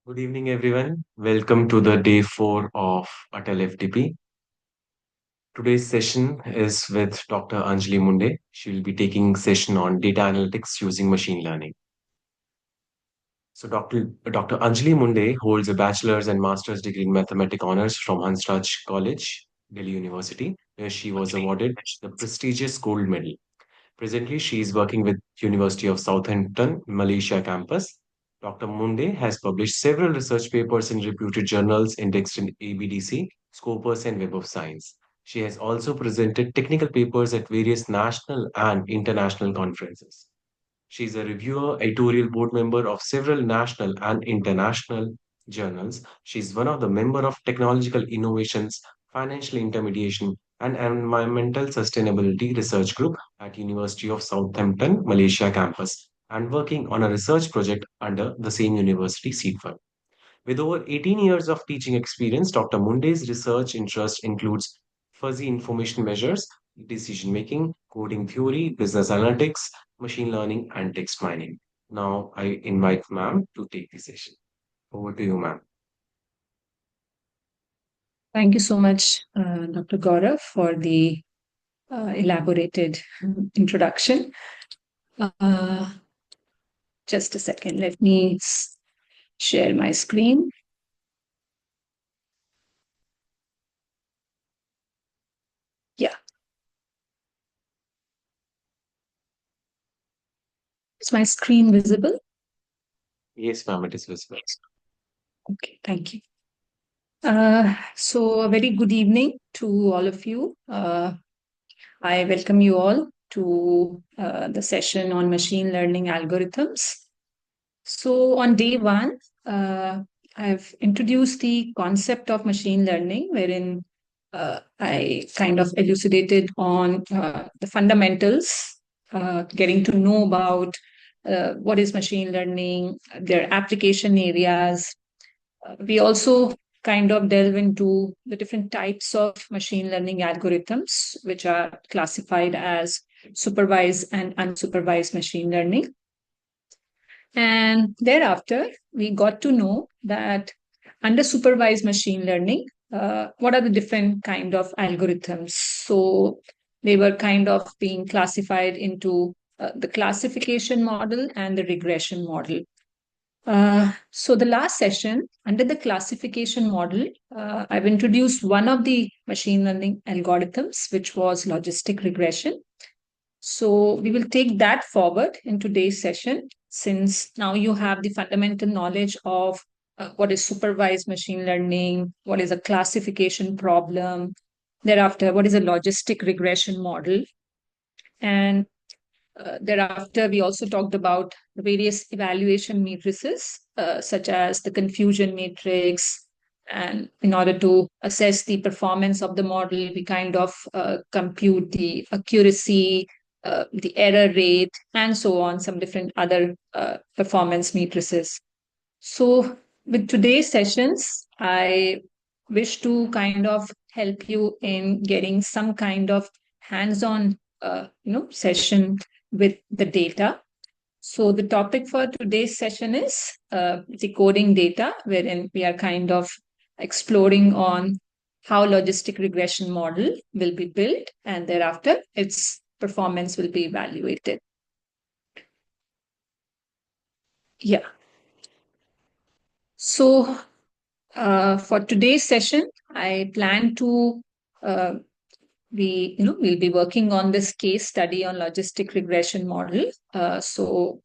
Good evening, everyone. Welcome to the day four of A.T.A.L FTP. Today's session is with Dr. Anjali Munde. She will be taking session on data analytics using machine learning. So, Dr. Anjali Munde holds a bachelor's and master's degree in mathematics honors from Hansraj College, Delhi University, where she was awarded the prestigious gold medal. Presently, she is working with University of Southampton, Malaysia campus. Dr. Munde has published several research papers in reputed journals indexed in ABDC, Scopus, and Web of Science. She has also presented technical papers at various national and international conferences. She is a reviewer, editorial board member of several national and international journals. She is one of the member of Technological Innovations, Financial Intermediation, and Environmental Sustainability Research Group at University of Southampton, Malaysia campus, and working on a research project under the same university seed fund. With over 18 years of teaching experience, Dr. Munde's research interest includes fuzzy information measures, decision making, coding theory, business analytics, machine learning, and text mining. Now, I invite ma'am to take the session. Over to you, ma'am. Thank you so much, Dr. Gaurav, for the elaborated introduction. Uh, just a second, let me share my screen. Yeah. Is my screen visible? Yes, ma'am, it is visible. Okay, thank you. So, a very good evening to all of you. I welcome you all to the session on machine learning algorithms. So, on day one, I've introduced the concept of machine learning, wherein I kind of elucidated on the fundamentals, getting to know about what is machine learning, their application areas. We also kind of delve into the different types of machine learning algorithms, which are classified as supervised and unsupervised machine learning. And thereafter, we got to know that under supervised machine learning, what are the different kind of algorithms? So they were kind of being classified into the classification model and the regression model. So the last session, under the classification model, I've introduced one of the machine learning algorithms, which was logistic regression. So we will take that forward in today's session, since now you have the fundamental knowledge of what is supervised machine learning, what is a classification problem, thereafter, what is a logistic regression model. And thereafter, we also talked about the various evaluation matrices, such as the confusion matrix. And in order to assess the performance of the model, we kind of compute the accuracy, the error rate, and so on, some different other performance matrices. So, with today's sessions, I wish to kind of help you in getting some kind of hands-on, session with the data. So, the topic for today's session is decoding data, wherein we are kind of exploring on how logistic regression model will be built, and thereafter its performance will be evaluated. Yeah. So, for today's session, I plan to we'll be working on this case study on logistic regression model. So,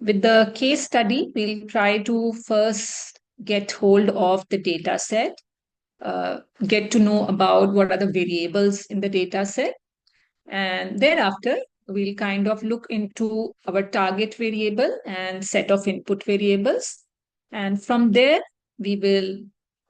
with the case study, we'll try to first get hold of the data set, get to know about what are the variables in the data set, and thereafter, we'll kind of look into our target variable and set of input variables. And from there, we will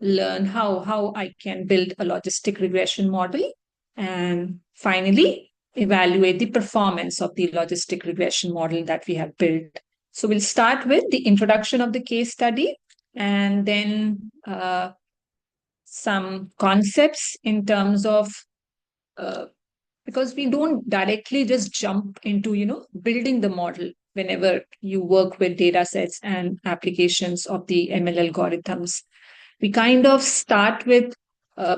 learn how I can build a logistic regression model. And finally, evaluate the performance of the logistic regression model that we have built. So we'll start with the introduction of the case study, and then some concepts in terms of because we don't directly just jump into building the model. whenever you work with data sets and applications of the ML algorithms. We kind of start with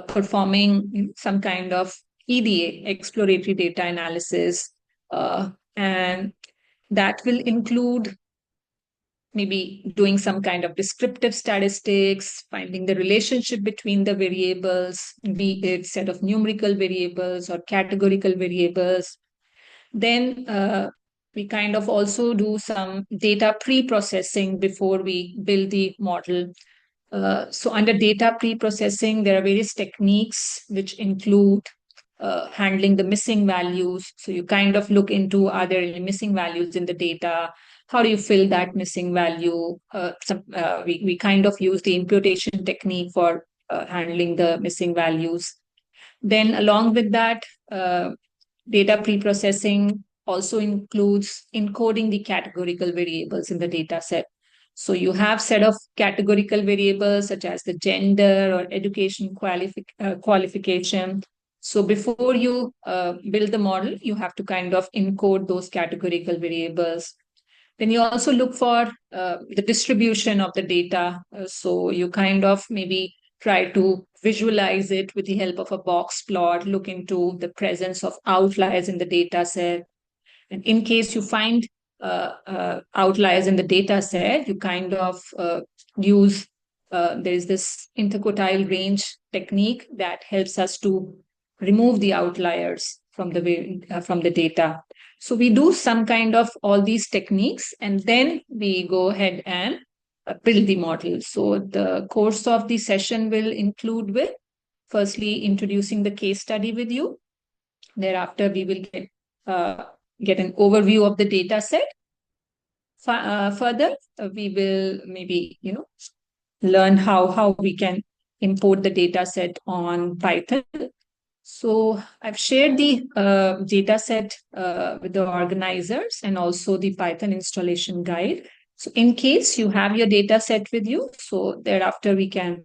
performing some kind of EDA, exploratory data analysis, and that will include maybe doing some kind of descriptive statistics, finding the relationship between the variables, be it set of numerical variables or categorical variables. Then we kind of also do some data pre-processing before we build the model. So under data pre-processing, there are various techniques which include handling the missing values. So you kind of look into, are there any missing values in the data? How do you fill that missing value? We kind of use the imputation technique for handling the missing values. Then along with that, data pre-processing also includes encoding the categorical variables in the data set. So you have set of categorical variables such as the gender or education qualification. So before you build the model, you have to kind of encode those categorical variables. Then you also look for the distribution of the data. So you kind of maybe try to visualize it with the help of a box plot, look into the presence of outliers in the data set. And in case you find outliers in the data set, you kind of use, there's this interquartile range technique that helps us to remove the outliers from the data. So we do some kind of all these techniques, and then we go ahead and build the model. So the course of the session will include with firstly introducing the case study with you. Thereafter, we will get an overview of the data set. Further, we will maybe learn how we can import the data set on Python. So I've shared the data set with the organizers and also the Python installation guide. So in case you have your data set with you, so thereafter we can,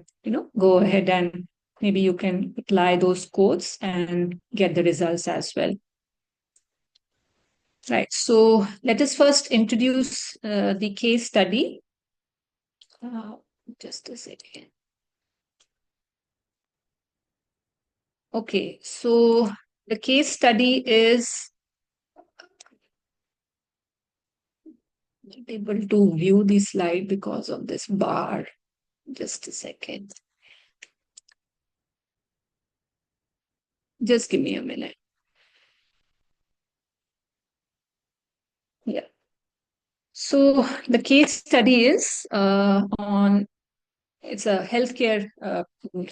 go ahead and maybe you can apply those codes and get the results as well. Right. So let us first introduce the case study. Just a second. Okay, so the case study is not able to view the slide because of this bar. Just a second. Just give me a minute. Yeah. So the case study is it's a healthcare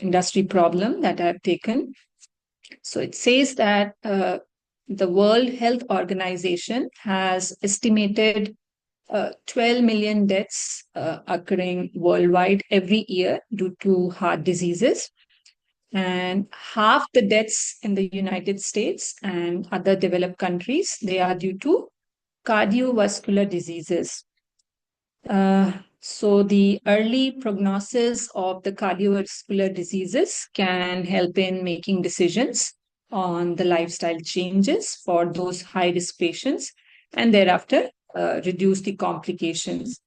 industry problem that I've taken. So it says that the World Health Organization has estimated 12 million deaths occurring worldwide every year due to heart diseases. And half the deaths in the United States and other developed countries, they are due to cardiovascular diseases. So the early prognosis of the cardiovascular diseases can help in making decisions on the lifestyle changes for those high-risk patients and thereafter reduce the complications.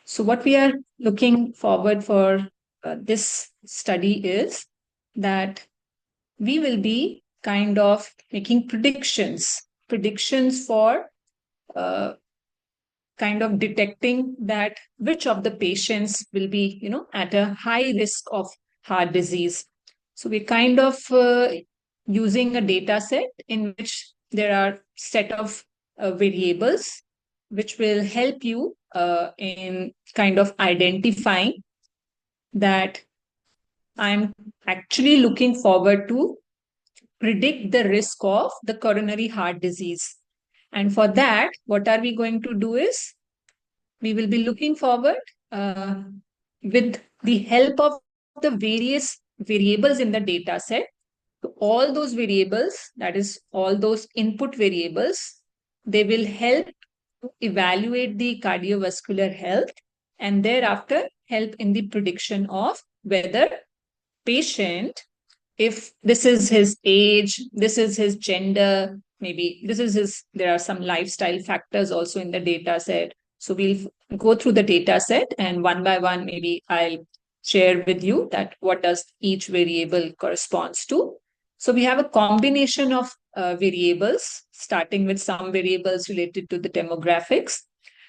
So what we are looking forward for this study is that we will be kind of making predictions for kind of detecting that which of the patients will be, at a high risk of heart disease. So we're kind of using a data set in which there are set of variables which will help you in kind of identifying that I'm actually looking forward to predict the risk of the coronary heart disease. And for that, what are we going to do is we will be looking forward with the help of the various variables in the data set. So all those variables, that is all those input variables, they will help to evaluate the cardiovascular health and thereafter help in the prediction of whether patient, if this is his age, this is his gender, maybe there are some lifestyle factors also in the data set. So we'll go through the data set, and one by one, maybe I'll share with you that what does each variable corresponds to. So we have a combination of variables, starting with some variables related to the demographics.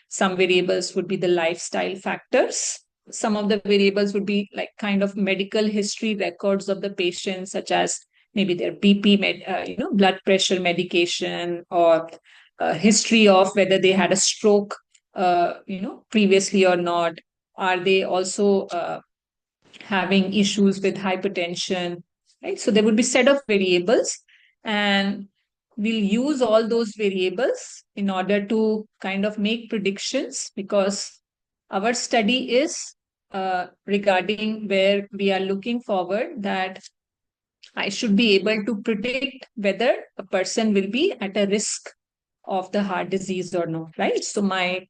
Some variables would be the lifestyle factors. Some of the variables would be like kind of medical history records of the patient, such as maybe their BP, blood pressure medication, or history of whether they had a stroke, previously or not. Are they also having issues with hypertension, right? So there would be set of variables, and we'll use all those variables in order to kind of make predictions, because our study is regarding where we are looking forward that I should be able to predict whether a person will be at a risk of the heart disease or not, right? So my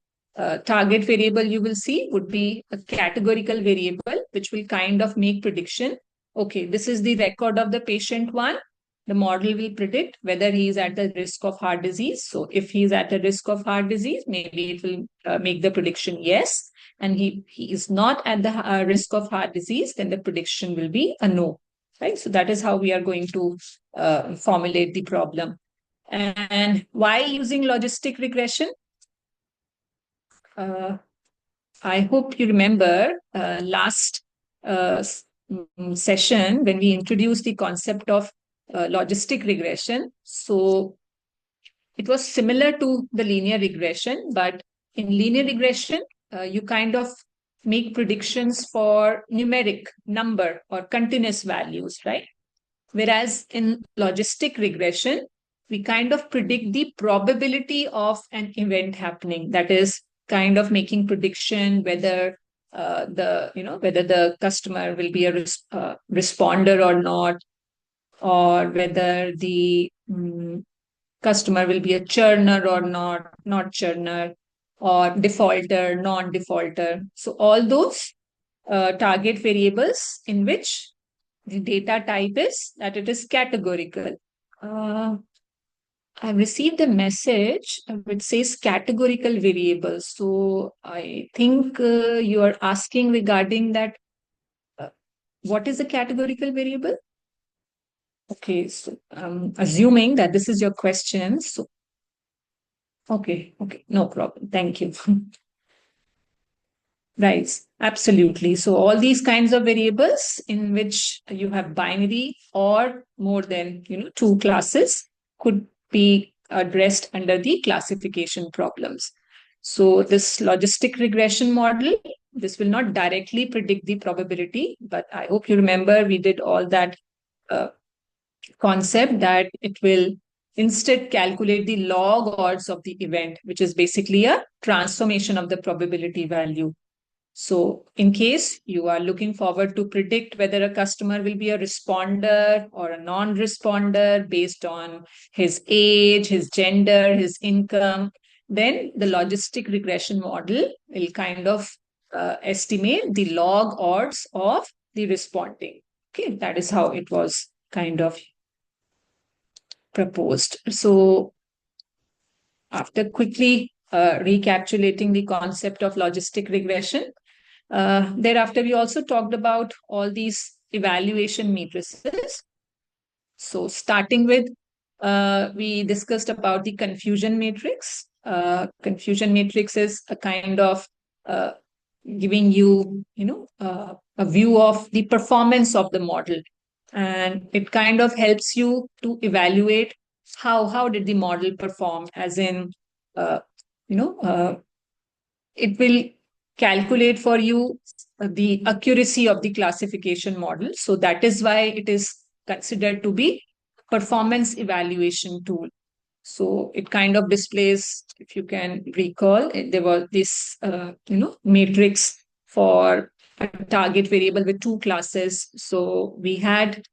target variable you will see would be a categorical variable, which will kind of make prediction. Okay, this is the record of the patient one. The model will predict whether he is at the risk of heart disease. So if he is at a risk of heart disease, maybe it will make the prediction yes. And he is not at the risk of heart disease, then the prediction will be a no, right? So that is how we are going to formulate the problem. And why using logistic regression? Uh, I hope you remember last session when we introduced the concept of logistic regression. So it was similar to the linear regression, but in linear regression, you kind of make predictions for numeric number or continuous values, right? Whereas in logistic regression, we kind of predict the probability of an event happening. That is kind of making prediction whether whether the customer will be a responder or not, or whether the customer will be a churner or not churner, or defaulter, non-defaulter. So all those target variables in which the data type is that it is categorical. I've received a message which says categorical variables. So I think you are asking regarding that. What is a categorical variable? Okay, so assuming that this is your question. So, okay, no problem. Thank you. Right, absolutely. So all these kinds of variables in which you have binary or more than two classes could be addressed under the classification problems. So this logistic regression model, this will not directly predict the probability, but I hope you remember we did all that concept that it will instead calculate the log odds of the event, which is basically a transformation of the probability value. So in case you are looking forward to predict whether a customer will be a responder or a non-responder based on his age, his gender, his income, then the logistic regression model will kind of estimate the log odds of the responding. Okay, that is how it was kind of proposed. So after quickly recapitulating the concept of logistic regression, thereafter, we also talked about all these evaluation matrices. So starting with, we discussed about the confusion matrix. Confusion matrix is a kind of giving you, a view of the performance of the model. And it kind of helps you to evaluate how did the model perform, as in, it will calculate for you the accuracy of the classification model. So that is why it is considered to be performance evaluation tool. So it kind of displays, if you can recall, there was this matrix for a target variable with two classes. So we had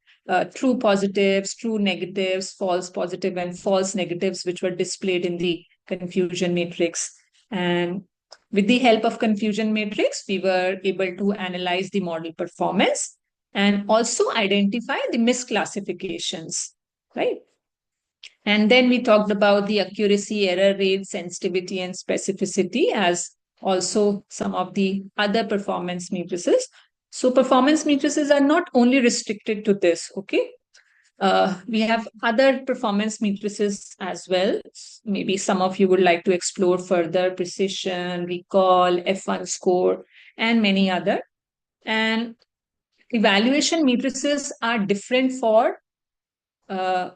true positives, true negatives, false positive, and false negatives, which were displayed in the confusion matrix. And with the help of confusion matrix, we were able to analyze the model performance and also identify the misclassifications, right? And then we talked about the accuracy, error rate, sensitivity, and specificity as also some of the other performance matrices. So performance matrices are not only restricted to this, okay? We have other performance matrices as well. Maybe some of you would like to explore further: precision, recall, F1 score, and many other. And evaluation matrices are different for uh,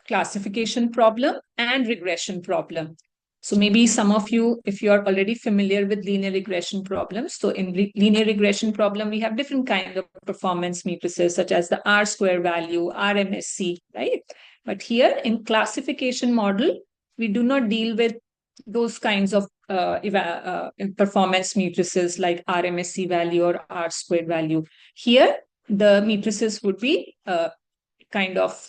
classification problem and regression problem. So maybe some of you, if you are already familiar with linear regression problems, so in linear regression problem, we have different kind of performance matrices such as the R square value, RMSC, right? But here in classification model, we do not deal with those kinds of performance matrices like RMSC value or R squared value. Here, the matrices would be kind of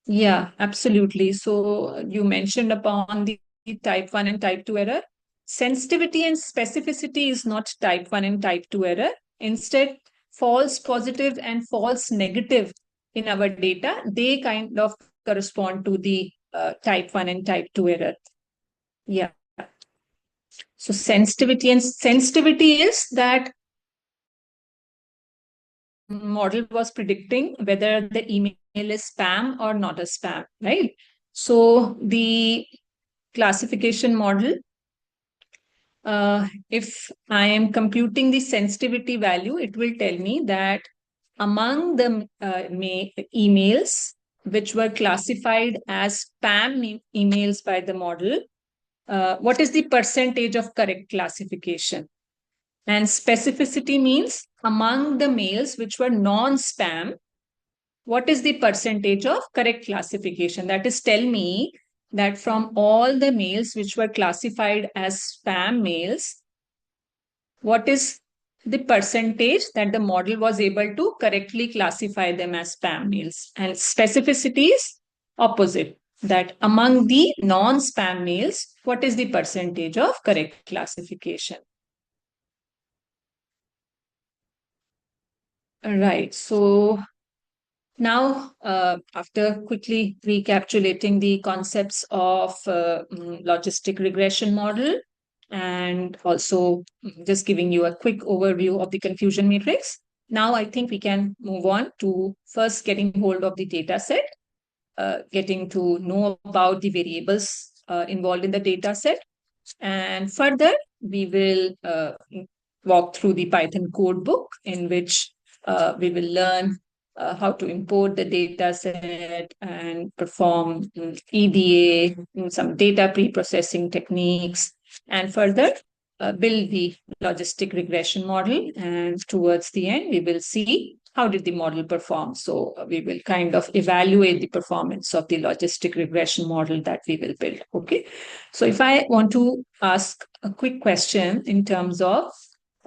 yeah, absolutely. So you mentioned upon the type 1 and type 2 error. Sensitivity and specificity is not type 1 and type 2 error. Instead, false positive and false negative in our data, they kind of correspond to the type 1 and type 2 error. Yeah. So sensitivity is that model was predicting whether the email is spam or not a spam, right? So the classification model, if I am computing the sensitivity value, it will tell me that among the emails which were classified as spam emails by the model, what is the percentage of correct classification? And specificity means among the mails which were non-spam, what is the percentage of correct classification? That is, tell me that from all the mails which were classified as spam mails, what is the percentage that the model was able to correctly classify them as spam mails? And specificity is opposite, that among the non-spam mails, what is the percentage of correct classification? Right. So now, after quickly recapitulating the concepts of logistic regression model and also just giving you a quick overview of the confusion matrix, now I think we can move on to first getting hold of the data set, getting to know about the variables involved in the data set. And further, we will walk through the Python code book in which we will learn how to import the data set and perform EDA, some data pre-processing techniques, and further build the logistic regression model. And towards the end, we will see how did the model perform. So we will kind of evaluate the performance of the logistic regression model that we will build. Okay. So if I want to ask a quick question in terms of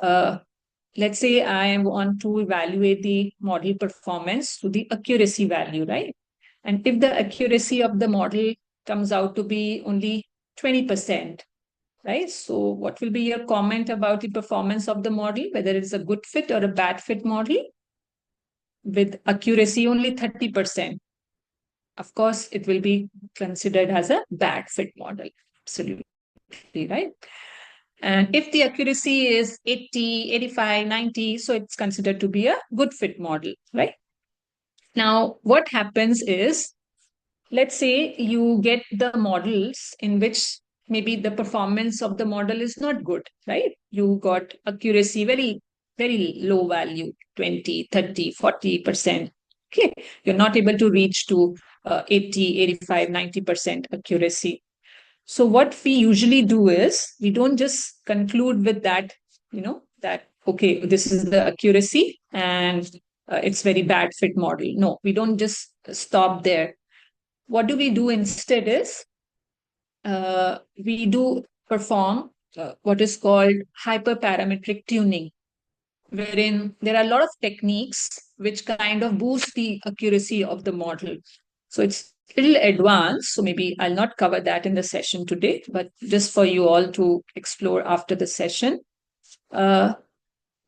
uh, let's say I want to evaluate the model performance to the accuracy value, right? And if the accuracy of the model comes out to be only 20%, right? So what will be your comment about the performance of the model, whether it's a good fit or a bad fit model with accuracy only 30%? Of course, it will be considered as a bad fit model. Absolutely, right? And if the accuracy is 80, 85, 90, so it's considered to be a good fit model, right? Now, what happens is, let's say you get the models in which maybe the performance of the model is not good, right? You got accuracy very, very low value, 20, 30, 40%. Okay. You're not able to reach to 80, 85, 90% accuracy. So what we usually do is we don't just conclude with that, that, okay, this is the accuracy and it's very bad fit model. No, we don't just stop there. What do we do instead is we do perform what is called hyperparametric tuning, wherein there are a lot of techniques which kind of boost the accuracy of the model. So it's a little advanced. So maybe I'll not cover that in the session today, but just for you all to explore after the session. Uh,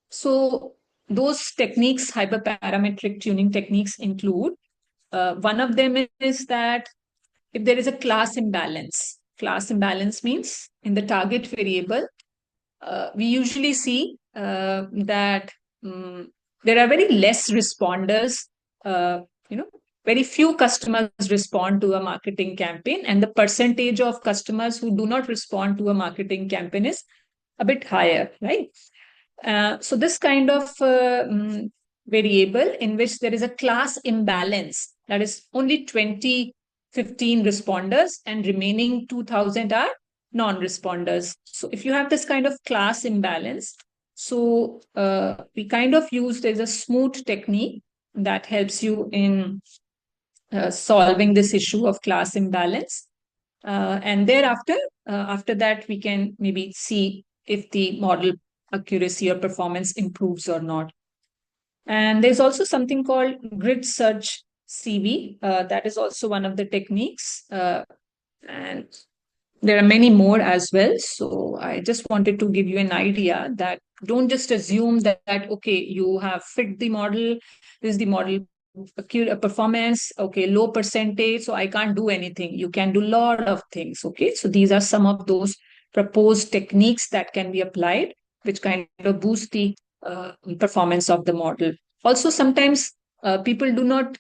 so those techniques, hyperparametric tuning techniques, include one of them is that if there is a class imbalance means in the target variable, we usually see that there are very less responders. Uh, you know, very few customers respond to a marketing campaign, and the percentage of customers who do not respond to a marketing campaign is a bit higher, right? So this kind of variable in which there is a class imbalance, that is only 2015 responders and remaining 2000 are non-responders. So if you have this kind of class imbalance, so we kind of used as a smooth technique that helps you in solving this issue of class imbalance. And thereafter, after that, we can maybe see if the model accuracy or performance improves or not. And there's also something called grid search CV. That is also one of the techniques. And there are many more as well. So I just wanted to give you an idea that don't just assume that okay, you have fit the model, this is the model accurate performance, okay, low percentage, so I can't do anything. You can do a lot of things. Okay, so these are some of those proposed techniques that can be applied, which kind of boost the performance of the model. Also, sometimes people do not,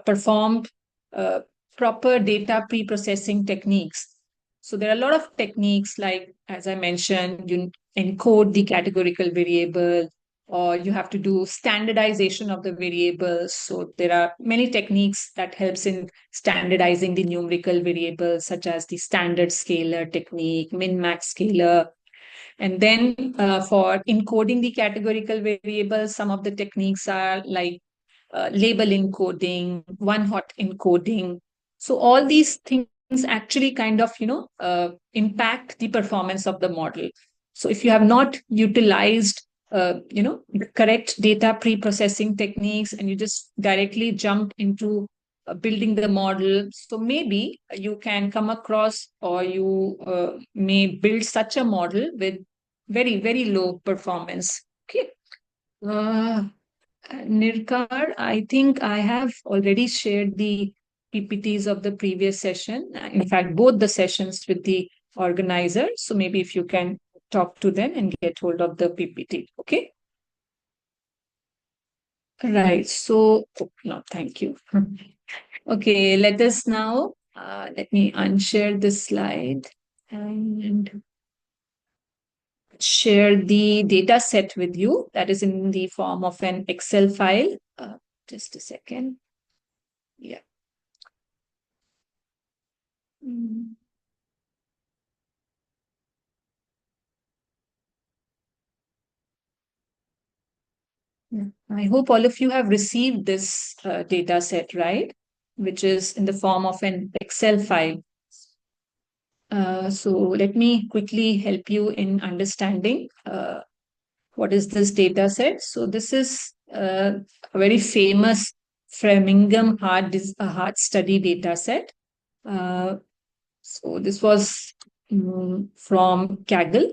perform uh, proper data pre-processing techniques. So there are a lot of techniques like, as I mentioned, you encode the categorical variable, or you have to do standardization of the variables. So there are many techniques that helps in standardizing the numerical variables, such as the standard scalar technique, min-max scalar. And then for encoding the categorical variables, some of the techniques are like label encoding, one hot encoding. So all these things actually kind of, impact the performance of the model. So if you have not utilized, the correct data pre-processing techniques and you just directly jump into building the model, so maybe you can come across or you may build such a model with very, very low performance. Okay. Uh, Nirkar, I think I have already shared the PPTs of the previous session. In fact, both the sessions with the organizer. So maybe if you can talk to them and get hold of the PPT. Okay. Right. So, oh, no, thank you. Okay, let us now, let me unshare this slide and share the data set with you that is in the form of an Excel file. Just a second. Yeah. Mm. Yeah. I hope all of you have received this data set, right? Which is in the form of an Excel file. So let me quickly help you in understanding what is this data set. So this is a very famous Framingham heart study data set. So this was from Kaggle.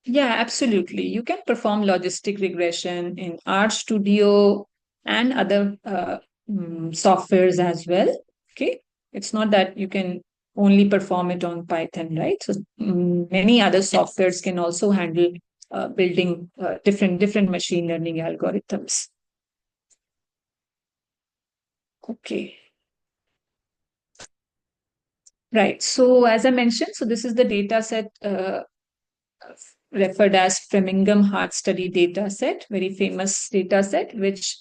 Yeah, absolutely. You can perform logistic regression in R Studio and other softwares as well. Okay. It's not that you can only perform it on Python, right? So many other softwares can also handle building different machine learning algorithms. Okay. Right. So as I mentioned, so this is the data set referred as Framingham Heart Study data set, very famous data set, which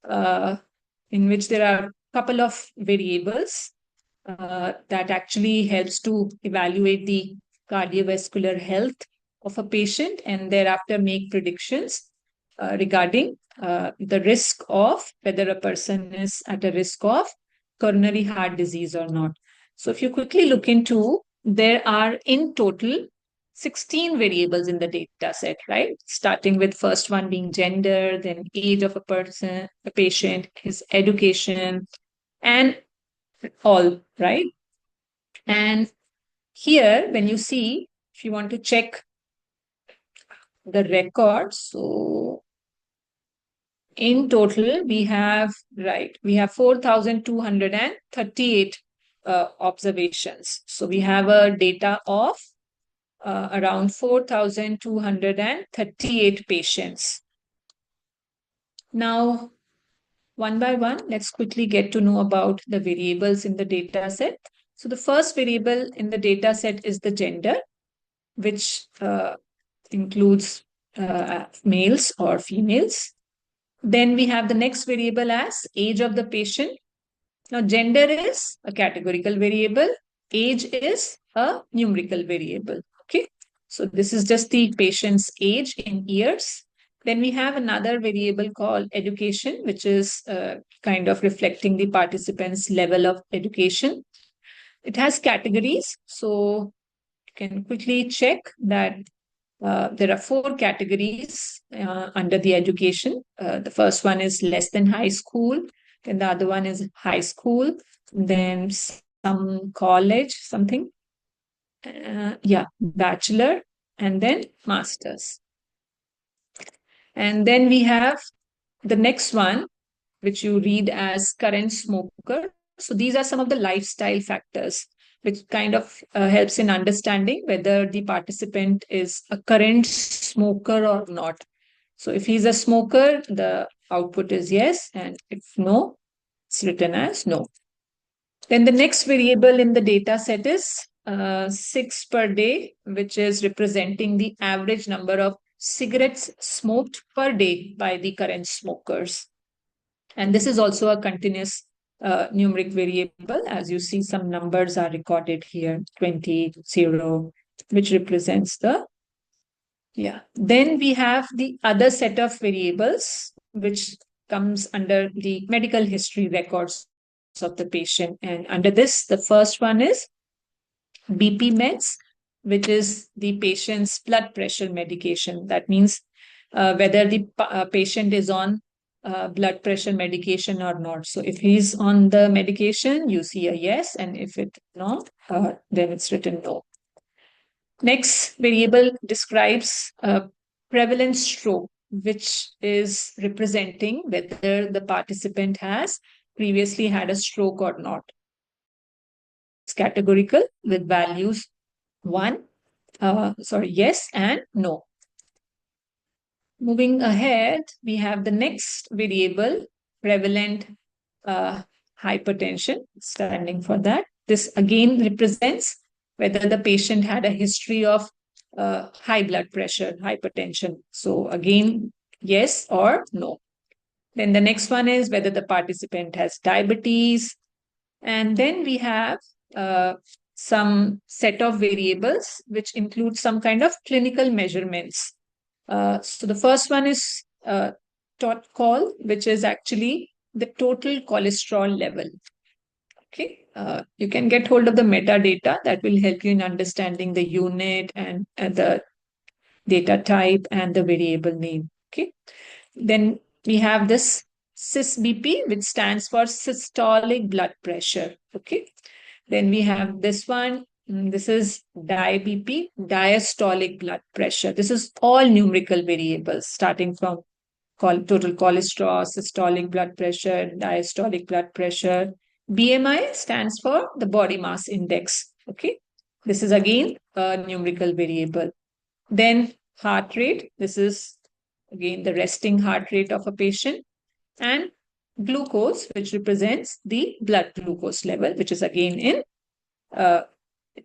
in which there are a couple of variables that actually helps to evaluate the cardiovascular health of a patient and thereafter make predictions regarding the risk of whether a person is at a risk of coronary heart disease or not. So if you quickly look into, there are in total 16 variables in the data set, right? Starting with first one being gender, then age of a person, a patient, his education, and all, right? And here, when you see, if you want to check the records. So in total, we have 4,238 observations. So we have a data of around 4,238 patients. Now, one by one, let's quickly get to know about the variables in the data set. So the first variable in the data set is the gender, which includes males or females. Then we have the next variable as age of the patient. Now, gender is a categorical variable, age is a numerical variable. Okay, so this is just the patient's age in years. Then we have another variable called education, which is kind of reflecting the participant's level of education. It has categories, so you can quickly check that there are four categories under the education. The first one is less than high school, then the other one is high school, then some college, something, bachelor, and then master's. And then we have the next one, which you read as current smoker. So these are some of the lifestyle factors, which kind of helps in understanding whether the participant is a current smoker or not. So if he's a smoker, the output is yes, and if no, it's written as no. Then the next variable in the data set is 6 per day, which is representing the average number of cigarettes smoked per day by the current smokers. And this is also a continuous numeric variable. As you see, some numbers are recorded here, 20, 0, which represents the, Then we have the other set of variables, which comes under the medical history records of the patient. And under this, the first one is BP meds, which is the patient's blood pressure medication. That means whether the patient is on blood pressure medication or not. So if he's on the medication, you see a yes, and if it's not, then it's written no. Next variable describes prevalent stroke, which is representing whether the participant has previously had a stroke or not. It's categorical with values yes and no. Moving ahead, we have the next variable, prevalent hypertension, standing for that. This again represents whether the patient had a history of high blood pressure, hypertension. So again, yes or no. Then the next one is whether the participant has diabetes. And then we have some set of variables which include some kind of clinical measurements. So the first one is TOT-call, which is actually the total cholesterol level. Okay, you can get hold of the metadata that will help you in understanding the unit and the data type and the variable name. Okay, then we have this SysBP, which stands for systolic blood pressure. Okay, then we have this one. This is DIBP, diastolic blood pressure. This is all numerical variables starting from total cholesterol, systolic blood pressure, diastolic blood pressure. BMI stands for the body mass index. Okay, this is again a numerical variable. Then heart rate. This is again the resting heart rate of a patient. And glucose, which represents the blood glucose level, which is again in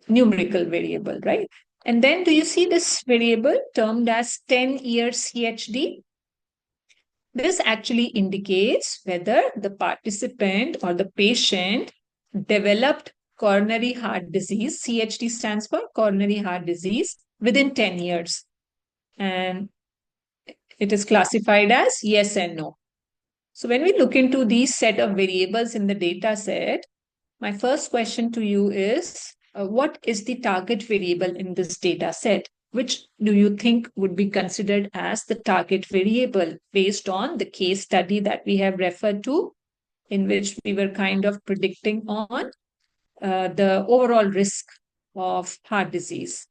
numerical variable, right? And then do you see this variable termed as 10-year CHD? This actually indicates whether the participant or the patient developed coronary heart disease. CHD stands for coronary heart disease within 10 years. And it is classified as yes and no. So when we look into these set of variables in the data set, my first question to you is, what is the target variable in this data set? Which do you think would be considered as the target variable based on the case study that we have referred to, in which we were kind of predicting on the overall risk of heart disease?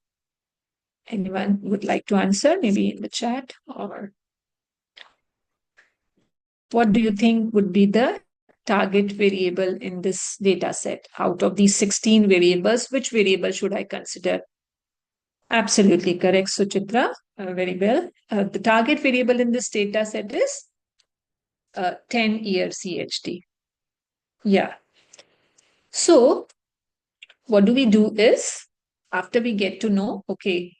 Anyone would like to answer, maybe in the chat? Or what do you think would be the target variable in this data set? Out of these 16 variables, which variable should I consider? Absolutely correct, Suchitra. Very well. The target variable in this data set is 10-year CHD. Yeah. So what do we do is, after we get to know, okay,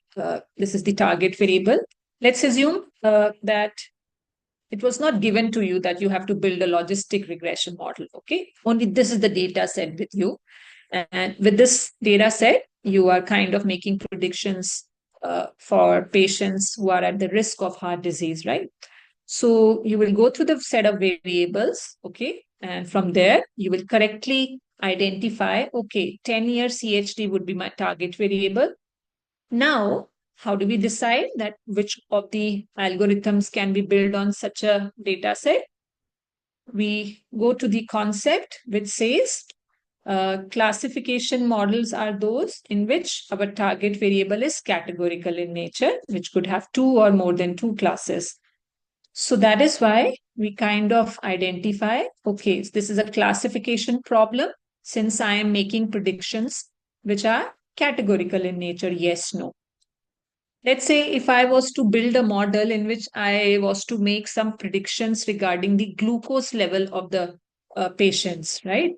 this is the target variable, let's assume that it was not given to you that you have to build a logistic regression model. Okay. Only this is the data set with you. And with this data set, you are kind of making predictions for patients who are at the risk of heart disease, right? So you will go through the set of variables, okay? And from there, you will correctly identify, okay, 10-year CHD would be my target variable. Now, how do we decide that which of the algorithms can be built on such a data set? We go to the concept which says classification models are those in which our target variable is categorical in nature, which could have two or more than two classes. So that is why we kind of identify, okay, this is a classification problem since I am making predictions which are categorical in nature, yes, no. Let's say if I was to build a model in which I was to make some predictions regarding the glucose level of the patients, right?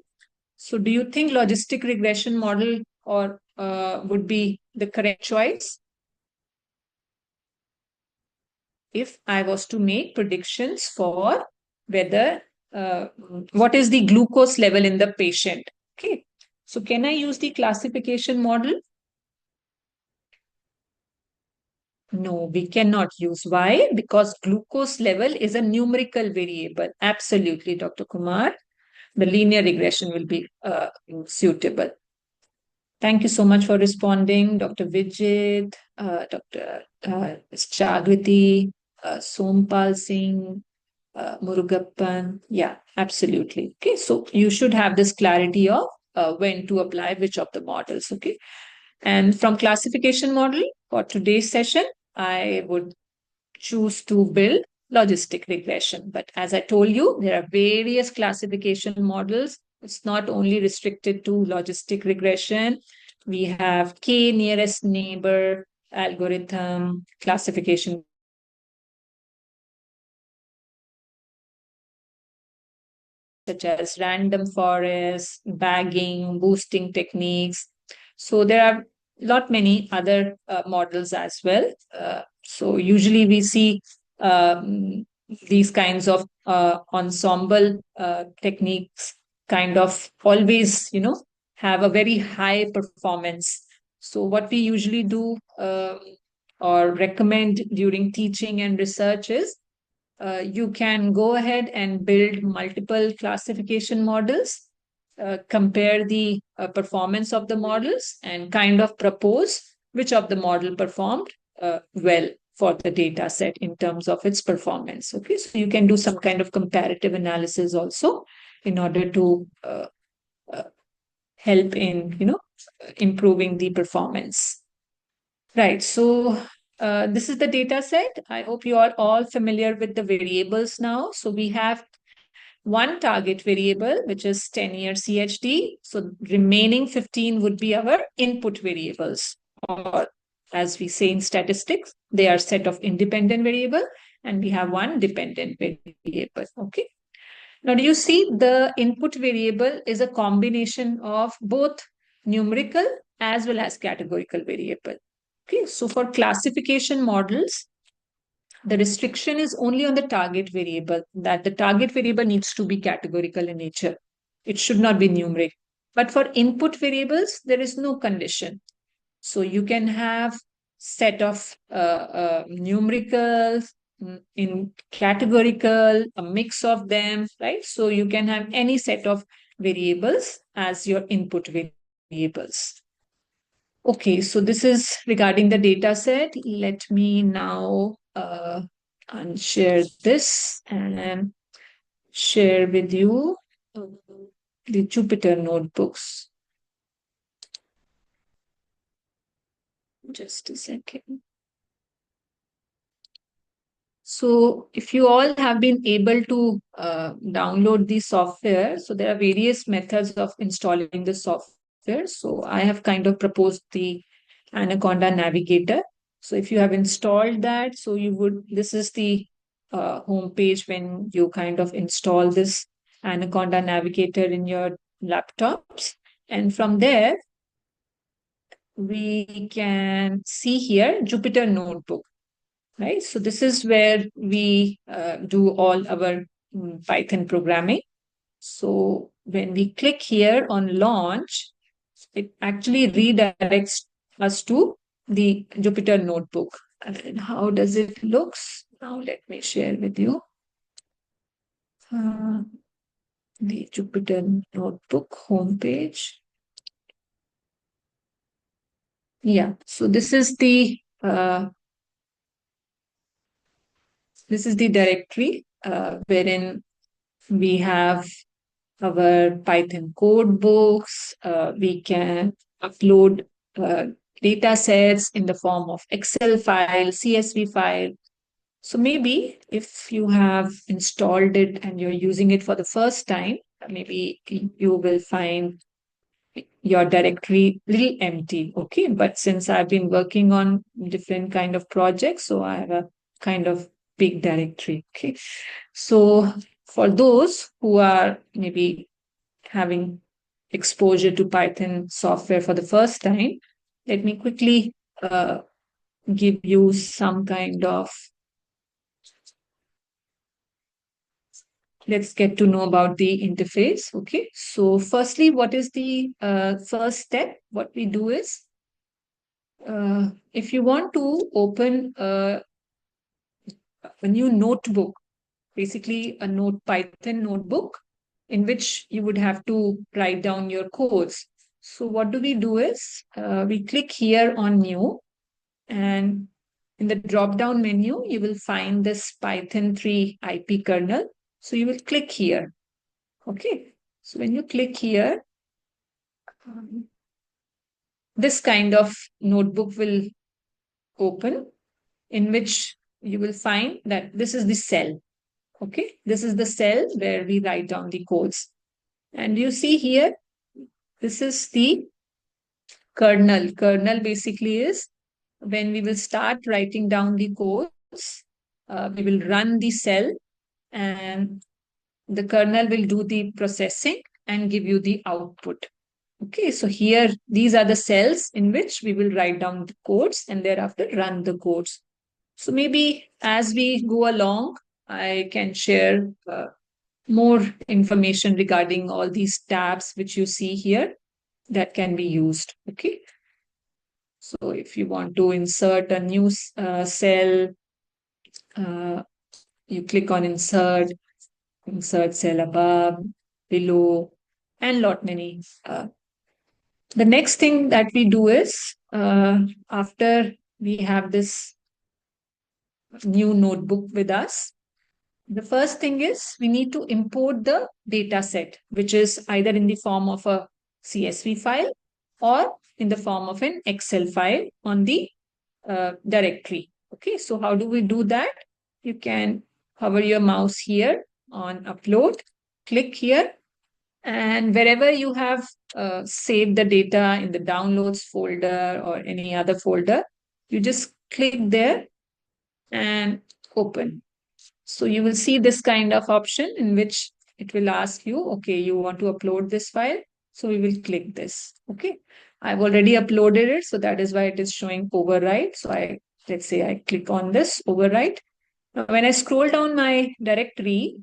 So do you think logistic regression model or would be the correct choice? If I was to make predictions for whether what is the glucose level in the patient. Okay. So can I use the classification model? No, we cannot use. Why? Because glucose level is a numerical variable. Absolutely, Dr. Kumar. The linear regression will be suitable. Thank you so much for responding, Dr. Vijit, Dr. Jagriti, Sompal Singh, Murugappan. Yeah, absolutely. Okay, so you should have this clarity of when to apply which of the models. Okay, and from classification model for today's session, I would choose to build logistic regression. But as I told you, there are various classification models. It's not only restricted to logistic regression. We have K nearest neighbor algorithm, classification such as random forest, bagging, boosting techniques. So there are lot many other models as well. So usually we see these kinds of ensemble techniques kind of always, have a very high performance. So what we usually do or recommend during teaching and research is you can go ahead and build multiple classification models, compare the performance of the models, and kind of propose which of the model performed well for the data set in terms of its performance. Okay, so you can do some kind of comparative analysis also in order to uh, help in improving the performance. Right. So this is the data set. I hope you are all familiar with the variables now. So we have one target variable, which is 10-year CHD. So remaining 15 would be our input variables, or as we say in statistics, they are set of independent variable, and we have one dependent variable. Okay. Now, do you see the input variable is a combination of both numerical as well as categorical variable. Okay, so for classification models, the restriction is only on the target variable, that the target variable needs to be categorical in nature. It should not be numeric. But for input variables, there is no condition. So you can have set of numericals in categorical, a mix of them, right? So you can have any set of variables as your input variables. Okay, so this is regarding the data set. Let me now unshare this and share with you the Jupyter notebooks. Just a second. So, if you all have been able to download the software, so there are various methods of installing the software. So, I have kind of proposed the Anaconda Navigator. So, if you have installed that, so you would, this is the home page when you kind of install this Anaconda Navigator in your laptops. And from there, we can see here Jupyter Notebook, right? So this is where we do all our Python programming. So when we click here on launch, it actually redirects us to the Jupyter Notebook. And how does it looks? Now let me share with you uh, the Jupyter Notebook homepage. Yeah, so this is the directory wherein we have our Python code books. We can upload uh, data sets in the form of Excel file, CSV file. So maybe if you have installed it and you're using it for the first time, maybe you will find your directory little empty. Okay, but since I've been working on different kind of projects, so I have a kind of big directory. Okay, so for those who are maybe having exposure to Python software for the first time, let me quickly give you some kind of, let's get to know about the interface. Okay, so firstly, what is the first step? What we do is, if you want to open a new notebook, basically a note Python notebook in which you would have to write down your codes. So what do we do is we click here on new, and in the drop down menu you will find this Python 3 IP kernel. So you will click here. Okay. So when you click here, um, this kind of notebook will open in which you will find that this is the cell. Okay, this is the cell where we write down the codes. And you see here, this is the kernel. Kernel basically is when we will start writing down the codes, we will run the cell, and the kernel will do the processing and give you the output. Okay, so here, these are the cells in which we will write down the codes and thereafter run the codes. So maybe as we go along, I can share more information regarding all these tabs which you see here that can be used. Okay. So if you want to insert a new cell, uh, you click on insert cell above, below, and lot many. The next thing that we do is after we have this new notebook with us, the first thing is we need to import the data set, which is either in the form of a CSV file or in the form of an Excel file on the directory. Okay, so how do we do that? You can hover your mouse here on upload, click here, and wherever you have saved the data in the downloads folder or any other folder, you just click there and open. So you will see this kind of option in which it will ask you, okay, you want to upload this file. So we will click this. Okay. I've already uploaded it. So that is why it is showing overwrite. So let's say I click on this overwrite. Now, when I scroll down my directory,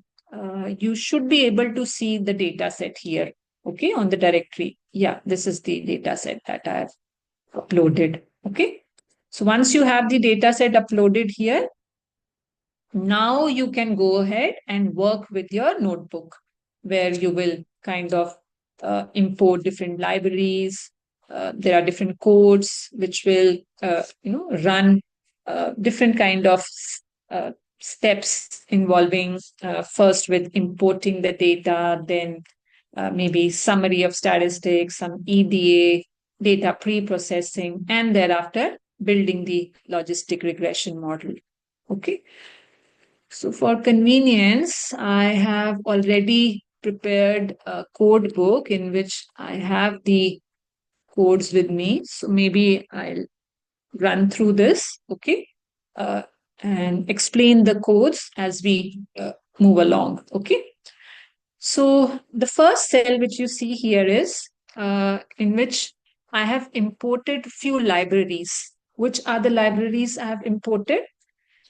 you should be able to see the data set here. Okay. On the directory. Yeah, this is the data set that I have uploaded. Okay. So once you have the data set uploaded here, now you can go ahead and work with your notebook where you will kind of import different libraries. There are different codes which will run different kind of steps involving first with importing the data, then maybe summary of statistics, some EDA, data pre-processing, and thereafter building the logistic regression model. Okay. So for convenience, I have already prepared a code book in which I have the codes with me. So maybe I'll run through this, okay, uh, and explain the codes as we move along, okay. So the first cell which you see here is in which I have imported few libraries. Which are the libraries I have imported?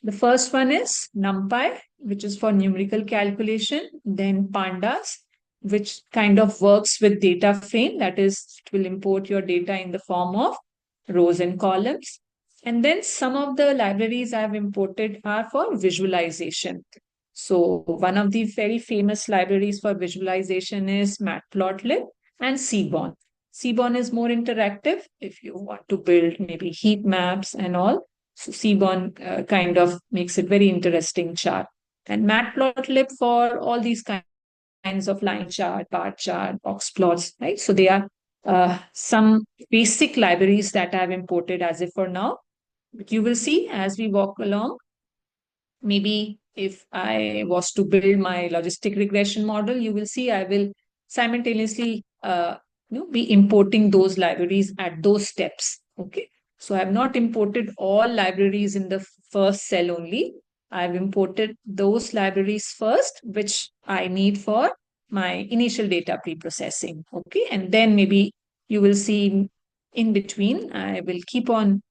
The first one is NumPy, which is for numerical calculation, then Pandas, which kind of works with data frame, that is, it will import your data in the form of rows and columns. And then some of the libraries I've imported are for visualization. So one of the very famous libraries for visualization is Matplotlib and Seaborn. Seaborn is more interactive if you want to build maybe heat maps and all. So Seaborn kind of makes it very interesting chart. And Matplotlib for all these kinds of line chart, bar chart, box plots, right? So they are some basic libraries that I've imported as if for now. But you will see as we walk along, maybe if I was to build my logistic regression model, you will see I will simultaneously be importing those libraries at those steps. Okay. So I have not imported all libraries in the first cell only. I've imported those libraries first, which I need for my initial data pre-processing. Okay. And then maybe you will see in between, I will keep on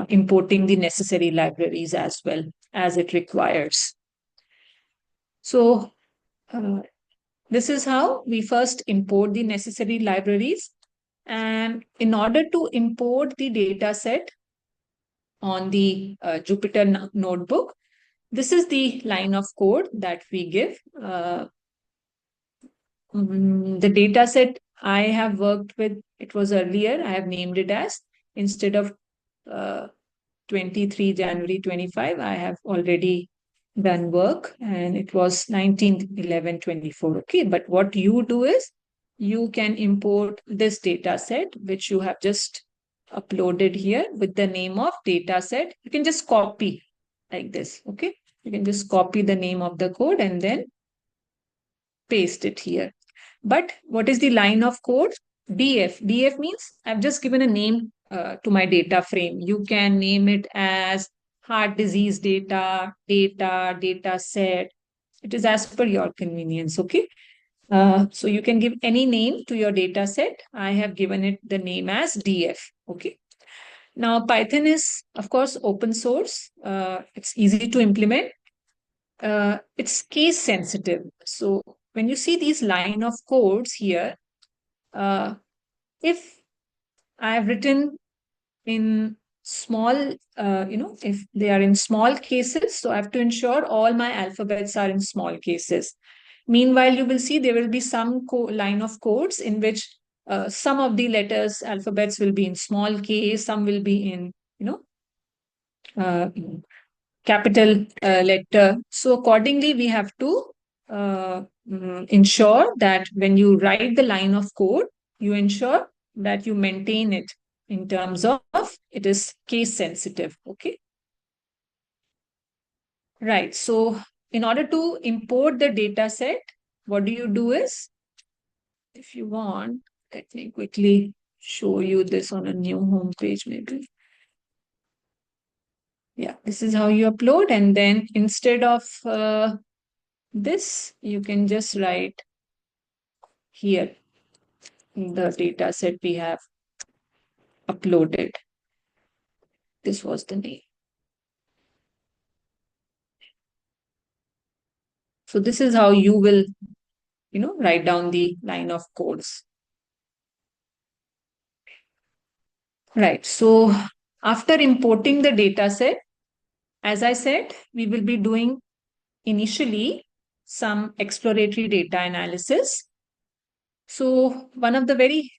importing the necessary libraries as well as it requires. So this is how we first import the necessary libraries. And in order to import the data set on the Jupyter notebook, this is the line of code that we give. The data set I have worked with, it was earlier, I have named it as, instead of 23 January 25, I have already done work and it was 19/11/24. Okay, but what you do is you can import this data set, which you have just uploaded here with the name of data set. You can just copy like this. Okay, you can just copy the name of the code and then paste it here. But what is the line of code? DF. DF means I've just given a name to my data frame. You can name it as heart disease data set. It is as per your convenience. Okay. So you can give any name to your data set. I have given it the name as DF. Okay. Now, Python is, of course, open source. It's easy to implement. It's case sensitive. So when you see these line of codes here, if I have written in small, if they are in small cases, so I have to ensure all my alphabets are in small cases. Meanwhile, you will see there will be some line of codes in which some of the letters, alphabets will be in small case, some will be in, uh, capital letter. So accordingly, we have to ensure that when you write the line of code, you ensure that you maintain it in terms of it is case sensitive. Okay. Right. So in order to import the data set, what do you do is, if you want, let me quickly show you this on a new home page maybe. Yeah, this is how you upload. And then instead of this, you can just write here the data set we have uploaded. This was the name. So this is how you will, write down the line of codes. Right. So after importing the data set, as I said, we will be doing initially some exploratory data analysis. So one of the very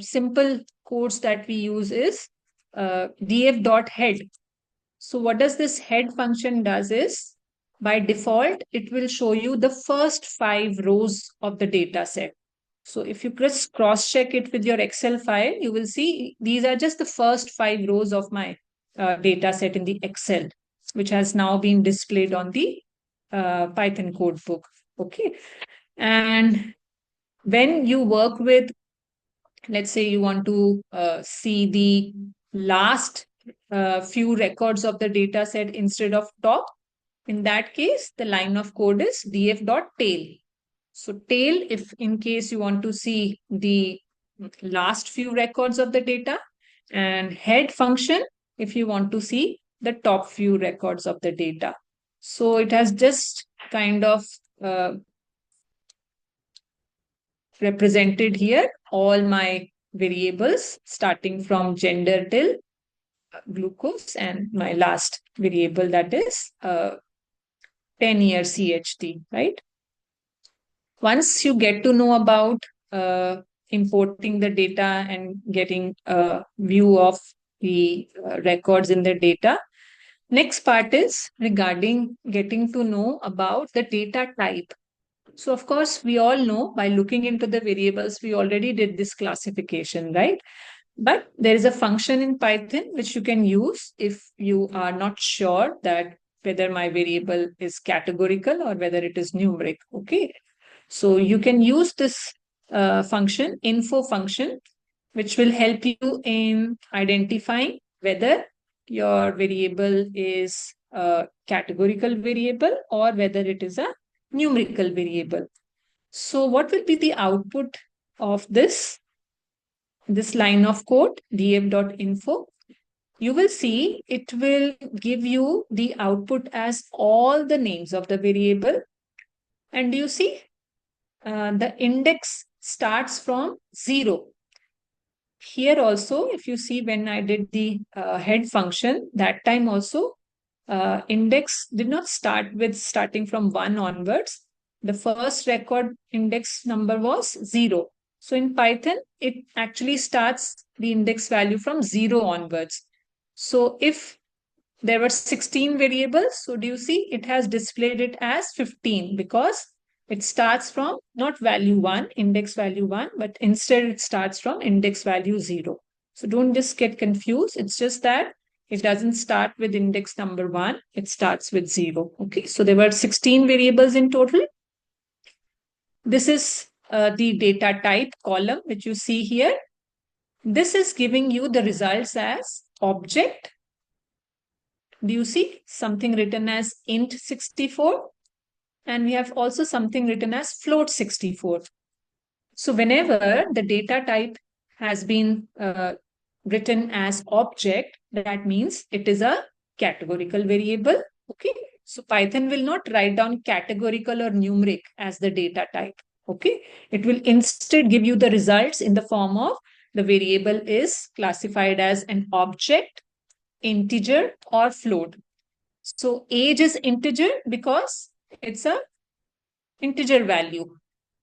simple codes that we use is df.head. So what does this head function does is, by default, it will show you the first 5 rows of the data set. So if you just cross check it with your Excel file, you will see these are just the first 5 rows of my data set in the Excel, which has now been displayed on the Python code book. Okay. And when you work with, let's say you want to see the last few records of the data set instead of top, in that case, the line of code is df.tail. So tail, if in case you want to see the last few records of the data, and head function if you want to see the top few records of the data. So it has just kind of represented here all my variables starting from gender till glucose and my last variable that is 10-year CHT, right? Once you get to know about importing the data and getting a view of the records in the data, next part is regarding getting to know about the data type. So, of course, we all know by looking into the variables, we already did this classification, right? But there is a function in Python which you can use if you are not sure that whether my variable is categorical or whether it is numeric. Okay. So you can use this function, info function, which will help you in identifying whether your variable is a categorical variable or whether it is a numerical variable. So what will be the output of this line of code, df.info? You will see it will give you the output as all the names of the variable. And do you see the index starts from 0. Here also, if you see when I did the head function, that time also index did not start with starting from 1 onwards. The first record index number was 0. So in Python, it actually starts the index value from 0 onwards. So if there were 16 variables, so do you see it has displayed it as 15 because it starts from not value 1, index value 1, but instead it starts from index value 0. So don't just get confused. It's just that it doesn't start with index number 1, it starts with 0. Okay, so there were 16 variables in total. This is the data type column, which you see here. This is giving you the results as object. Do you see something written as int 64? And we have also something written as float 64. So whenever the data type has been written as object, that means it is a categorical variable. Okay. So Python will not write down categorical or numeric as the data type. Okay. It will instead give you the results in the form of the variable is classified as an object, integer, or float. So age is integer because it's a integer value.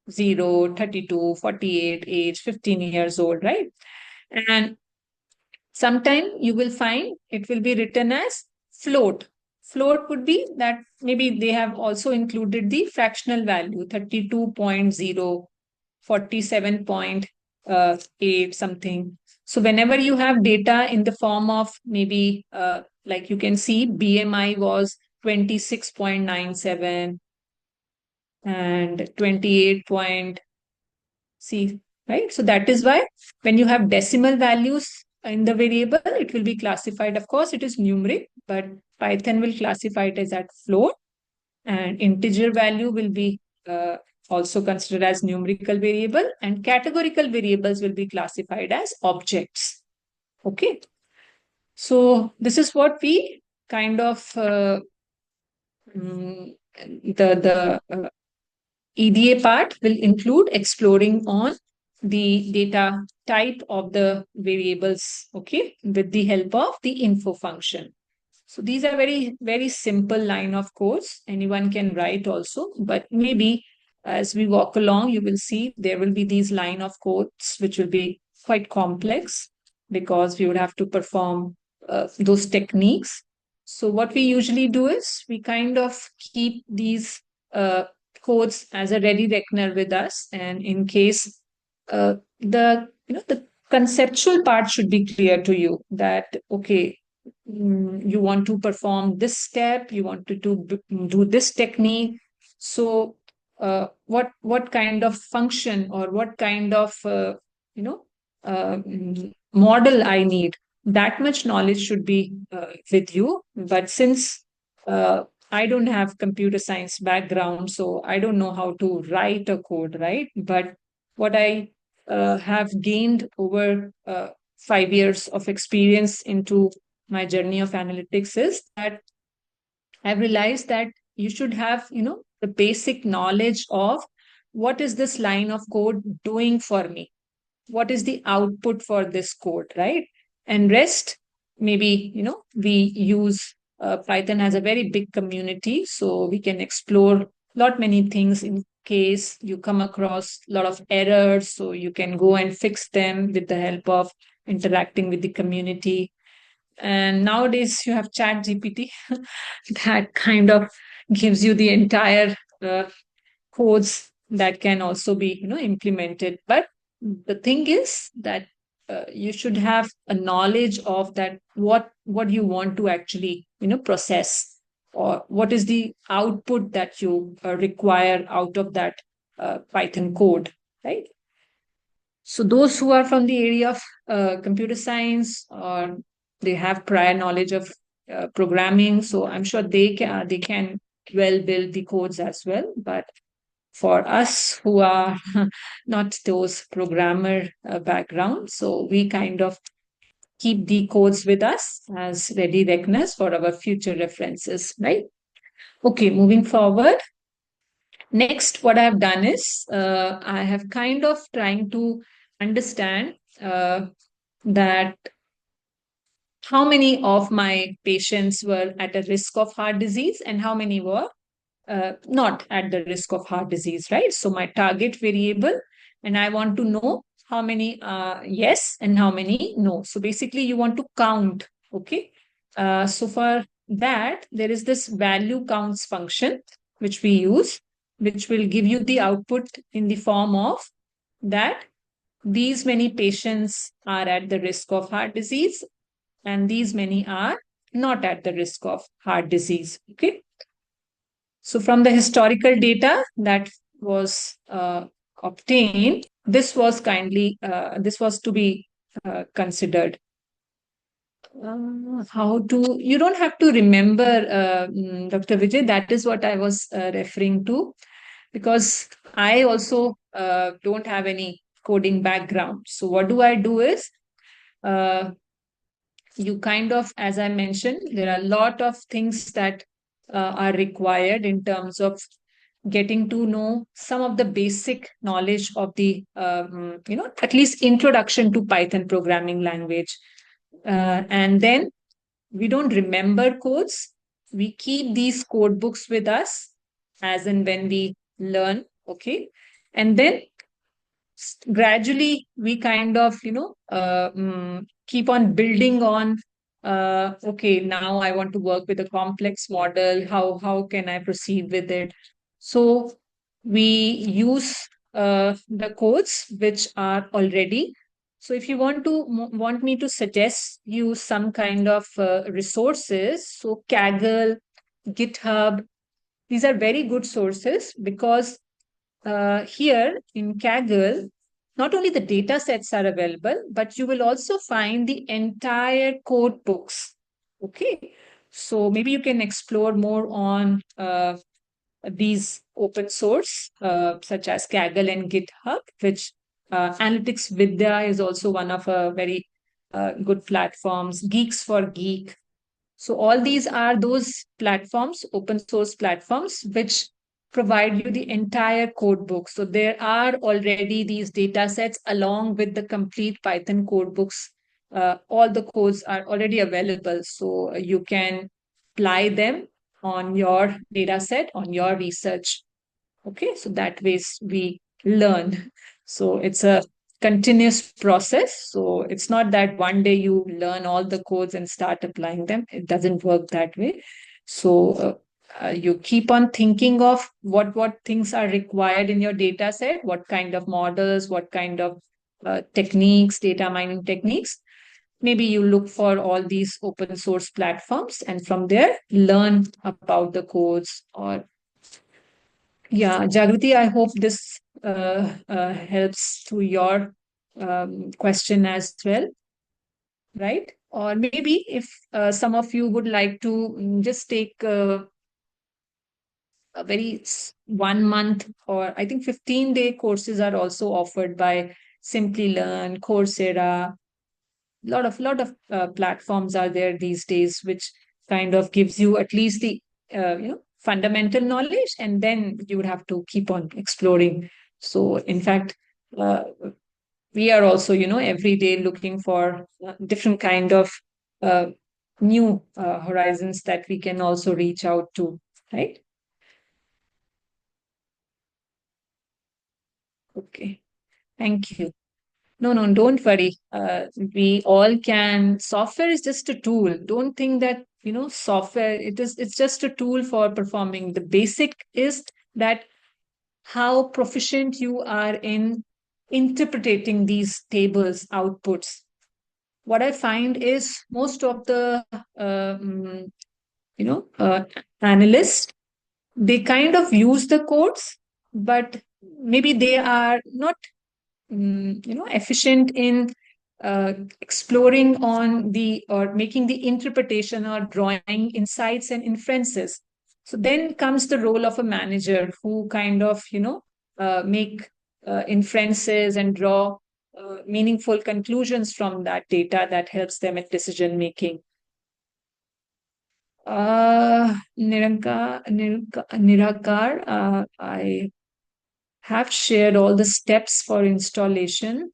0, 32, 48, age, 15 years old, right? And sometime you will find it will be written as float. Float would be that maybe they have also included the fractional value 32.0, 47.8 something. So whenever you have data in the form of maybe like you can see BMI was 26.97 and 28 point C, right? So that is why when you have decimal values in the variable, it will be classified. Of course, it is numeric, but Python will classify it as at float, and integer value will be also considered as numerical variable, and categorical variables will be classified as objects. Okay. So this is what we kind of the EDA part will include exploring on the data type of the variables, okay, with the help of the info function. So these are very, very simple line of codes. Anyone can write also, but maybe as we walk along, you will see there will be these line of codes, which will be quite complex because we would have to perform those techniques. So what we usually do is we kind of keep these codes as a ready reckoner with us. And in case the conceptual part should be clear to you that okay, you want to perform this step, you want to do this technique. So what kind of function or what kind of you know model I need, that much knowledge should be with you. But since I don't have computer science background, so I don't know how to write a code, right? But what I have gained over 5 years of experience into my journey of analytics is that I've realized that you should have, the basic knowledge of what is this line of code doing for me? What is the output for this code, right? And rest, maybe, we use Python has a very big community, so we can explore lot many things in case you come across a lot of errors, so you can go and fix them with the help of interacting with the community. And nowadays you have chat GPT that kind of gives you the entire codes that can also be implemented. But the thing is that you should have a knowledge of that what you want to actually process, or what is the output that you require out of that Python code, right? So those who are from the area of computer science, or they have prior knowledge of programming, so I'm sure they can well build the codes as well. But for us who are not those programmer background, so we kind of keep the codes with us as ready reckoners for our future references, right? Okay, moving forward. Next, what I've done is I have kind of trying to understand that how many of my patients were at a risk of heart disease and how many were not at the risk of heart disease, right? So my target variable, and I want to know how many yes and how many no. So basically, you want to count, okay? So for that, there is this value counts function which we use, which will give you the output in the form of that these many patients are at the risk of heart disease and these many are not at the risk of heart disease, okay? So, from the historical data that was obtained, this was to be considered. How to, you don't have to remember, Dr. Vijay, that is what I was referring to, because I also don't have any coding background. So, what do I do is, uh, you kind of, as I mentioned, there are a lot of things that are required in terms of getting to know some of the basic knowledge of the at least introduction to Python programming language. And then we don't remember codes, we keep these code books with us as and when we learn, okay? And then gradually we kind of keep on building on, okay, now I want to work with a complex model, how can I proceed with it? So we use the codes which are already. So if you want me to suggest you some kind of resources, so Kaggle, GitHub, these are very good sources, because here in Kaggle, not only the data sets are available, but you will also find the entire code books. Okay. So maybe you can explore more on these open source, such as Kaggle and GitHub, which Analytics Vidya is also one of a very good platforms, Geeks for Geek. So all these are those platforms, open source platforms, which provide you the entire code book. So there are already these data sets along with the complete Python code books. All the codes are already available. So you can apply them on your data set, on your research. Okay, so that ways we learn. So it's a continuous process. So it's not that one day you learn all the codes and start applying them. It doesn't work that way. So You keep on thinking of what things are required in your data set, what kind of models, what kind of techniques, data mining techniques. Maybe you look for all these open source platforms and from there learn about the codes. Or yeah, Jagruti, I hope this helps to your question as well, right? Or maybe if some of you would like to just take a very 1 month, or I think 15-day courses are also offered by Simply Learn, Coursera. Lot of platforms are there these days, which kind of gives you at least the fundamental knowledge, and then you would have to keep on exploring. So in fact, uh, we are also every day looking for different kind of uh, new horizons that we can also reach out to, right? Okay, thank you. No, no, don't worry. We all can. Software is just a tool. Don't think that, software, it's just a tool for performing. The basic is that how proficient you are in interpreting these tables, outputs. What I find is most of the, you know, uh, analysts, they kind of use the codes, but maybe they are not efficient in exploring on the or making the interpretation or drawing insights and inferences. So then comes the role of a manager who kind of make inferences and draw meaningful conclusions from that data that helps them at decision making. Nirakar, I have shared all the steps for installation.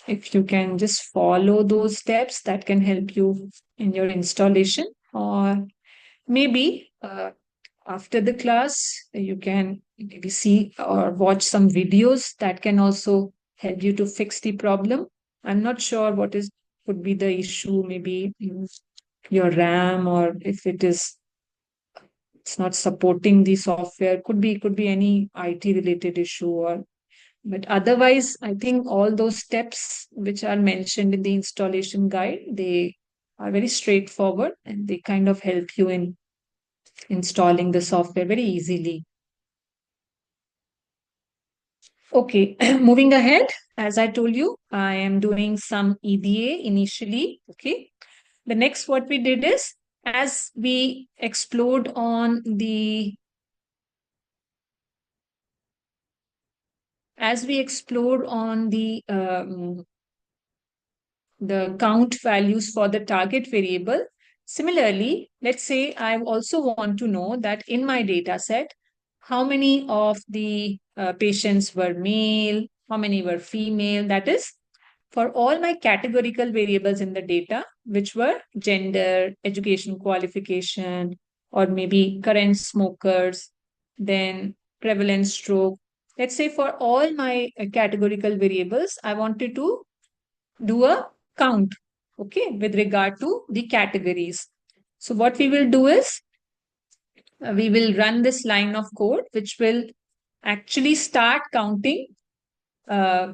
If you can just follow those steps, that can help you in your installation. Or maybe after the class, you can maybe see or watch some videos that can also help you to fix the problem. I'm not sure what is could be the issue, maybe your RAM, or if it's not supporting the software, could be any IT related issue. Or but otherwise, I think all those steps which are mentioned in the installation guide, they are very straightforward and they kind of help you in installing the software very easily. Okay, moving ahead, as I told you, I am doing some EDA initially. Okay, the next what we did is, as we explored on the count values for the target variable. Similarly, let's say I also want to know that in my data set, how many of the patients were male, how many were female. That is, for all my categorical variables in the data, which were gender, education qualification, or maybe current smokers, then prevalent stroke. Let's say for all my categorical variables, I wanted to do a count, okay, with regard to the categories. So what we will do is we will run this line of code, which will actually start counting uh,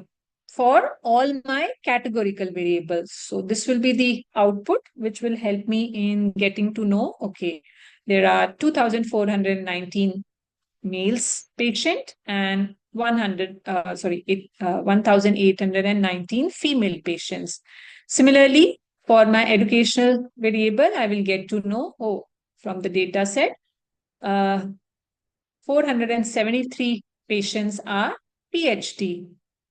for all my categorical variables. So this will be the output, which will help me in getting to know, okay, there are 2,419 males patient and 1,819 female patients. Similarly, for my educational variable, I will get to know, oh, from the data set, uh, 473 patients are PhD,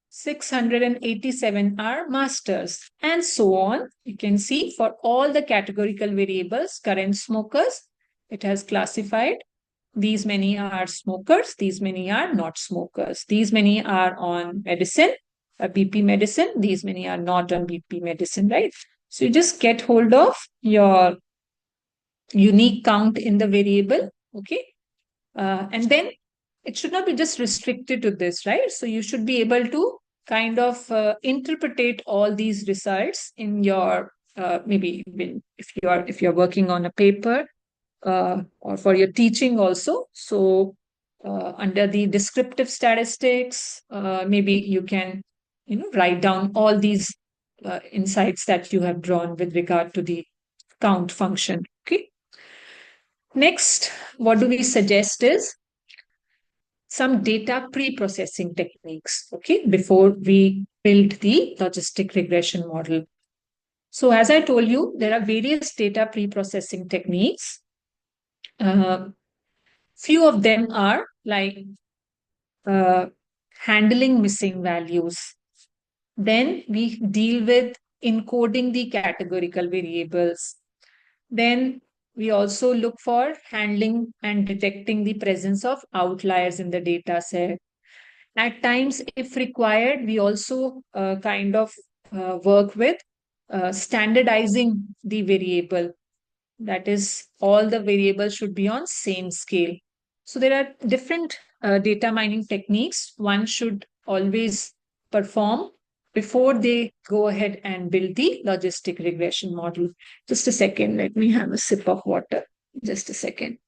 687 are masters, and so on. You can see for all the categorical variables, current smokers, it has classified these many are smokers, these many are not smokers, these many are on medicine, BP medicine, these many are not on BP medicine, right? So you just get hold of your unique count in the variable, okay? And then it should not be just restricted to this, right? So you should be able to kind of interpret all these results in your maybe if you're working on a paper, or for your teaching also. So under the descriptive statistics, maybe you can write down all these insights that you have drawn with regard to the count function. Okay. Next, what do we suggest is some data pre-processing techniques, okay, before we build the logistic regression model. So as I told you, there are various data pre-processing techniques. Few of them are like uh, handling missing values. Then we deal with encoding the categorical variables. Then we also look for handling and detecting the presence of outliers in the data set. At times, if required, we also kind of work with standardizing the variable. That is, all the variables should be on same scale. So there are different data mining techniques one should always perform before they go ahead and build the logistic regression model. Just a second, let me have a sip of water. Just a second.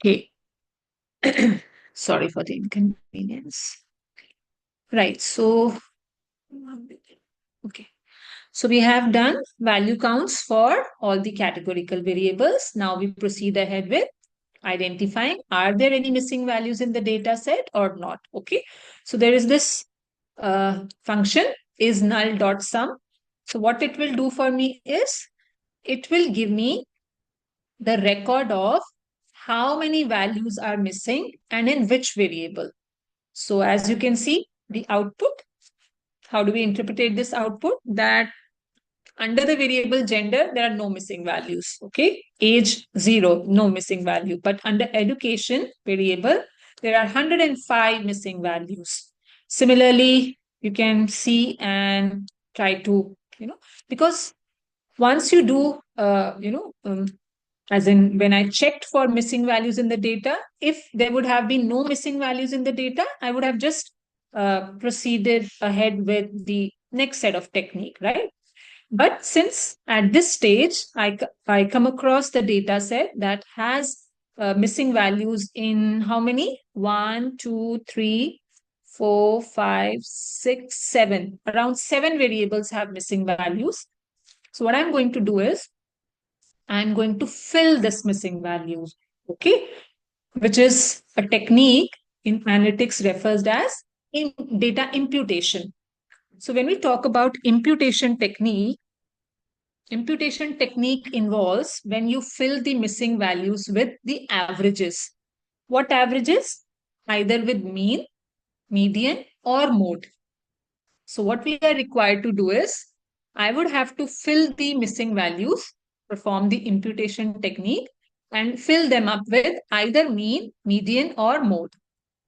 Okay. Sorry for the inconvenience. Right. So, okay. So we have done value counts for all the categorical variables. Now we proceed ahead with identifying are there any missing values in the data set or not. Okay. So there is this function is null dot sum. So what it will do for me is it will give me the record of how many values are missing and in which variable. So as you can see, the output, how do we interpret this output? That under the variable gender, there are no missing values. Okay. Age 0, no missing value. But under education variable, there are 105 missing values. Similarly, you can see and try to, because once you do, as in when I checked for missing values in the data, if there would have been no missing values in the data, I would have just proceeded ahead with the next set of technique, right? But since at this stage, I come across the data set that has missing values in how many? 1, 2, 3, 4, 5, 6, 7. Around 7 variables have missing values. So what I'm going to do is I'm going to fill this missing values, okay, which is a technique in analytics refers as in data imputation. So when we talk about imputation technique involves when you fill the missing values with the averages. What averages? Either with mean, median, or mode. So what we are required to do is, I would have to fill the missing values, perform the imputation technique, and fill them up with either mean, median, or mode.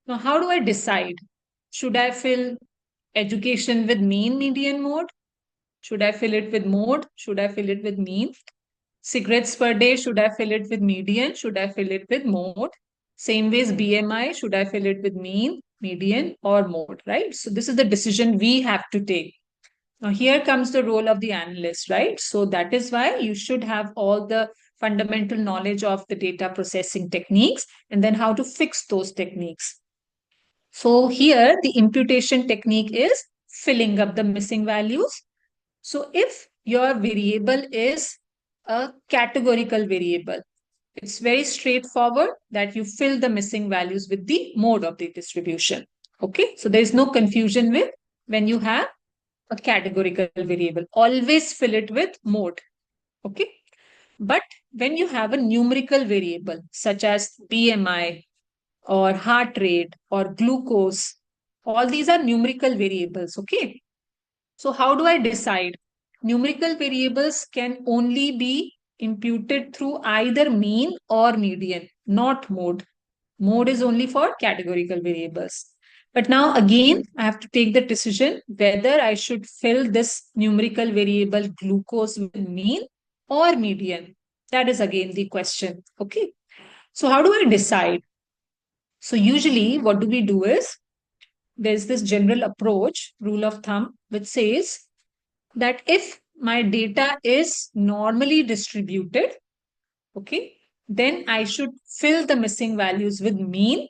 Now, how do I decide? Should I fill education with mean, median, mode? Should I fill it with mode? Should I fill it with mean? Cigarettes per day, should I fill it with median? Should I fill it with mode? Same ways, BMI, should I fill it with mean, median, or mode, right? So this is the decision we have to take. Now, here comes the role of the analyst, right? So that is why you should have all the fundamental knowledge of the data processing techniques and then how to fix those techniques. So here, the imputation technique is filling up the missing values. So if your variable is a categorical variable, it's very straightforward that you fill the missing values with the mode of the distribution. Okay, so there is no confusion with when you have a categorical variable. Always fill it with mode. Okay, but when you have a numerical variable such as BMI or heart rate or glucose, all these are numerical variables. Okay, so how do I decide? Numerical variables can only be imputed through either mean or median, not mode. Mode is only for categorical variables. But now again, I have to take the decision whether I should fill this numerical variable glucose with mean or median. That is again the question. Okay. So how do I decide? So usually what do we do is there's this general approach, rule of thumb, which says that if my data is normally distributed, okay, then I should fill the missing values with mean.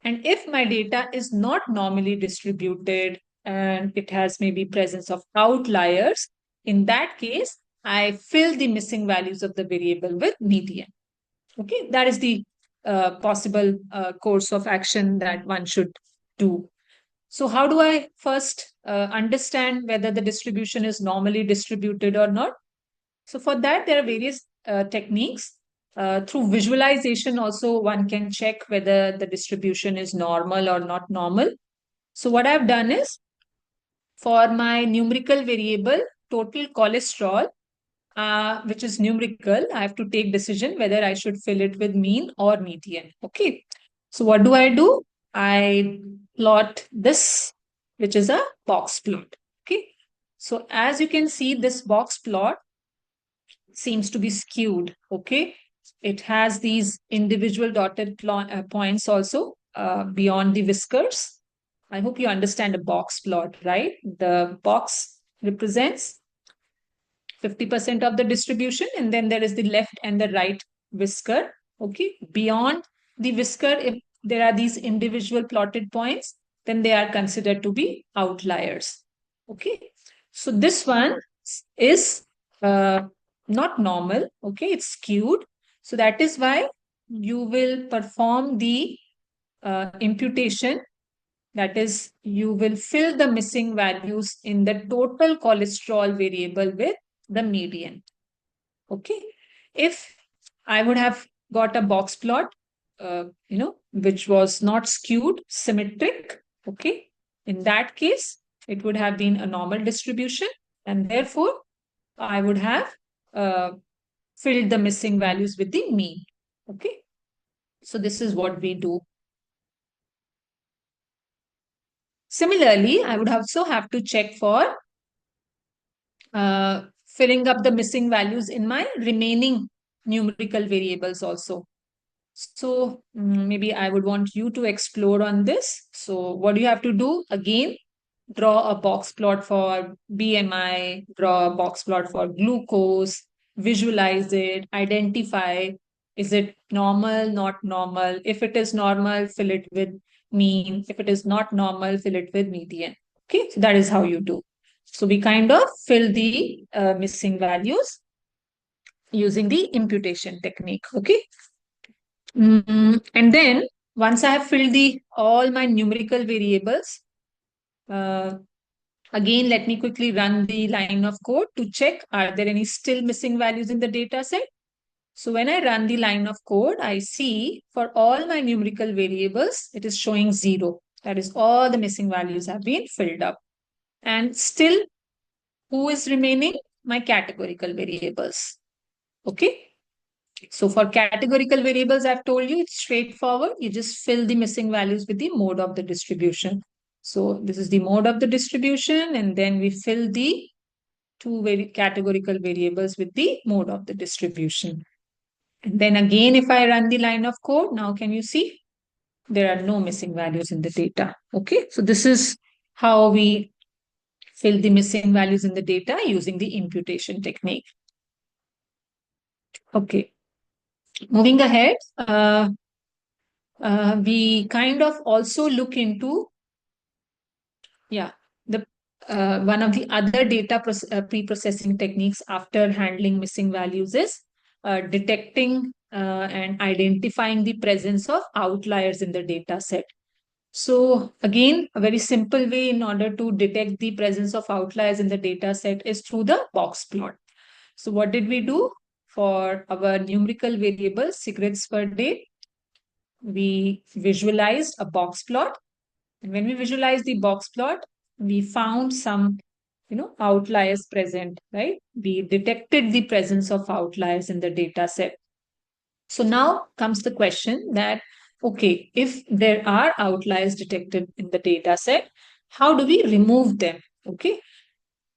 And if my data is not normally distributed and it has maybe presence of outliers, in that case, I fill the missing values of the variable with median. Okay, that is the possible course of action that one should do. So, how do I first understand whether the distribution is normally distributed or not? So, for that, there are various techniques. Through visualization, also, one can check whether the distribution is normal or not normal. So, what I've done is for my numerical variable, total cholesterol, which is numerical, I have to take decision whether I should fill it with mean or median. Okay. So what do? I plot this, which is a box plot. Okay. So as you can see, this box plot seems to be skewed. Okay. It has these individual dotted points also beyond the whiskers. I hope you understand a box plot, right? The box represents 50% of the distribution, and then there is the left and the right whisker. Okay. Beyond the whisker, if there are these individual plotted points, then they are considered to be outliers. Okay. So this one is not normal. Okay. It's skewed. So that is why you will perform the imputation. That is, you will fill the missing values in the total cholesterol variable with the median. Okay. If I would have got a box plot, which was not skewed, symmetric, okay, in that case, it would have been a normal distribution, and therefore I would have uh, filled the missing values with the mean. Okay. So this is what we do. Similarly, I would also have to check for filling up the missing values in my remaining numerical variables also. So maybe I would want you to explore on this. So what do you have to do? Again, draw a box plot for BMI, draw a box plot for glucose, visualize it, identify, is it normal, not normal? If it is normal, fill it with mean. If it is not normal, fill it with median. Okay, so that is how you do. So we kind of fill the missing values using the imputation technique. Okay. And then once I have filled the all my numerical variables, uh, again, let me quickly run the line of code to check are there any still missing values in the data set. So when I run the line of code, I see for all my numerical variables, it is showing 0. That is all the missing values have been filled up. And still, who is remaining? My categorical variables. Okay. So for categorical variables, I've told you it's straightforward. You just fill the missing values with the mode of the distribution. So this is the mode of the distribution, and then we fill the two very categorical variables with the mode of the distribution. And then again, if I run the line of code, now can you see? There are no missing values in the data. Okay, so this is how we fill the missing values in the data using the imputation technique. Okay, moving ahead, we kind of also look into, the one of the other data pre-processing techniques after handling missing values is detecting and identifying the presence of outliers in the data set. So again, a very simple way in order to detect the presence of outliers in the data set is through the box plot. So what did we do? For our numerical variable, cigarettes per day, we visualized a box plot. And when we visualized the box plot, we found some, outliers present, right? We detected the presence of outliers in the data set. So now comes the question that okay, if there are outliers detected in the data set, how do we remove them? Okay.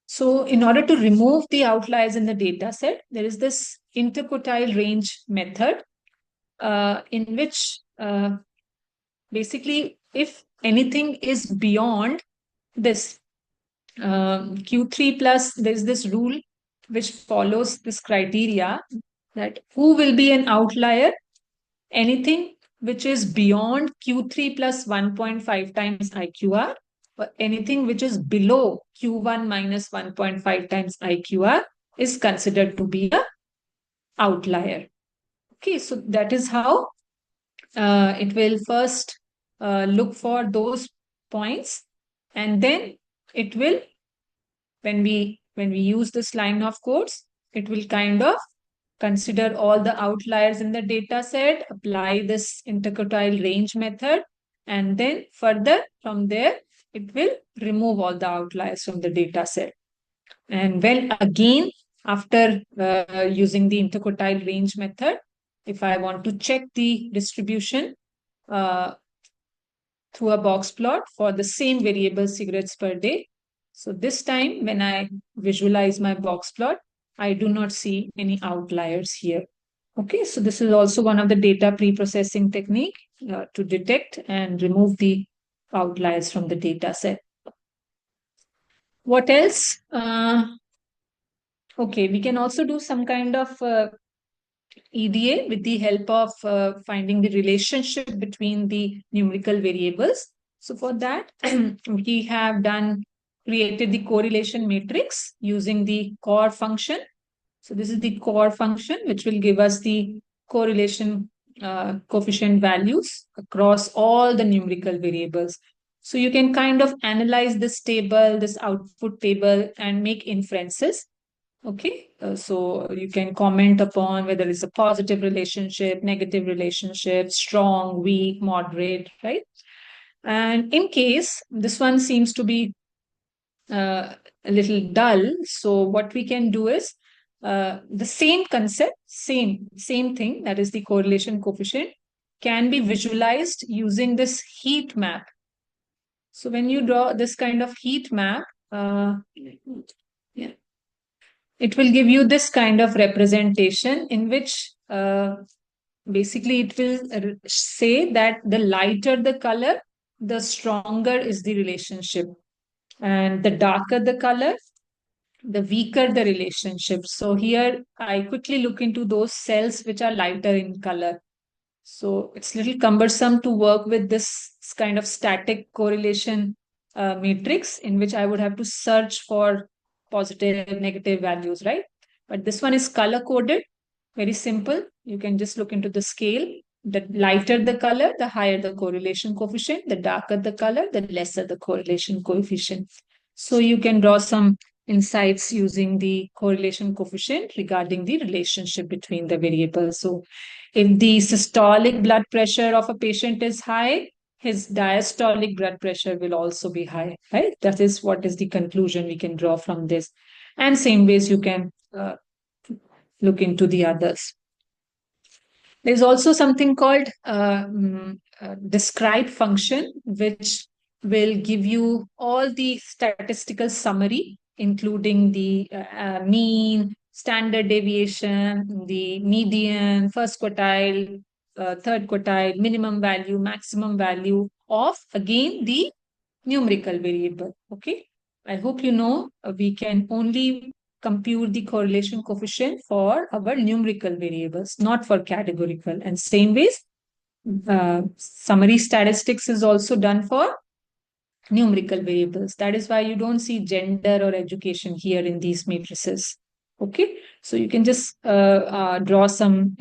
So in order to remove the outliers in the data set, there is this interquartile range method, in which basically if anything is beyond this Q3 plus, there's this rule which follows this criteria that who will be an outlier? Anything which is beyond Q3 plus 1.5 times IQR, or anything which is below Q1 minus 1.5 times IQR is considered to be a outlier. Okay, so that is how it will first look for those points, and then it will, when we use this line of codes, it will kind of consider all the outliers in the data set, apply this interquartile range method, and then further from there, it will remove all the outliers from the data set. And when again, after using the interquartile range method, if I want to check the distribution uh, through a box plot for the same variable cigarettes per day, so this time when I visualize my box plot, I do not see any outliers here. Okay, so this is also one of the data pre-processing technique to detect and remove the outliers from the data set. What else? Okay, we can also do some kind of EDA with the help of finding the relationship between the numerical variables. So for that, we have created the correlation matrix using the core function. So this is the core function, which will give us the correlation coefficient values across all the numerical variables. So you can kind of analyze this table, this output table, and make inferences. Okay, so you can comment upon whether it's a positive relationship, negative relationship, strong, weak, moderate, right? And in case this one seems to be a little dull, so what we can do is the same concept, same thing, that is the correlation coefficient, can be visualized using this heat map. So when you draw this kind of heat map, yeah, it will give you this kind of representation in which basically it will say that the lighter the color, the stronger is the relationship, and the darker the color, the weaker the relationship. So here I quickly look into those cells which are lighter in color. So it's a little cumbersome to work with this kind of static correlation matrix in which I would have to search for positive, negative values, right? But this one is color coded, very simple. You can just look into the scale. The lighter the color, the higher the correlation coefficient. The darker the color, the lesser the correlation coefficient. So you can draw some insights using the correlation coefficient regarding the relationship between the variables. So if the systolic blood pressure of a patient is high, his diastolic blood pressure will also be high, right? That is what is the conclusion we can draw from this. And same ways you can look into the others. There's also something called describe function, which will give you all the statistical summary, including the mean, standard deviation, the median, first quartile, third quartile, minimum value, maximum value of, again, the numerical variable. Okay. I hope you know we can only compute the correlation coefficient for our numerical variables, not for categorical. And same ways, summary statistics is also done for numerical variables. That is why you don't see gender or education here in these matrices. Okay, so you can just draw some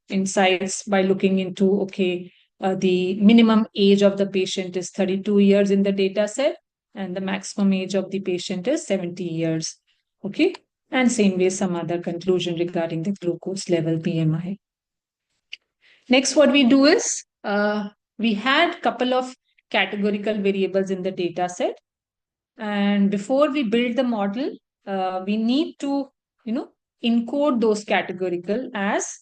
insights by looking into, okay, the minimum age of the patient is 32 years in the data set, and the maximum age of the patient is 70 years. Okay, and same way some other conclusion regarding the glucose level, BMI. Next, what we do is we had couple of categorical variables in the data set, and before we build the model, we need to, encode those categorical as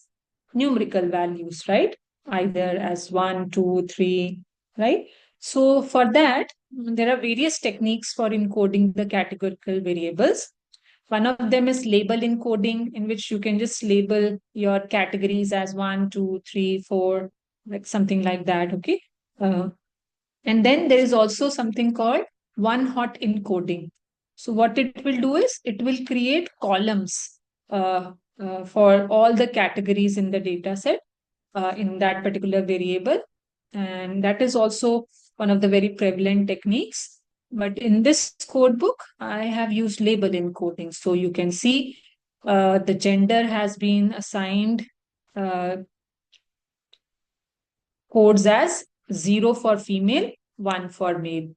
numerical values, right? either as 1, 2, 3, right? So for that, there are various techniques for encoding the categorical variables. One of them is label encoding, in which you can just label your categories as 1, 2, 3, 4, like something like that. Okay. Uh, and then there is also something called one hot encoding. So what it will do is it will create columns uh, for all the categories in the data set in that particular variable. And that is also one of the very prevalent techniques. But in this code book, I have used label encoding. So you can see the gender has been assigned uh, codes as 0 for female, 1 for male.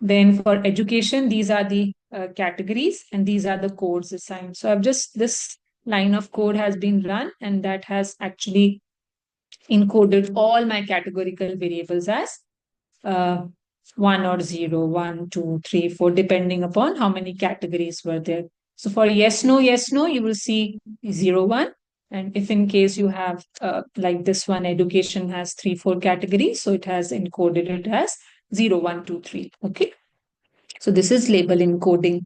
Then for education, these are the categories and these are the codes assigned. So I've just, this line of code has been run and that has actually encoded all my categorical variables as uh, 1 or 0, 1, 2, 3, 4, depending upon how many categories were there. So for yes, no, you will see 0, 1. And if in case you have, like this one, education has 3, 4 categories, so it has encoded it as 0, 1, 2, 3. Okay. So this is label encoding.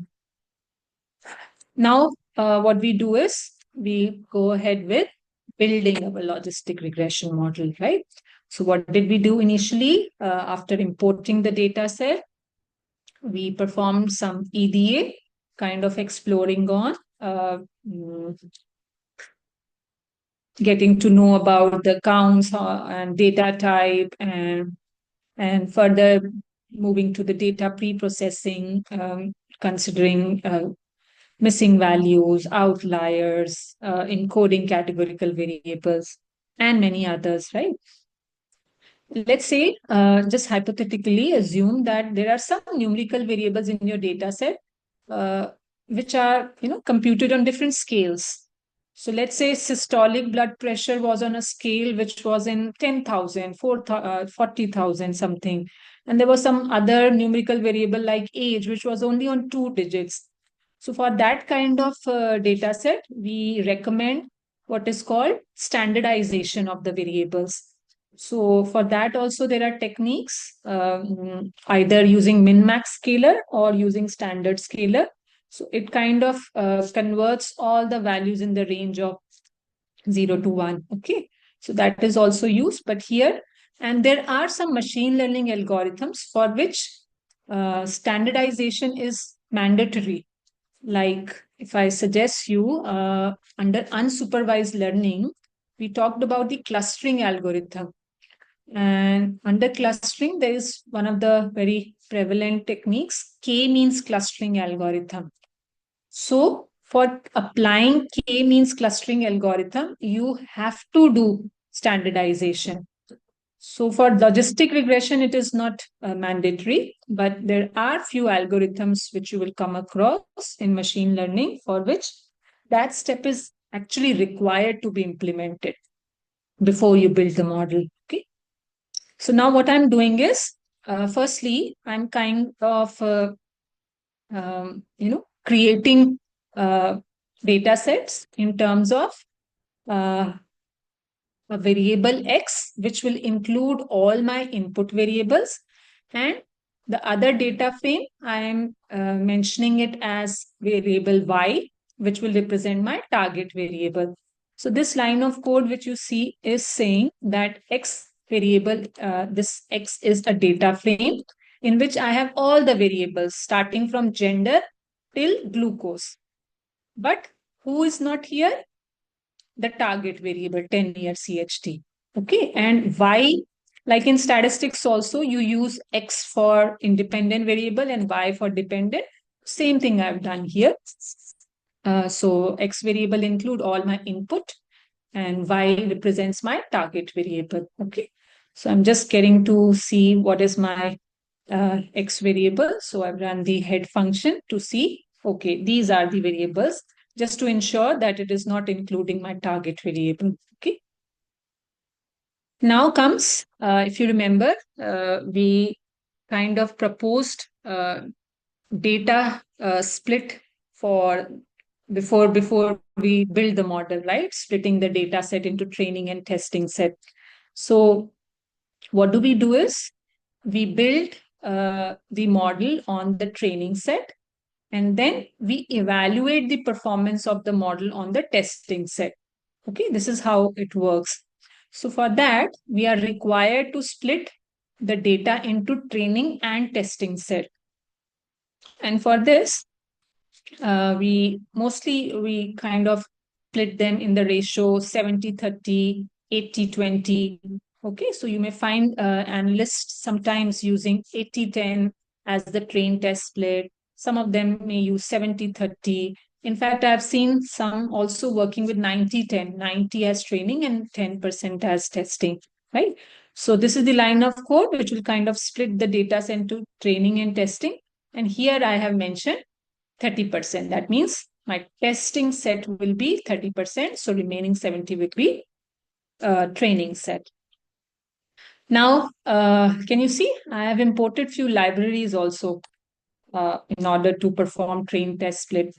Now, what we do is we go ahead with building our logistic regression model, right? So what did we do initially? After importing the data set, we performed some EDA, kind of exploring on mm, getting to know about the counts and data type, and further moving to the data pre-processing, considering missing values, outliers, encoding categorical variables, and many others, right? Let's say, just hypothetically assume that there are some numerical variables in your data set, uh, which are, computed on different scales. So let's say systolic blood pressure was on a scale which was in 10,000, 40,000 something. And there was some other numerical variable like age, which was only on 2 digits. So for that kind of data set, we recommend what is called standardization of the variables. So for that also there are techniques, either using min-max scaler or using standard scaler. So it kind of converts all the values in the range of 0 to 1. Okay. So that is also used, but here, and there are some machine learning algorithms for which standardization is mandatory. Like if I suggest you, under unsupervised learning, we talked about the clustering algorithm. And under clustering, there is one of the very prevalent techniques, K-means clustering algorithm. So for applying K-means clustering algorithm, you have to do standardization. So for logistic regression, it is not mandatory, but there are few algorithms which you will come across in machine learning for which that step is actually required to be implemented before you build the model. Okay. So now what I'm doing is, firstly, I'm kind of, creating data sets in terms of uh, a variable X, which will include all my input variables. And the other data frame, I am mentioning it as variable Y, which will represent my target variable. So this line of code, which you see, is saying that X variable, this X is a data frame in which I have all the variables starting from gender till glucose. But who is not here? The target variable 10-year CHT. Okay. And Y, like in statistics also, you use X for independent variable and Y for dependent. Same thing I've done here. So X variable include all my input and Y represents my target variable. Okay. So I'm just getting to see what is my X variable. So I've run the head function to see, okay, these are the variables, just to ensure that it is not including my target variable. Okay. Now comes, if you remember, we kind of proposed data split for before we build the model, right? Splitting the data set into training and testing set. So what do we do is we build the model on the training set, and then we evaluate the performance of the model on the testing set. Okay, this is how it works. So for that, we are required to split the data into training and testing set. And for this, we kind of split them in the ratio 70/30, 80/20. Okay, so you may find analysts sometimes using 80/10 as the train test split. Some of them may use 70/30. In fact, I've seen some also working with 90/10, 90 as training and 10% as testing, right? So this is the line of code which will kind of split the data into training and testing. And here I have mentioned 30%. That means my testing set will be 30%. So remaining 70 will be training set. Now, can you see? I have imported few libraries also in order to perform train test split.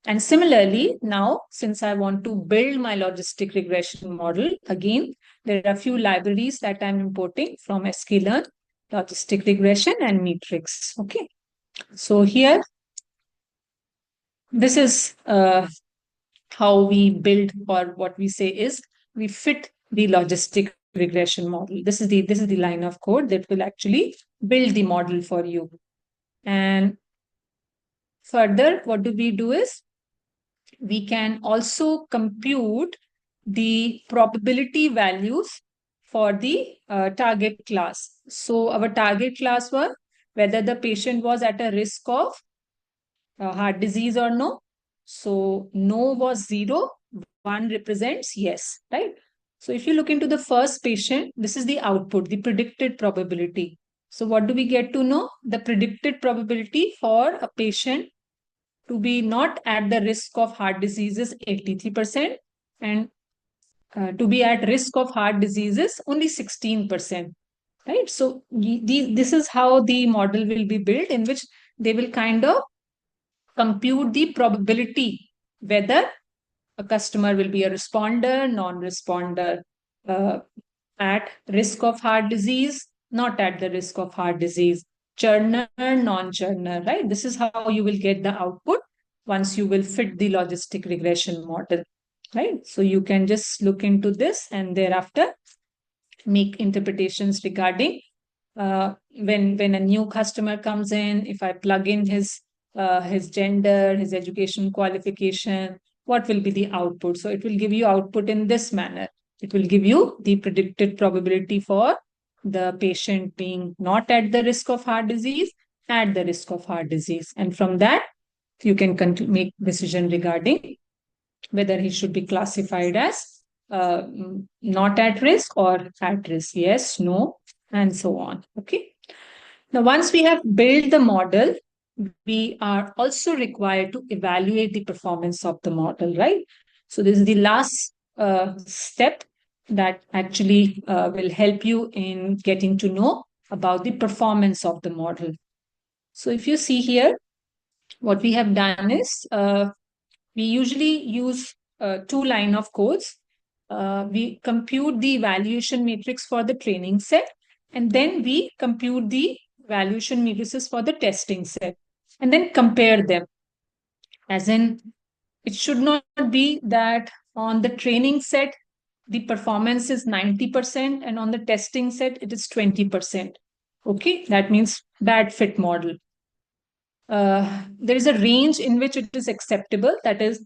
And similarly, now, since I want to build my logistic regression model, again, there are a few libraries that I'm importing from sklearn, logistic regression, and Matrix. Okay. So here, this is how we build, or what we say is we fit the logistic regression model. This is the line of code that will actually build the model for you. And further, what do we do is we can also compute the probability values for the target class. So our target class was whether the patient was at a risk of heart disease or no. So no was 0, 1 represents yes, right? So if you look into the first patient, this is the output, the predicted probability. So what do we get to know? The predicted probability for a patient to be not at the risk of heart disease is 83%, and to be at risk of heart disease is only 16%, right? So this is how the model will be built, in which they will kind of compute the probability whether a customer will be a responder, non-responder, uh, at risk of heart disease, not at the risk of heart disease, churner, non-churner, right? This is how you will get the output once you will fit the logistic regression model, right? So you can just look into this and thereafter make interpretations regarding when a new customer comes in, if I plug in his gender, his education qualification, what will be the output? So it will give you output in this manner. It will give you the predicted probability for the patient being not at the risk of heart disease, at the risk of heart disease. And from that, you can make decision regarding whether he should be classified as uh, not at risk or at risk, yes, no, and so on. Okay. Now, once we have built the model, we are also required to evaluate the performance of the model, right? So this is the last step that actually will help you in getting to know about the performance of the model. So if you see here, what we have done is we usually use two line of codes. We compute the evaluation matrix for the training set, and then we compute the evaluation matrices for the testing set, and then compare them. As in, it should not be that on the training set, the performance is 90%, and on the testing set, it is 20%. Okay, that means bad fit model. There is a range in which it is acceptable. That is,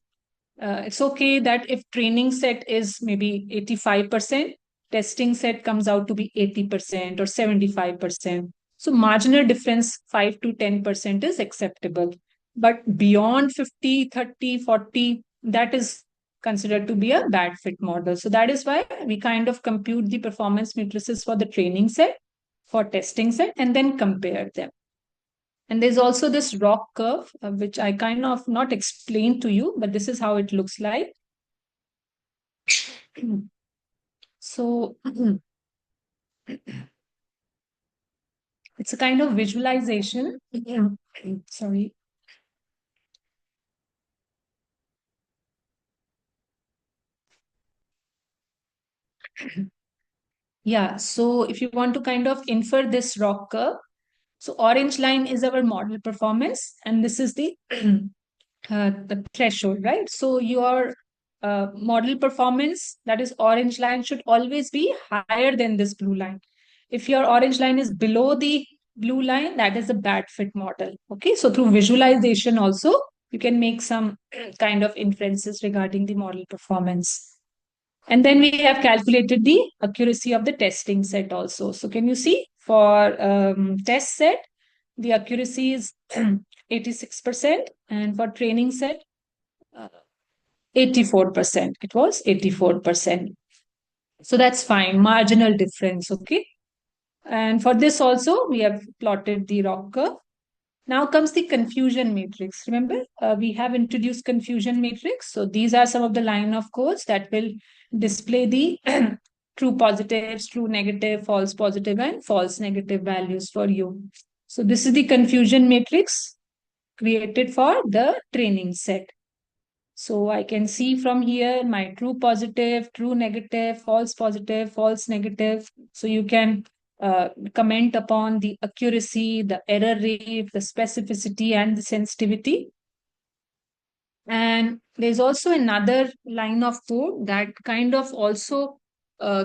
it's okay that if training set is maybe 85%, testing set comes out to be 80% or 75%. So marginal difference 5 to 10% is acceptable. But beyond 50, 30, 40, that is considered to be a bad fit model. So that is why we kind of compute the performance matrices for the training set, for testing set, and then compare them. And there's also this rock curve, which I kind of not explained to you, but this is how it looks like. So it's a kind of visualization. Sorry. Yeah, so if you want to kind of infer this rock curve, so orange line is our model performance, and this is the threshold, right? So your model performance, that is orange line, should always be higher than this blue line. If your orange line is below the blue line, that is a bad fit model. Okay, so through visualization also, you can make some kind of inferences regarding the model performance. And then we have calculated the accuracy of the testing set also. So can you see for test set, the accuracy is 86%, and for training set, uh, 84%. It was 84%. So that's fine, marginal difference, okay? And for this also, we have plotted the ROC curve. Now comes the confusion matrix. Remember, we have introduced confusion matrix. So these are some of the line of codes that will display the true positives, true negative, false positive, and false negative values for you. So this is the confusion matrix created for the training set. So I can see from here my true positive, true negative, false positive, false negative. So you can comment upon the accuracy, the error rate, the specificity, and the sensitivity. And there's also another line of code that kind of also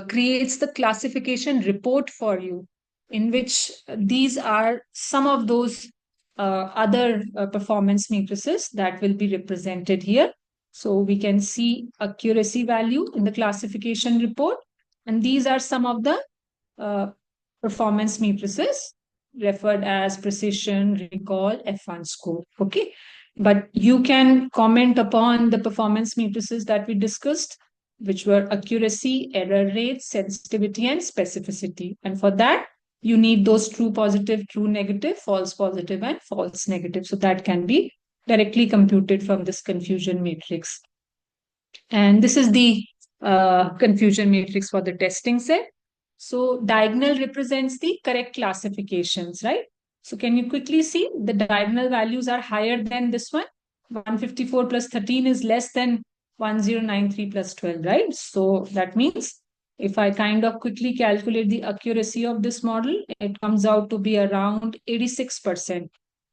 creates the classification report for you, in which these are some of those other performance matrices that will be represented here. So we can see accuracy value in the classification report. And these are some of the uh, performance matrices referred as precision, recall, F1 score. Okay. But you can comment upon the performance matrices that we discussed, which were accuracy, error rate, sensitivity, and specificity. And for that, you need those true positive, true negative, false positive, and false negative. So that can be directly computed from this confusion matrix. And this is the confusion matrix for the testing set. So diagonal represents the correct classifications, right? So can you quickly see the diagonal values are higher than this one? 154 plus 13 is less than 1093 plus 12, right? So that means if I kind of quickly calculate the accuracy of this model, it comes out to be around 86%.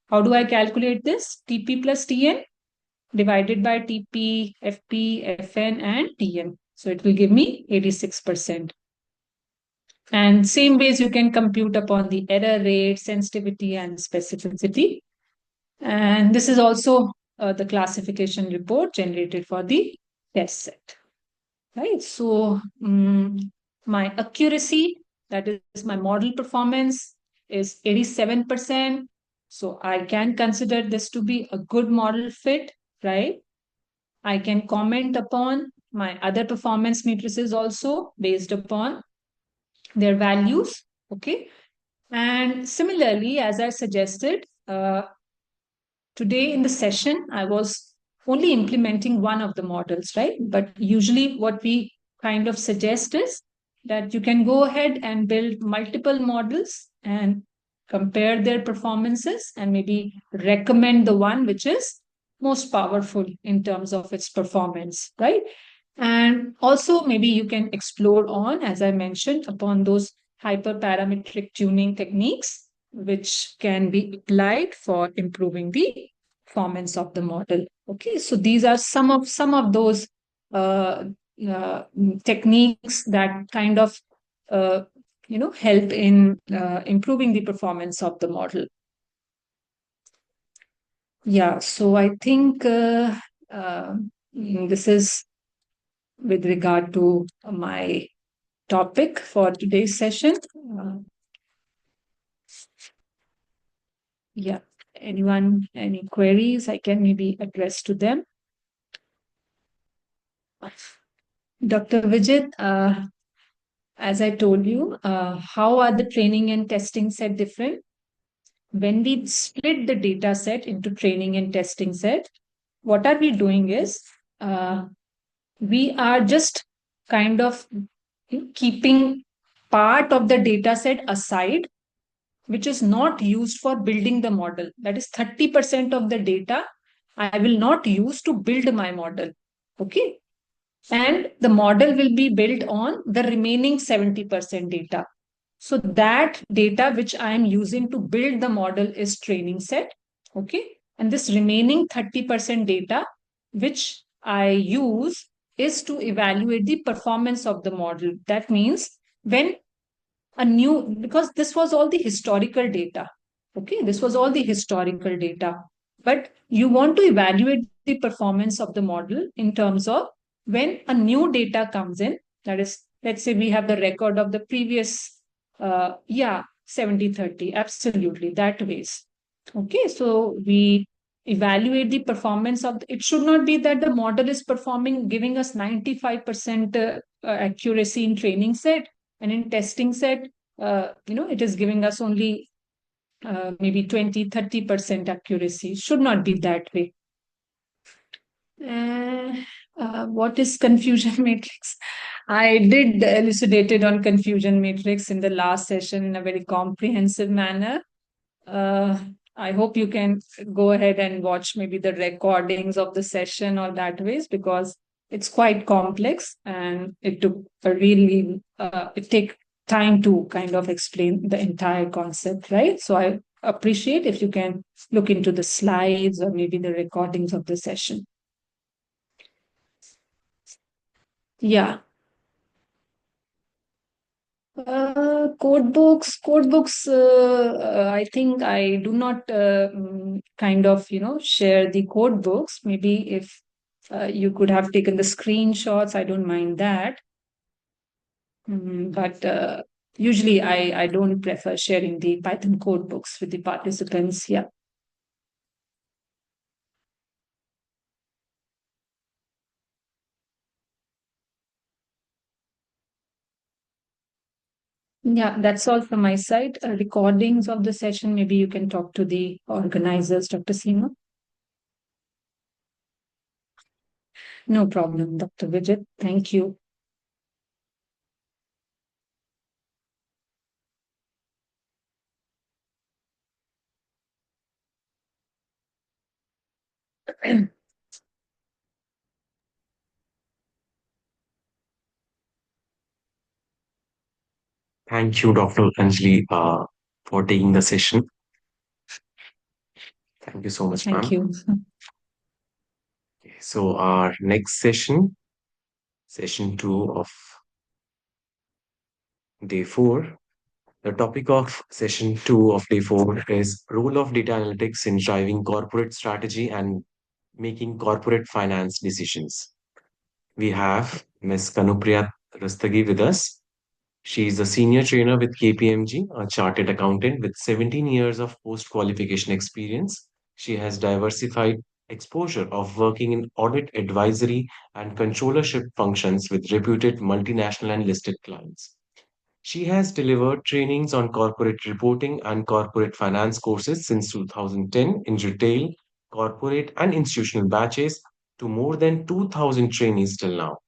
How do I calculate this? TP plus TN divided by TP, FP, FN, and TN. So it will give me 86%. And same ways you can compute upon the error rate, sensitivity, and specificity. And this is also the classification report generated for the test set. Right. So my accuracy, that is my model performance, is 87%. So I can consider this to be a good model fit, right? I can comment upon my other performance matrices also based upon their values. Okay. And similarly, as I suggested, today in the session, I was only implementing one of the models, right? But usually, what we kind of suggest is that you can go ahead and build multiple models and compare their performances and maybe recommend the one which is most powerful in terms of its performance, right? And also, maybe you can explore on, as I mentioned, upon those hyperparametric tuning techniques, which can be applied for improving the performance of the model. Okay, so these are some of those uh, uh, techniques that kind of uh, help in improving the performance of the model. Yeah, so I think this is with regard to my topic for today's session. Yeah, anyone, any queries I can maybe address to them? Dr. Vijit, as I told you, how are the training and testing set different? When we split the data set into training and testing set, what are we doing is uh, we are just kind of keeping part of the data set aside, which is not used for building the model. That is 30% of the data I will not use to build my model. Okay. and the model will be built on the remaining 70% data. So that data which I am using to build the model is training set. Okay. And this remaining 30% data which I use is to evaluate the performance of the model. That means when a new, because this was all the historical data. Okay. This was all the historical data. But you want to evaluate the performance of the model in terms of when a new data comes in. That is, let's say we have the record of the previous, yeah, 70/30, absolutely, that ways. Okay, so we evaluate the performance of it should not be that the model is performing, giving us 95% accuracy in training set, and in testing set, it is giving us only maybe 20-30% accuracy. Should not be that way. Uh, what is confusion matrix? I did elucidated on confusion matrix in the last session in a very comprehensive manner. Uh, I hope you can go ahead and watch maybe the recordings of the session or that ways, because it's quite complex and it took a really it take time to kind of explain the entire concept, right? So I appreciate if you can look into the slides or maybe the recordings of the session. Yeah. Code books. I think I do not kind of, share the code books. Maybe if you could have taken the screenshots, I don't mind that. But usually I don't prefer sharing the Python code books with the participants. Yeah. Yeah, that's all from my side. Recordings of the session, maybe you can talk to the organizers, Dr. Seema. No problem, Dr. Vijay. Thank you. Thank you, Dr. Anjali, for taking the session. Thank you so much, Thank ma'am. you. Okay, so our next session, session two of day four. The topic of session two of day four is role of data analytics in driving corporate strategy and making corporate finance decisions. We have Ms. Kanupriya Rustagi with us. She is a senior trainer with KPMG, a chartered accountant with 17 years of post qualification experience. She has diversified exposure of working in audit advisory and controllership functions with reputed multinational and listed clients. She has delivered trainings on corporate reporting and corporate finance courses since 2010 in retail, corporate, and institutional batches to more than 2,000 trainees till now.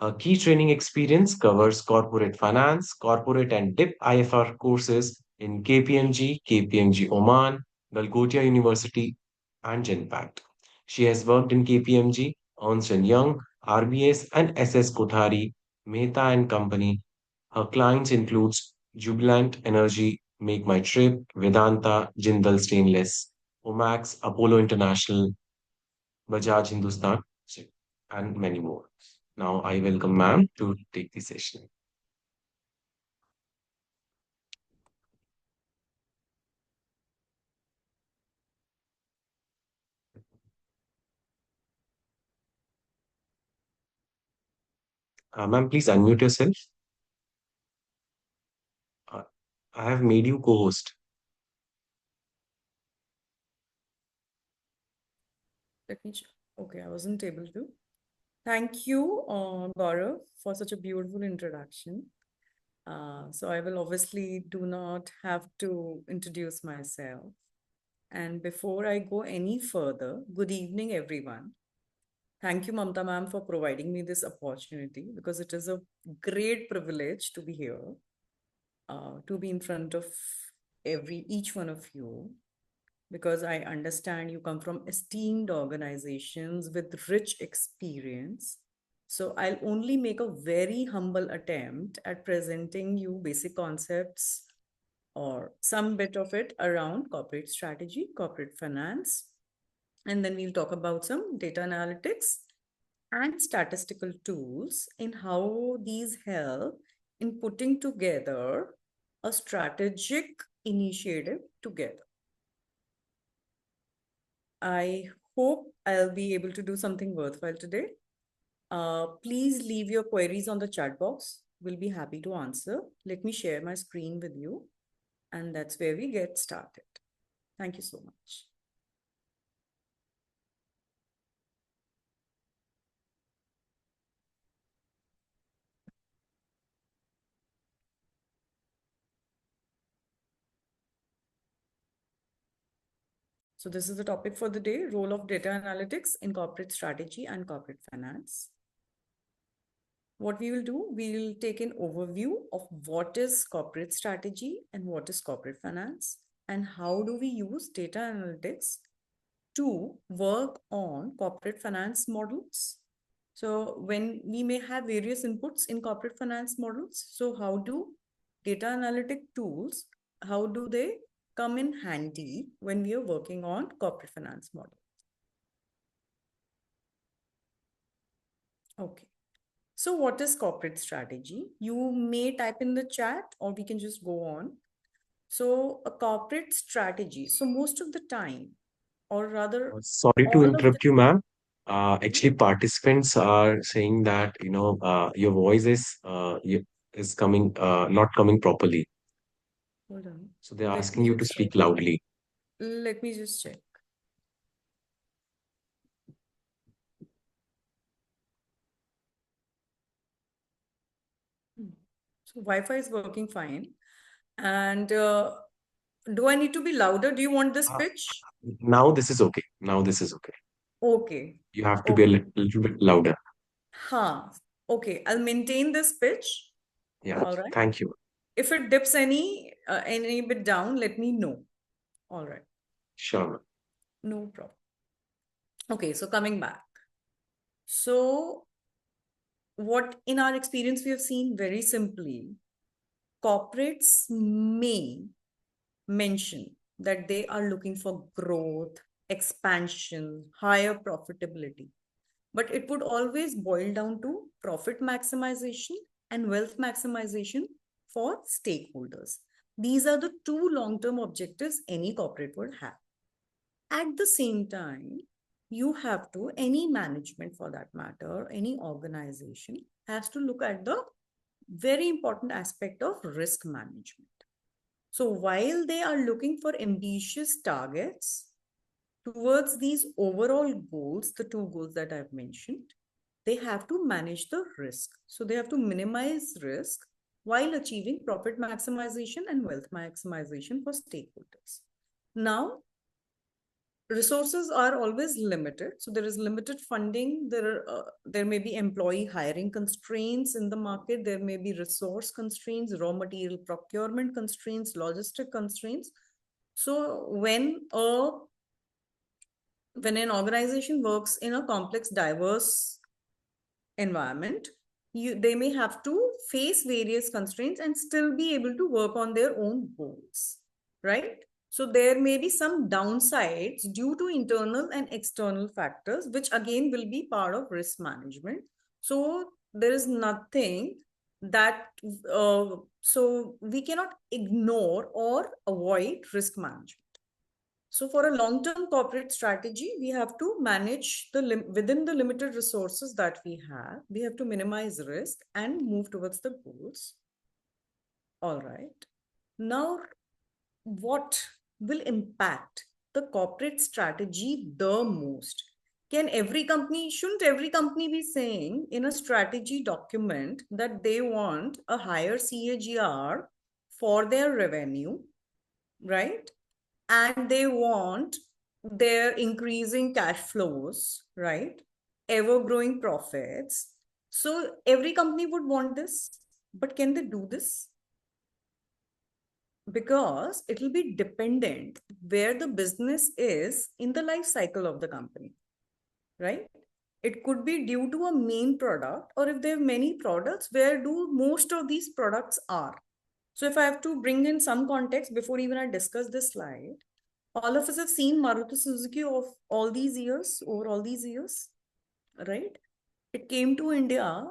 Her key training experience covers corporate finance, corporate and DIP IFR courses in KPMG, KPMG Oman, Galgotia University, and Genpact. She has worked in KPMG, Ernst& Young, RBS, and SS Kothari, Mehta and Company. Her clients includes Jubilant Energy, Make My Trip, Vedanta, Jindal Stainless, Omax, Apollo International, Bajaj Hindustan, and many more. Now I welcome ma'am to take the session. Ma'am, please unmute yourself. Uh, I have made you co-host. Let me check. Okay, I wasn't able to. Thank you, Gaurav, for such a beautiful introduction. So I will obviously do not have to introduce myself. And before I go any further, good evening, everyone. Thank you, Mamta ma'am, for providing me this opportunity because it is a great privilege to be here, to be in front of each one of you, because I understand you come from esteemed organizations with rich experience. So I'll only make a very humble attempt at presenting you basic concepts or some bit of it around corporate strategy, corporate finance, and then we'll talk about some data analytics and statistical tools in how these help in putting together a strategic initiative together. I hope I'll be able to do something worthwhile today. Please leave your queries on the chat box. We'll be happy to answer. Let me share my screen with you, and that's where we get started. Thank you so much. So this is the topic for the day, role of data analytics in corporate strategy and corporate finance. What we will do, we'll take an overview of what is corporate strategy and what is corporate finance, and how do we use data analytics to work on corporate finance models. So when we may have various inputs in corporate finance models, so how do data analytic tools, how do they come in handy when we are working on corporate finance model? Okay. So what is corporate strategy? You may type in the chat or we can just go on. So a corporate strategy. So most of the time, or rather Sorry to all of the interrupt you, ma'am. Actually, participants are saying that, your voice is coming, not coming properly. hold on. So they're Let asking me you to just check. speak loudly. Let me just check. So Wi-Fi is working fine. And do I need to be louder? Do you want this Uh, pitch? Now this is okay. Now this is okay. Okay. You have to be a Okay. little bit louder. Huh. Okay. I'll maintain this pitch. Yeah. All right. Thank you. If it dips any bit down, let me know. All right. Sure, ma'am. No problem. Okay. So coming back. So what in our experience we have seen very simply, corporates may mention that they are looking for growth, expansion, higher profitability. But it would always boil down to profit maximization and wealth maximization for stakeholders. These are the two long-term objectives any corporate would have. At the same time, you have to, any management for that matter, any organization has to look at the very important aspect of risk management. So while they are looking for ambitious targets towards these overall goals, the two goals that I've mentioned, they have to manage the risk. So they have to minimize risk while achieving profit maximization and wealth maximization for stakeholders. Now, resources are always limited. So there is limited funding. There may be employee hiring constraints in the market. There may be resource constraints, raw material procurement constraints, logistic constraints. So when an organization works in a complex, diverse environment, they may have to face various constraints and still be able to work on their own goals, right? So there may be some downsides due to internal and external factors, which again will be part of risk management. So there is nothing that, so we cannot ignore or avoid risk management. So for a long-term corporate strategy, we have to manage within the limited resources that we have. We have to minimize risk and move towards the goals. All right. Now, what will impact the corporate strategy the most? Shouldn't every company be saying in a strategy document that they want a higher CAGR for their revenue, right? And they want their increasing cash flows, right? Ever growing profits. So every company would want this, but can they do this? Because it will be dependent where the business is in the life cycle of the company, right? It could be due to a main product, or if they have many products, where do most of these products are. So if I have to bring in some context before even I discuss this slide, all of us have seen Maruti Suzuki of all these years, over all these years, right? It came to India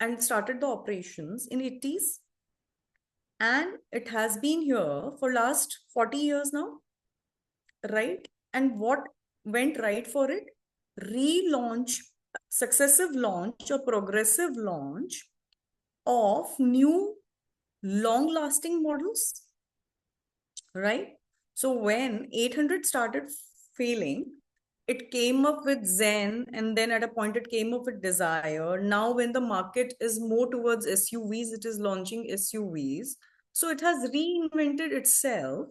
and started the operations in 80s, and it has been here for last 40 years now, right? And what went right for it? Relaunch, successive launch or progressive launch of new long-lasting models, right? So when 800 started failing, it came up with Zen, and then at a point it came up with Desire. Now when the market is more towards SUVs, it is launching SUVs. So it has reinvented itself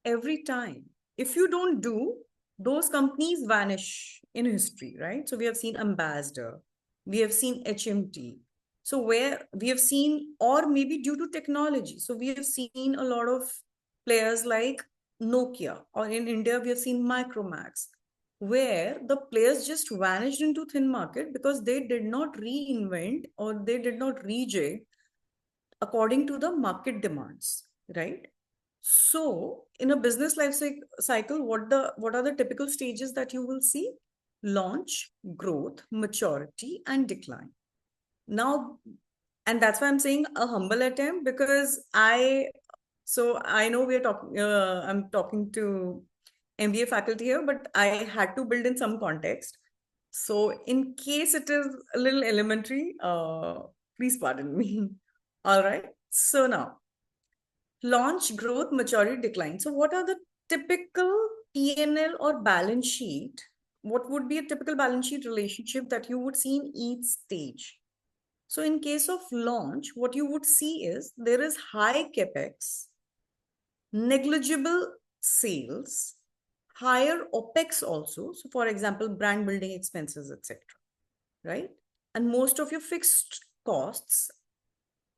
every time. If you don't do, those companies vanish in history, right? So we have seen Ambassador, we have seen HMT. So where we have seen, or maybe due to technology, so we have seen a lot of players like Nokia, or in India, we have seen Micromax, where the players just vanished into thin market because they did not reinvent or they did not rejig according to the market demands, right? So in a business life cycle, what are the typical stages that you will see? Launch, growth, maturity, and decline. Now, and that's why I'm saying a humble attempt, because I know we're talking, I'm talking to MBA faculty here, but I had to build in some context. So in case it is a little elementary, please pardon me. All right. So now, launch, growth, maturity, decline. So what are the typical P&L or balance sheet? What would be a typical balance sheet relationship that you would see in each stage? So in case of launch, what you would see is there is high capex, negligible sales, higher OPEX also. So for example, brand building expenses, etc. Right? And most of your fixed costs,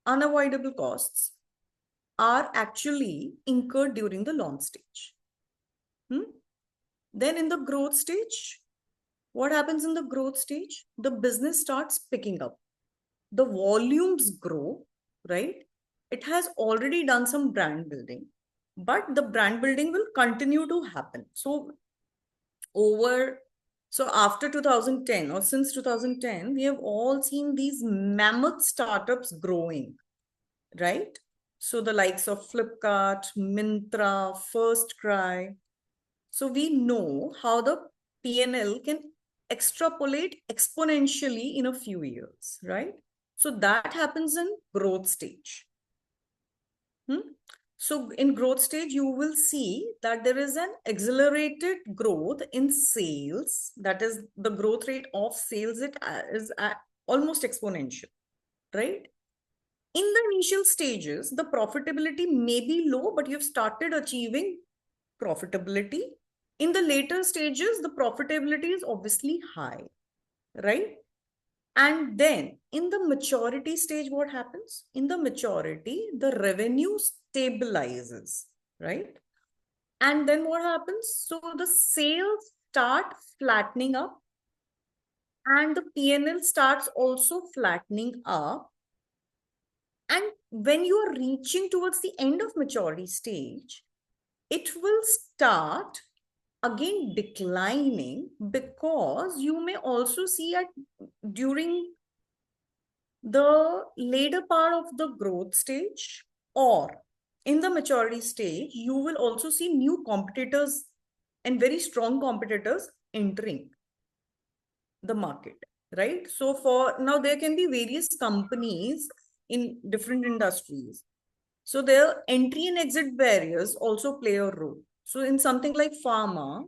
unavoidable costs, are actually incurred during the launch stage. Then in the growth stage, what happens in the growth stage? The business starts picking up. The volumes grow, right? It has already done some brand building, but the brand building will continue to happen. So after 2010 or since 2010, we have all seen these mammoth startups growing, right? So the likes of Flipkart, Myntra, First Cry. So we know how the P&L can extrapolate exponentially in a few years, right? So that happens in growth stage. So in growth stage, you will see that there is an accelerated growth in sales. That is, the growth rate of sales is almost exponential, right? In the initial stages, the profitability may be low, but you've started achieving profitability. In the later stages, the profitability is obviously high, right? And then in the maturity stage, what happens? In the maturity, the revenue stabilizes, right? And then what happens? So the sales start flattening up, and the P&L starts also flattening up. And when you are reaching towards the end of maturity stage, it will start again declining, because you may also see during the later part of the growth stage or in the maturity stage, you will also see new competitors and very strong competitors entering the market, right? So for now, there can be various companies in different industries. So their entry and exit barriers also play a role. So in something like pharma,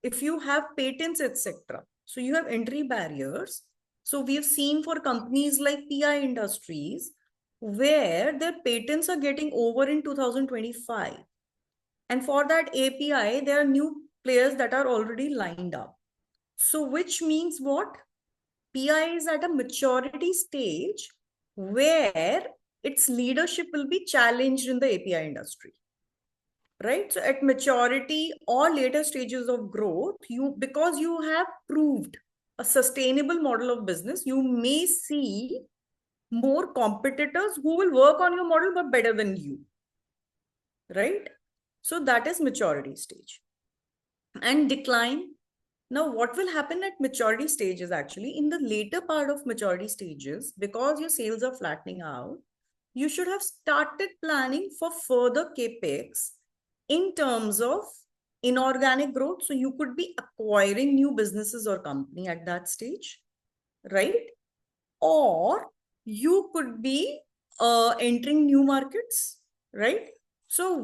if you have patents, etc., so you have entry barriers. So we have seen for companies like PI Industries, where their patents are getting over in 2025. And for that API, there are new players that are already lined up. So which means what? PI is at a maturity stage where its leadership will be challenged in the API industry, right? So at maturity or later stages of growth, because you have proved a sustainable model of business, you may see more competitors who will work on your model but better than you, right? So that is maturity stage. And decline. Now, what will happen at maturity stage is actually in the later part of maturity stages, because your sales are flattening out, you should have started planning for further capex in terms of inorganic growth. So you could be acquiring new businesses or company at that stage, right? Or you could be entering new markets, right? So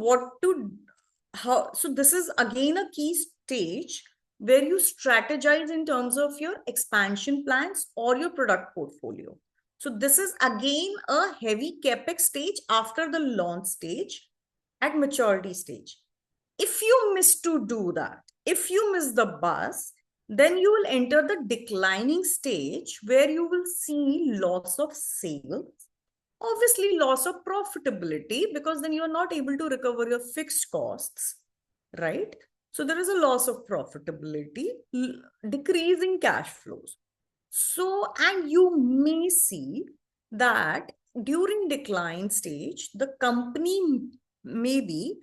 so this is again a key stage where you strategize in terms of your expansion plans or your product portfolio. So this is again a heavy capex stage after the launch stage at maturity stage. If you miss to do that, if you miss the bus, then you will enter the declining stage where you will see loss of sales, obviously loss of profitability, because then you are not able to recover your fixed costs, right? So there is a loss of profitability, decreasing cash flows. So, and you may see that during decline stage, the company may be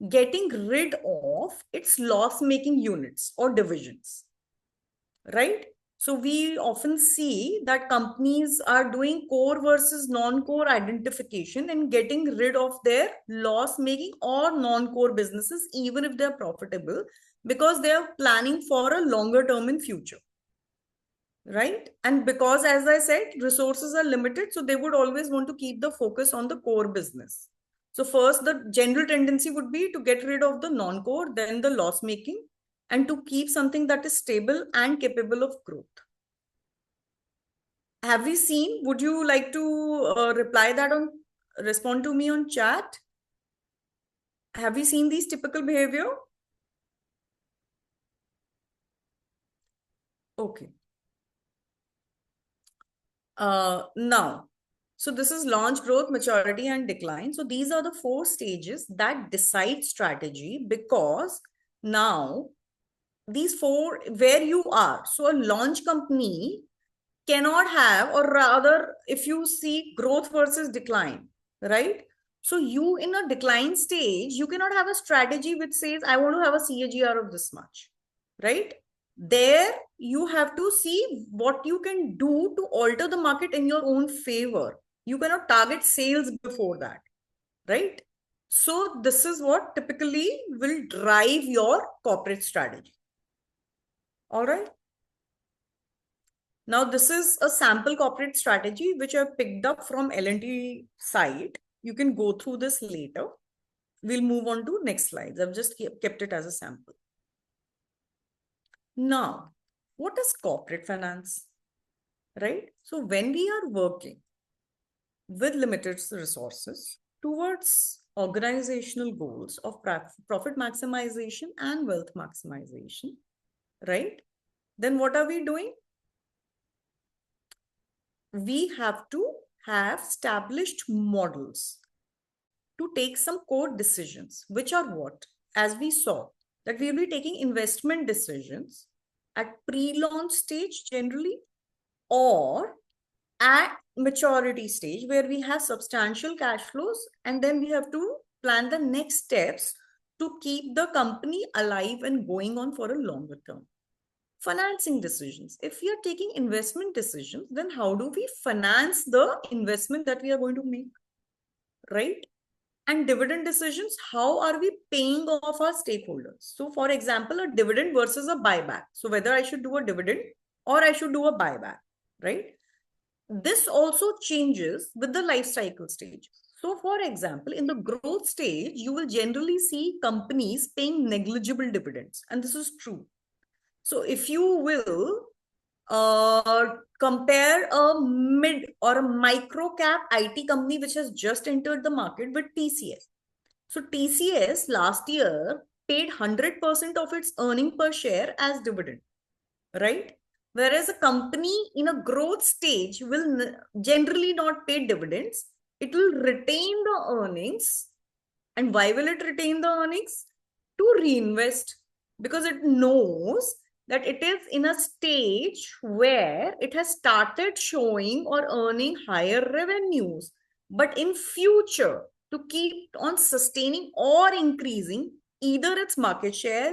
getting rid of its loss-making units or divisions, right? So we often see that companies are doing core versus non-core identification and getting rid of their loss-making or non-core businesses, even if they're profitable, because they are planning for a longer term in future, right? And because, as I said, resources are limited, so they would always want to keep the focus on the core business. So first, the general tendency would be to get rid of the non-core, then the loss-making, and to keep something that is stable and capable of growth. Have we seen? Would you like to respond to me on chat? Have we seen these typical behavior? Okay. Now, so this is launch, growth, maturity, and decline. So these are the 4 stages that decide strategy, because now these 4, where you are. So a launch company cannot have, or rather, if you see growth versus decline, right? So you in a decline stage, you cannot have a strategy which says, I want to have a CAGR of this much, right? There you have to see what you can do to alter the market in your own favor. You cannot target sales before that, right? So this is what typically will drive your corporate strategy. All right. Now, this is a sample corporate strategy, which I've picked up from L&T site. You can go through this later. We'll move on to next slides. I've just kept it as a sample. Now, what is corporate finance, right? So when we are working with limited resources towards organizational goals of profit maximization and wealth maximization, right? Then what are we doing? We have to have established models to take some core decisions, which are what? As we saw, that we'll be taking investment decisions at pre-launch stage generally, or at maturity stage where we have substantial cash flows, and then we have to plan the next steps to keep the company alive and going on for a longer term. Financing decisions. If we are taking investment decisions, then how do we finance the investment that we are going to make, right? And dividend decisions, how are we paying off our stakeholders? So for example, a dividend versus a buyback. So whether I should do a dividend or I should do a buyback, right? This also changes with the life cycle stage. So for example, in the growth stage, you will generally see companies paying negligible dividends. And this is true. So if you will compare a mid or a micro cap IT company which has just entered the market with TCS. So TCS last year paid 100% of its earning per share as dividend, right? Whereas a company in a growth stage will generally not pay dividends. It will retain the earnings. And why will it retain the earnings? To reinvest, because it knows that it is in a stage where it has started showing or earning higher revenues. But in future, to keep on sustaining or increasing either its market share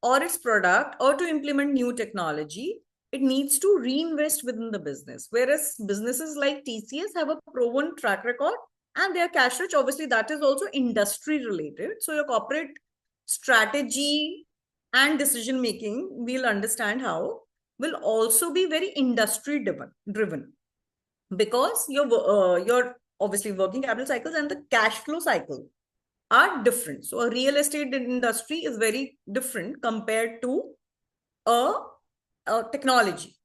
or its product, or to implement new technology, it needs to reinvest within the business. Whereas businesses like TCS have a proven track record and they are cash rich. Obviously, that is also industry related. So your corporate strategy and decision making, we'll understand how, will also be very industry driven, because your obviously working capital cycles and the cash flow cycle are different. So a real estate industry is very different compared to a, a technology,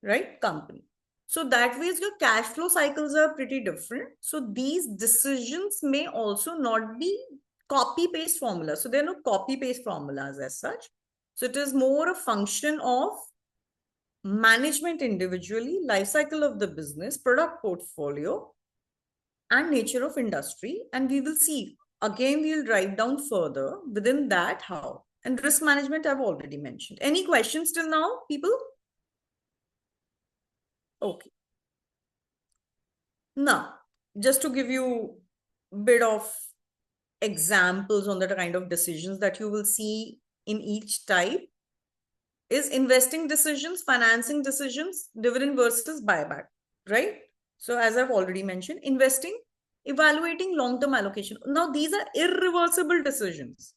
right, company. So that ways your cash flow cycles are pretty different. So these decisions may also not be copy paste formulas. So there are no copy paste formulas as such. So it is more a function of management individually, life cycle of the business, product portfolio, and nature of industry. And we will see, again, we'll drive down further within that how. And risk management, I've already mentioned. Any questions till now, people? Okay. Now, just to give you a bit of examples on the kind of decisions that you will see in each type is investing decisions, financing decisions, dividend versus buyback, right? So as I've already mentioned, investing, evaluating long-term allocation. Now, these are irreversible decisions.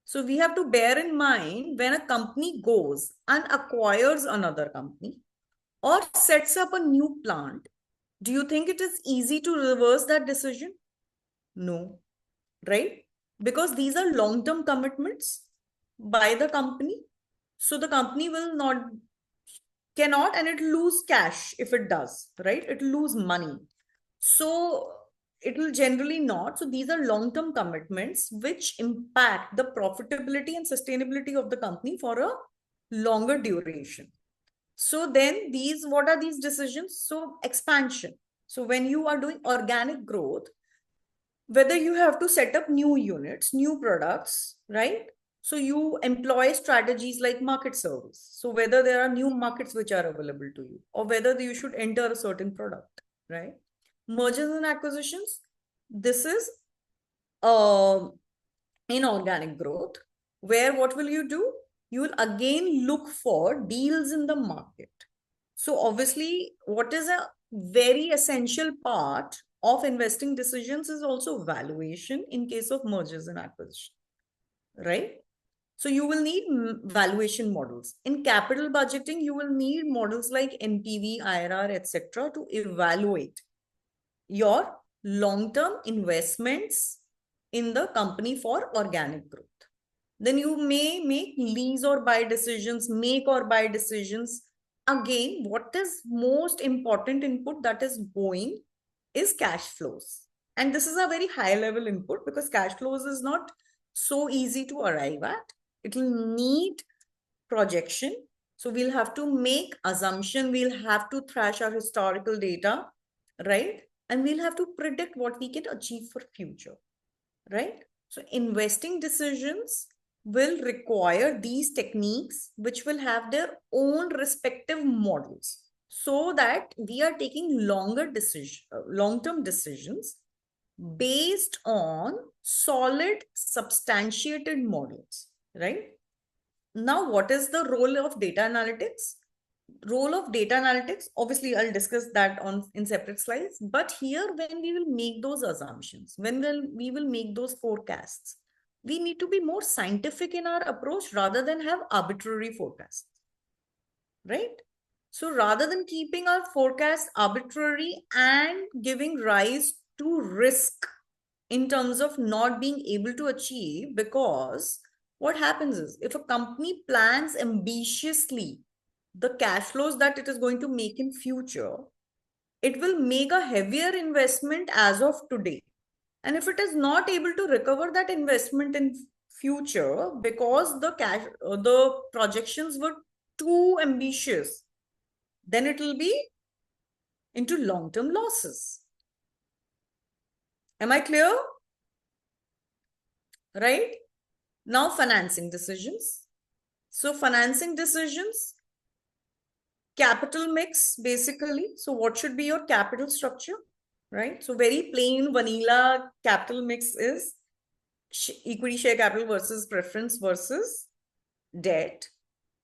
So we have to bear in mind when a company goes and acquires another company or sets up a new plant, do you think it is easy to reverse that decision? No, right? Because these are long-term commitments by the company. So the company will not, cannot, and it lose cash if it does, right? It will lose money. So it will generally not. So these are long-term commitments which impact the profitability and sustainability of the company for a longer duration. So then these, what are these decisions? So expansion. So when you are doing organic growth, whether you have to set up new units, new products, right? So you employ strategies like market service. So whether there are new markets which are available to you, or whether you should enter a certain product, right? Mergers and acquisitions. This is inorganic growth, where what will you do? You will again look for deals in the market. So obviously, what is a very essential part of investing decisions is also valuation in case of mergers and acquisition, right? So you will need valuation models. In capital budgeting, you will need models like NPV, IRR, etc. to evaluate your long-term investments in the company for organic growth. Then you may make lease or buy decisions, make or buy decisions. Again, what is most important input that is going is cash flows. And this is a very high level input because cash flows is not so easy to arrive at. It will need projection. So we'll have to make assumption. We'll have to thrash our historical data, right? And we'll have to predict what we can achieve for future, right? So investing decisions will require these techniques, which will have their own respective models, so that we are taking long-term decisions based on solid, substantiated models, right? Now, what is the role of data analytics? Role of data analytics, obviously I'll discuss that on in separate slides, but here when we will make those assumptions, when we will make those forecasts, we need to be more scientific in our approach rather than have arbitrary forecasts, right? So rather than keeping our forecast arbitrary and giving rise to risk in terms of not being able to achieve, because what happens is if a company plans ambitiously the cash flows that it is going to make in future, it will make a heavier investment as of today. And if it is not able to recover that investment in future because the projections were too ambitious, then it will be into long-term losses. Am I clear? Right? Now, financing decisions. So financing decisions, capital mix, basically. So what should be your capital structure, right? So very plain vanilla capital mix is equity share capital versus preference versus debt.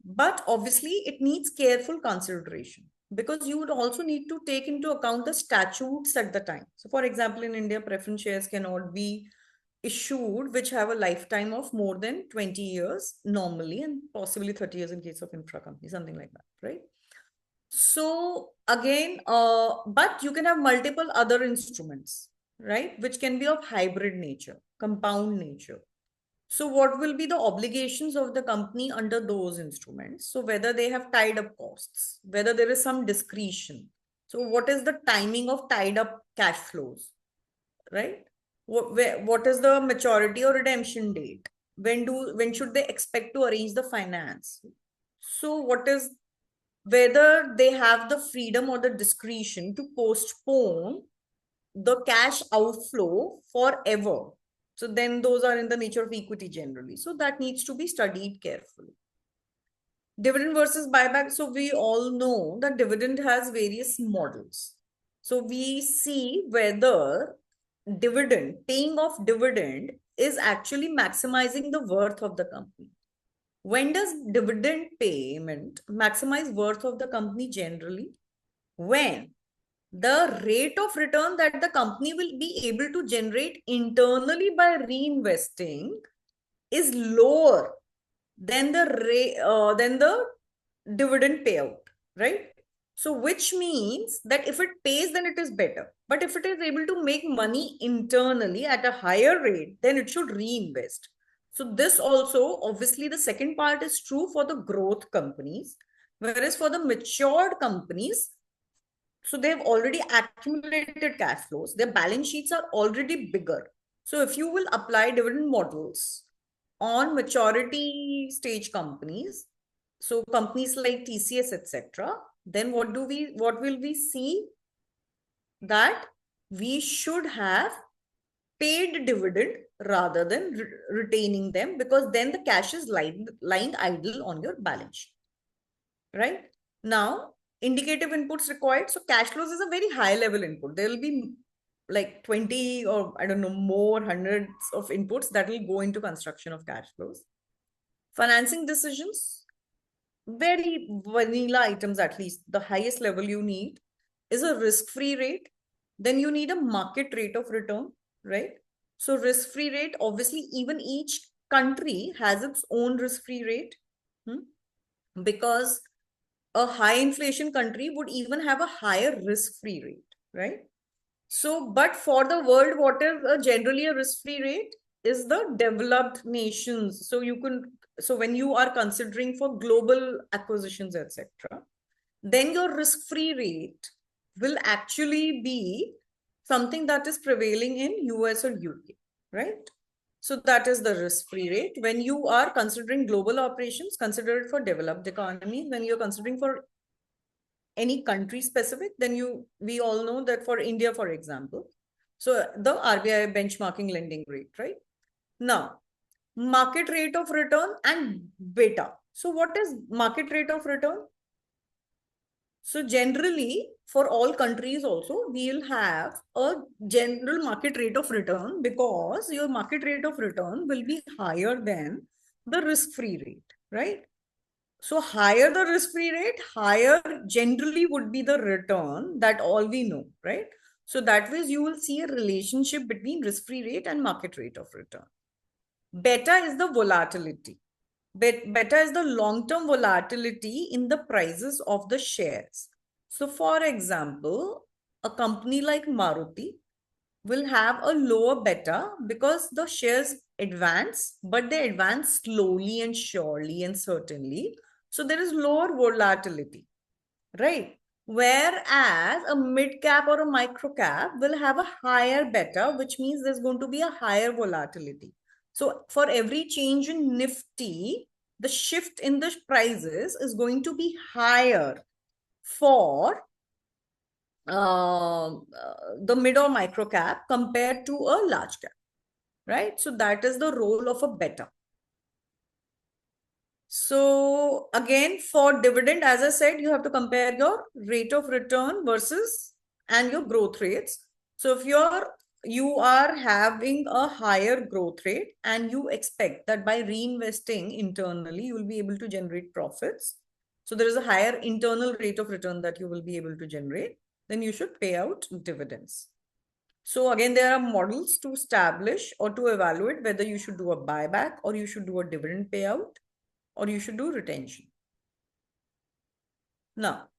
But obviously it needs careful consideration because you would also need to take into account the statutes at the time. So for example, in India, preference shares cannot be issued which have a lifetime of more than 20 years normally, and possibly 30 years in case of infra company, something like that, right? So again, but you can have multiple other instruments, right, which can be of hybrid nature, compound nature. So what will be the obligations of the company under those instruments? So whether they have tied up costs, whether there is some discretion. So what is the timing of tied up cash flows, right? What is the maturity or redemption date? When should they expect to arrange the finance? So what is, whether they have the freedom or the discretion to postpone the cash outflow forever. So then those are in the nature of equity generally. So that needs to be studied carefully. Dividend versus buyback. So we all know that dividend has various models. So we see whether paying off dividend is actually maximizing the worth of the company. When does dividend payment maximize worth of the company generally? When the rate of return that the company will be able to generate internally by reinvesting is lower than the dividend payout, right? So which means that if it pays, then it is better. But if it is able to make money internally at a higher rate, then it should reinvest. So this also, obviously, the second part is true for the growth companies, whereas for the matured companies, so they've already accumulated cash flows. Their balance sheets are already bigger. So if you will apply dividend models on maturity stage companies, so companies like TCS, etc., then what will we see? That we should have paid dividend rather than retaining them, because then the cash is lying idle on your balance sheet, right? Now, indicative inputs required. So cash flows is a very high level input. There will be like 20 or I don't know, more hundreds of inputs that will go into construction of cash flows. Financing decisions, very vanilla items, at least the highest level you need is a risk-free rate. Then you need a market rate of return, right? So risk-free rate, obviously, even each country has its own risk-free rate, because a high inflation country would even have a higher risk-free rate, right? So, but for the world, what is generally a risk-free rate is the developed nations. So so when you are considering for global acquisitions, etc., then your risk-free rate will actually be something that is prevailing in US or UK, right? So that is the risk-free rate. When you are considering global operations, consider it for developed economies. When you're considering for any country specific, then we all know that for India, for example, so the RBI benchmarking lending rate, right? Now, market rate of return and beta. So what is market rate of return? So generally, for all countries also, we'll have a general market rate of return, because your market rate of return will be higher than the risk-free rate, right? So higher the risk-free rate, higher generally would be the return, that all we know, right? So that way you will see a relationship between risk-free rate and market rate of return. Beta is the volatility. Beta is the long-term volatility in the prices of the shares. So for example, a company like Maruti will have a lower beta because the shares advance, but they advance slowly and surely and certainly. So there is lower volatility, right? Whereas a mid cap or a micro cap will have a higher beta, which means there's going to be a higher volatility. So for every change in Nifty, the shift in the prices is going to be higher for the mid or micro cap compared to a large cap, right? So that is the role of a beta. So again, for dividend, as I said, you have to compare your rate of return versus and your growth rates. So if you are having a higher growth rate and you expect that by reinvesting internally, you will be able to generate profits. So there is a higher internal rate of return that you will be able to generate, then you should pay out dividends. So again, there are models to establish or to evaluate whether you should do a buyback or you should do a dividend payout or you should do retention. Now,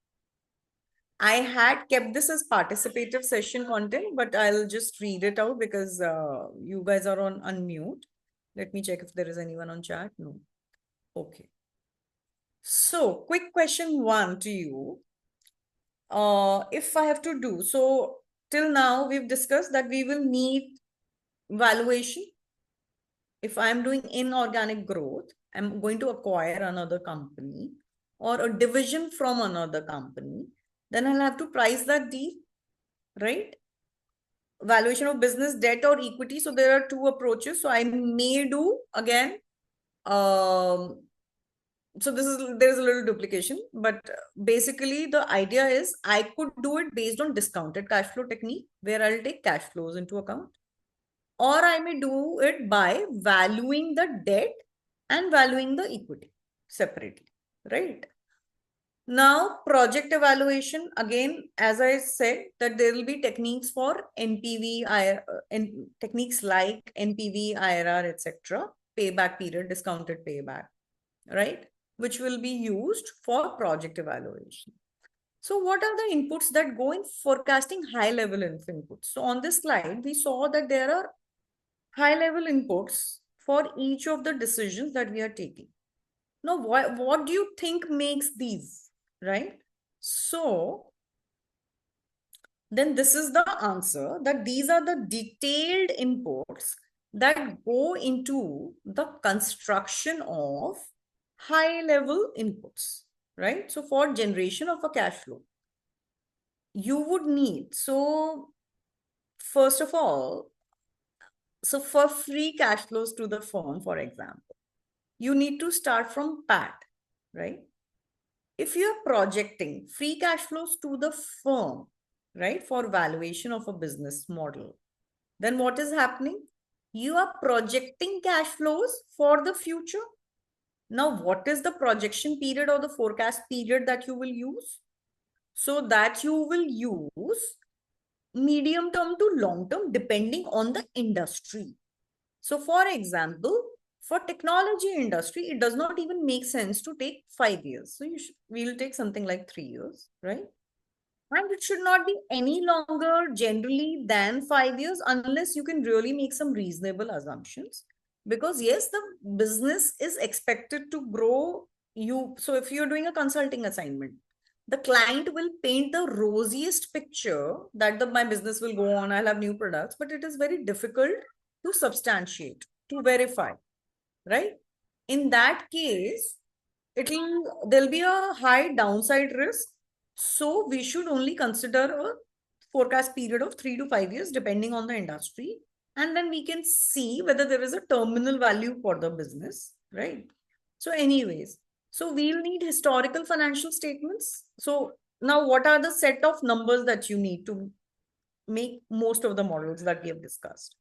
I had kept this as participative session content, but I'll just read it out because you guys are on unmute. Let me check if there is anyone on chat. No. Okay. So, quick question one to you. If I have to do, so till now we've discussed that we will need valuation. If I'm doing inorganic growth, I'm going to acquire another company or a division from another company, then I'll have to price that deal, right? Valuation of business, debt or equity. So there are two approaches. So I may do again, so there's a little duplication, but basically the idea is I could do it based on discounted cash flow technique where I'll take cash flows into account, or I may do it by valuing the debt and valuing the equity separately, right? Now, project evaluation, again, as I said, that there will be techniques for NPV, techniques like NPV, IRR, etc., payback period, discounted payback, right? Which will be used for project evaluation. So what are the inputs that go in forecasting high-level inputs? So on this slide, we saw that there are high-level inputs for each of the decisions that we are taking. Now, what do you think makes these, right? So then this is the answer, that these are the detailed inputs that go into the construction of high-level inputs, right? So for generation of a cash flow, you would need, so first of all, so for free cash flows to the firm, for example, you need to start from PAT, right? If you're projecting free cash flows to the firm, right, for valuation of a business model, then what is happening? You are projecting cash flows for the future. Now, what is the projection period or the forecast period that you will use? So that you will use medium term to long term depending on the industry. So for example, for technology industry, it does not even make sense to take 5 years. So we'll take something like 3 years, right? And it should not be any longer generally than 5 years unless you can really make some reasonable assumptions. Because yes, the business is expected to grow. So if you're doing a consulting assignment, the client will paint the rosiest picture that my business will go on, I'll have new products, but it is very difficult to substantiate, to verify, right? In that case, there'll be a high downside risk. So we should only consider a forecast period of 3 to 5 years, depending on the industry. And then we can see whether there is a terminal value for the business, right? So anyways, so we'll need historical financial statements. So now what are the set of numbers that you need to make most of the models that we have discussed?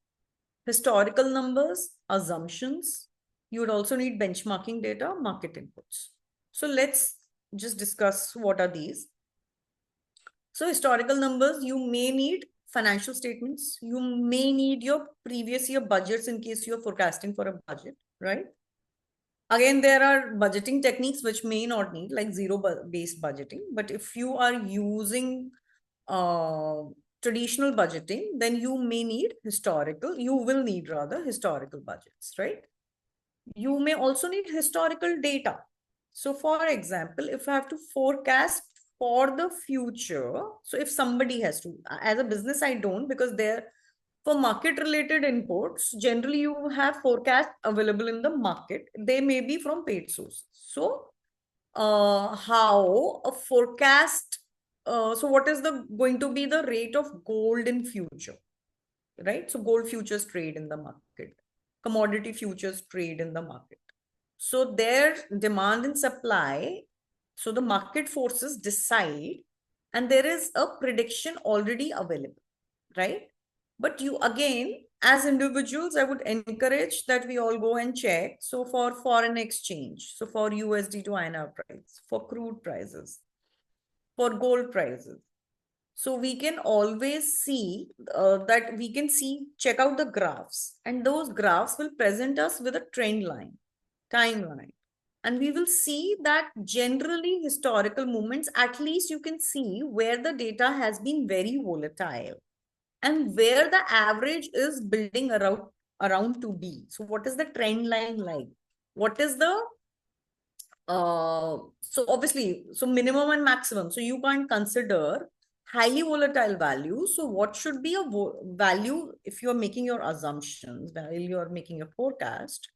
Historical numbers, assumptions. You would also need benchmarking data, market inputs. So let's just discuss what are these. So historical numbers, you may need financial statements. You may need your previous year budgets in case you're forecasting for a budget, right? Again, there are budgeting techniques which may not need, like zero-based budgeting. But if you are using traditional budgeting, then you will need historical budgets, right? You may also need historical data. So for example, if I have to forecast for the future, so if somebody has to, as a business, I don't, because for market related inputs, generally you have forecasts available in the market. They may be from paid sources. So how a forecast, so what is going to be the rate of gold in future, right? So gold futures trade in the market, commodity futures trade in the market. So their demand and supply, so the market forces decide, and there is a prediction already available, right? But you again, as individuals, I would encourage that we all go and check. So for foreign exchange, so for USD to INR price, for crude prices, for gold prices. So we can always see that we can see, check out the graphs, and those graphs will present us with a trend line, timeline. And we will see that generally historical movements, at least you can see where the data has been very volatile and where the average is building around to be. So what is the trend line like? What is the so obviously, so minimum and maximum. So you can't consider highly volatile value. So what should be a value if you're making your assumptions, while you're making a forecast?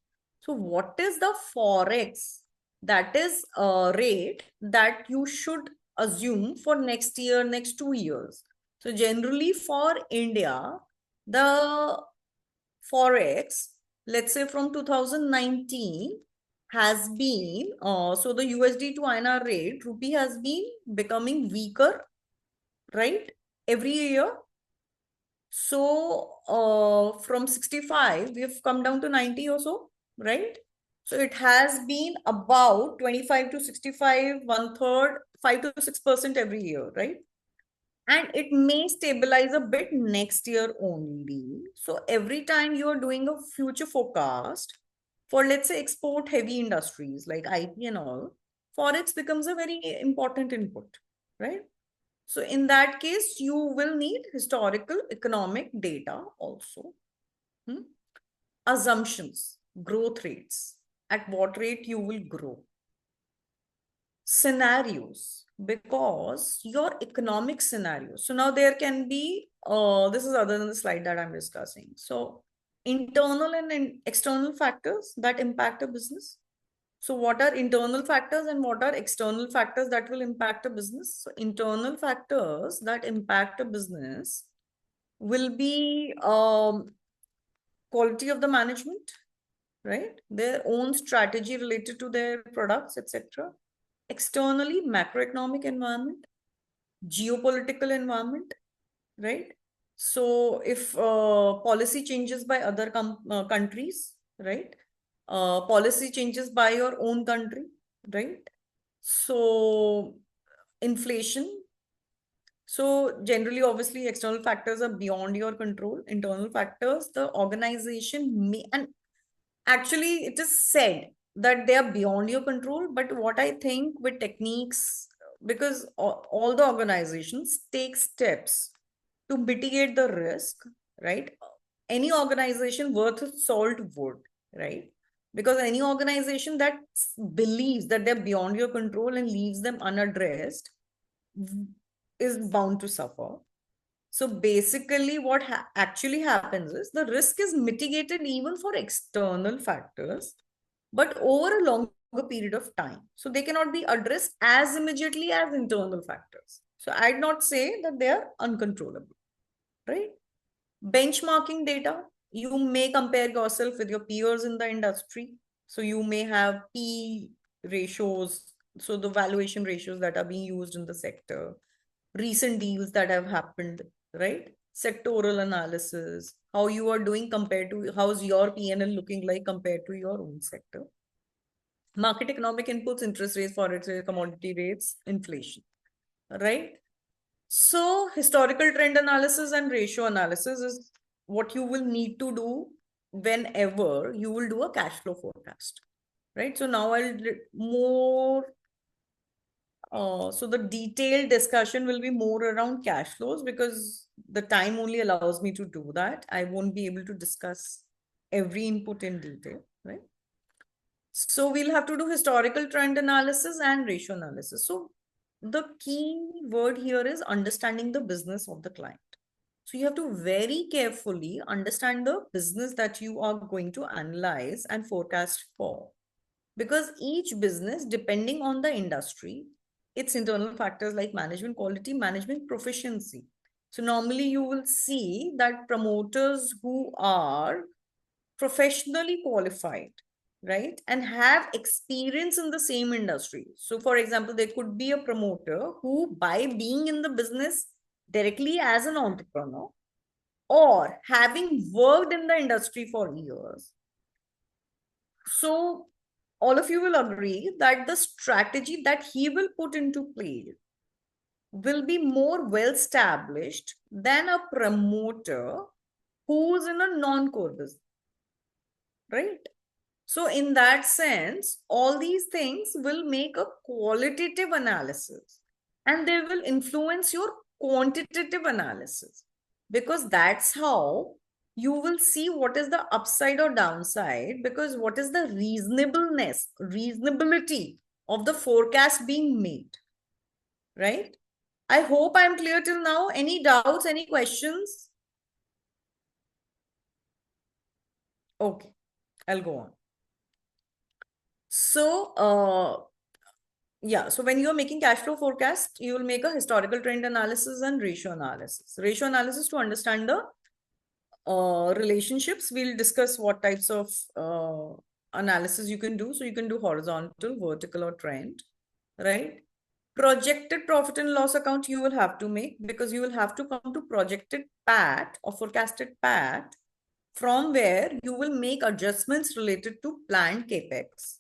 So what is the forex that is a rate that you should assume for next year, next 2 years? So generally for India, the forex, let's say from 2019, has been, so the USD to INR rate, rupee has been becoming weaker, right? Every year. So from 65, we've come down to 90 or so, right? So it has been about 25 to 65, one third, 5 to 6% every year, right? And it may stabilize a bit next year only. So every time you are doing a future forecast for, let's say, export heavy industries like IT and all, forex becomes a very important input, right? So in that case, you will need historical economic data also. Assumptions, growth rates, at what rate you will grow. Scenarios, because your economic scenario. So now there can be, this is other than the slide that I'm discussing. So internal and external factors that impact a business. So what are internal factors and what are external factors that will impact a business? So internal factors that impact a business will be quality of the management, right? Their own strategy related to their products, etc. Externally, macroeconomic environment, geopolitical environment, right? So if policy changes by other countries, right? Policy changes by your own country, right? So inflation. So generally, obviously, external factors are beyond your control. Internal factors, the organization may, and actually it is said that they are beyond your control. But what I think with techniques, because all the organizations take steps to mitigate the risk, right? Any organization worth its salt would, right? Because any organization that believes that they're beyond your control and leaves them unaddressed is bound to suffer. So basically, what actually happens is the risk is mitigated even for external factors, but over a longer period of time. So they cannot be addressed as immediately as internal factors. So I'd not say that they are uncontrollable, right? Benchmarking data, you may compare yourself with your peers in the industry. So you may have P ratios, so the valuation ratios that are being used in the sector, recent deals that have happened, right? Sectoral analysis, how you are doing compared to, how's your P&L looking like compared to your own sector. Market economic inputs, interest rates, forex rates, commodity rates, inflation, right? So historical trend analysis and ratio analysis is what you will need to do whenever you will do a cash flow forecast, right? So now I'll more, so the detailed discussion will be more around cash flows because the time only allows me to do that. I won't be able to discuss every input in detail, right? So we'll have to do historical trend analysis and ratio analysis. So the key word here is understanding the business of the client. So you have to very carefully understand the business that you are going to analyze and forecast for. Because each business, depending on the industry, its internal factors like management quality, management proficiency. So normally you will see that promoters who are professionally qualified, right? And have experience in the same industry. So for example, there could be a promoter who, by being in the business directly as an entrepreneur or having worked in the industry for years. So all of you will agree that the strategy that he will put into play will be more well established than a promoter who's in a non-core business, right? So in that sense, all these things will make a qualitative analysis and they will influence your quantitative analysis, because that's how you will see what is the upside or downside, because what is the reasonability of the forecast being made, right? I hope I'm clear till now. Any doubts, any questions? Okay, I'll go on. So, yeah, so when you're making cash flow forecast, you will make a historical trend analysis and ratio analysis. Ratio analysis to understand the relationships. We'll discuss what types of analysis you can do. So you can do horizontal, vertical, or trend, right? Projected profit and loss account you will have to make, because you will have to come to projected PAT or forecasted PAT, from where you will make adjustments related to planned capex.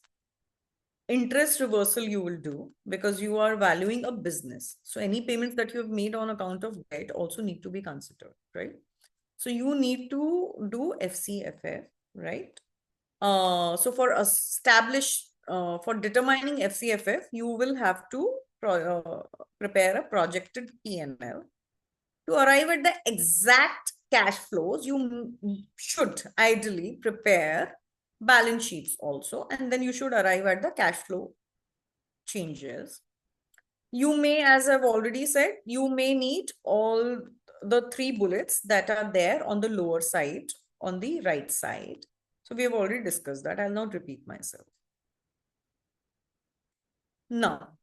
Interest reversal you will do, because you are valuing a business. So any payments that you have made on account of debt also need to be considered, right? So you need to do FCFF, right? So for determining FCFF, you will have to prepare a projected P&L. To arrive at the exact cash flows, you should ideally prepare balance sheets also, and then you should arrive at the cash flow changes. You may, as I've already said, you may need all the 3 bullets that are there on the lower side, on the right side. So we have already discussed that. I'll not repeat myself. Now,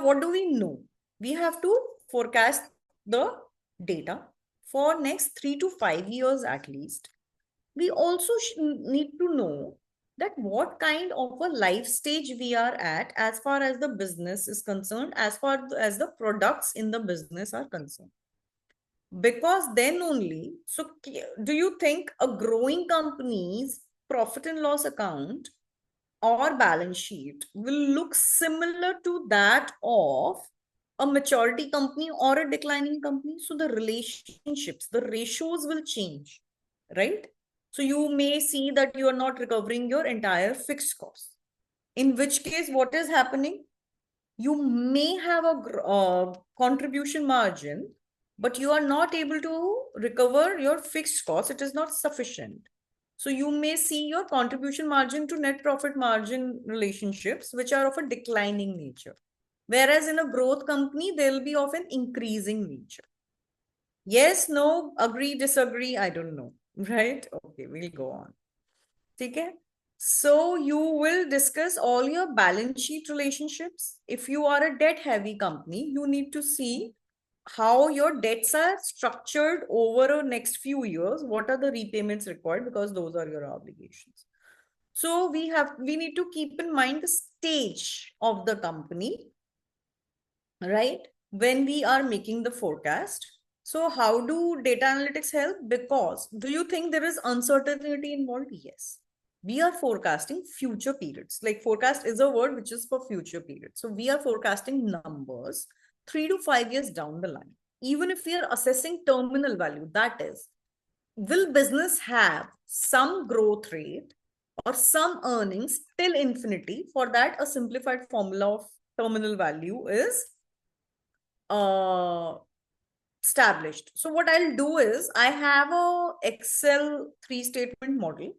what do we know? We have to forecast the data for next 3 to 5 years at least. We also need to know that what kind of a life stage we are at as far as the business is concerned, as far as the products in the business are concerned. Because then only, so do you think a growing company's profit and loss account or balance sheet will look similar to that of a maturity company or a declining company? So the relationships, the ratios will change, right? So you may see that you are not recovering your entire fixed cost. In which case, what is happening? You may have a contribution margin, but you are not able to recover your fixed cost. It is not sufficient. So you may see your contribution margin to net profit margin relationships, which are of a declining nature. Whereas in a growth company, they'll be of an increasing nature. Yes, no, agree, disagree, I don't know, right? Okay, we'll go on. Okay. So you will discuss all your balance sheet relationships. If you are a debt heavy company, you need to see how your debts are structured over the next few years. What are the repayments required? Because those are your obligations. So we need to keep in mind the stage of the company, right? When we are making the forecast. So how do data analytics help? Because do you think there is uncertainty involved? Yes. We are forecasting future periods. Like forecast is a word which is for future periods. So we are forecasting numbers 3 to 5 years down the line. Even if we are assessing terminal value, that is, will business have some growth rate or some earnings till infinity? For that, a simplified formula of terminal value is established. So what I'll do is I have a Excel 3-statement model.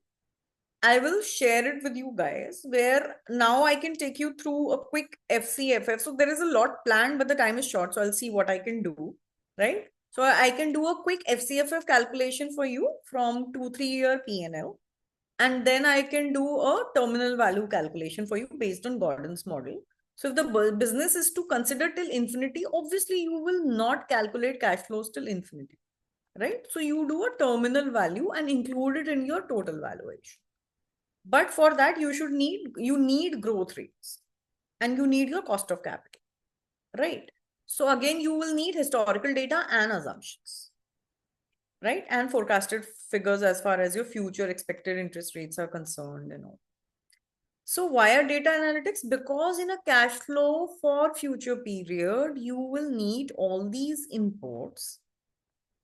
I will share it with you guys, where now I can take you through a quick FCFF. So there is a lot planned, but the time is short. So I'll see what I can do, right? So I can do a quick FCFF calculation for you from 2-3 year P&L. And then I can do a terminal value calculation for you based on Gordon's model. So if the business is to consider till infinity, obviously you will not calculate cash flows till infinity, right? So you do a terminal value and include it in your total valuation. But for that, you need growth rates and you need your cost of capital, right? So again, you will need historical data and assumptions, right? And forecasted figures as far as your future expected interest rates are concerned and all. So why are data analytics? Because in a cash flow for future period, you will need all these inputs,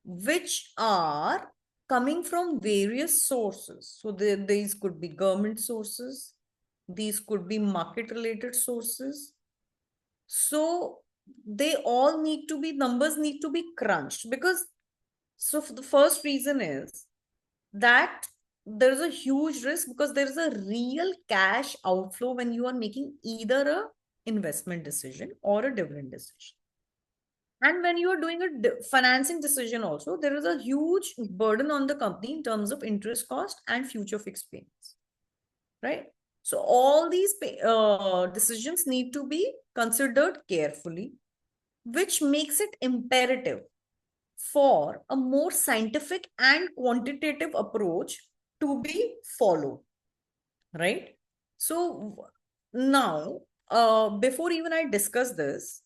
which are coming from various sources. So these could be government sources, these could be market related sources. So they all need to be, numbers need to be crunched, because so the first reason is that there's a huge risk, because there is a real cash outflow when you are making either a investment decision or a dividend decision. And when you are doing a financing decision also, there is a huge burden on the company in terms of interest cost and future fixed payments, right? So all these decisions need to be considered carefully, which makes it imperative for a more scientific and quantitative approach to be followed, right? So now, before even I discuss this,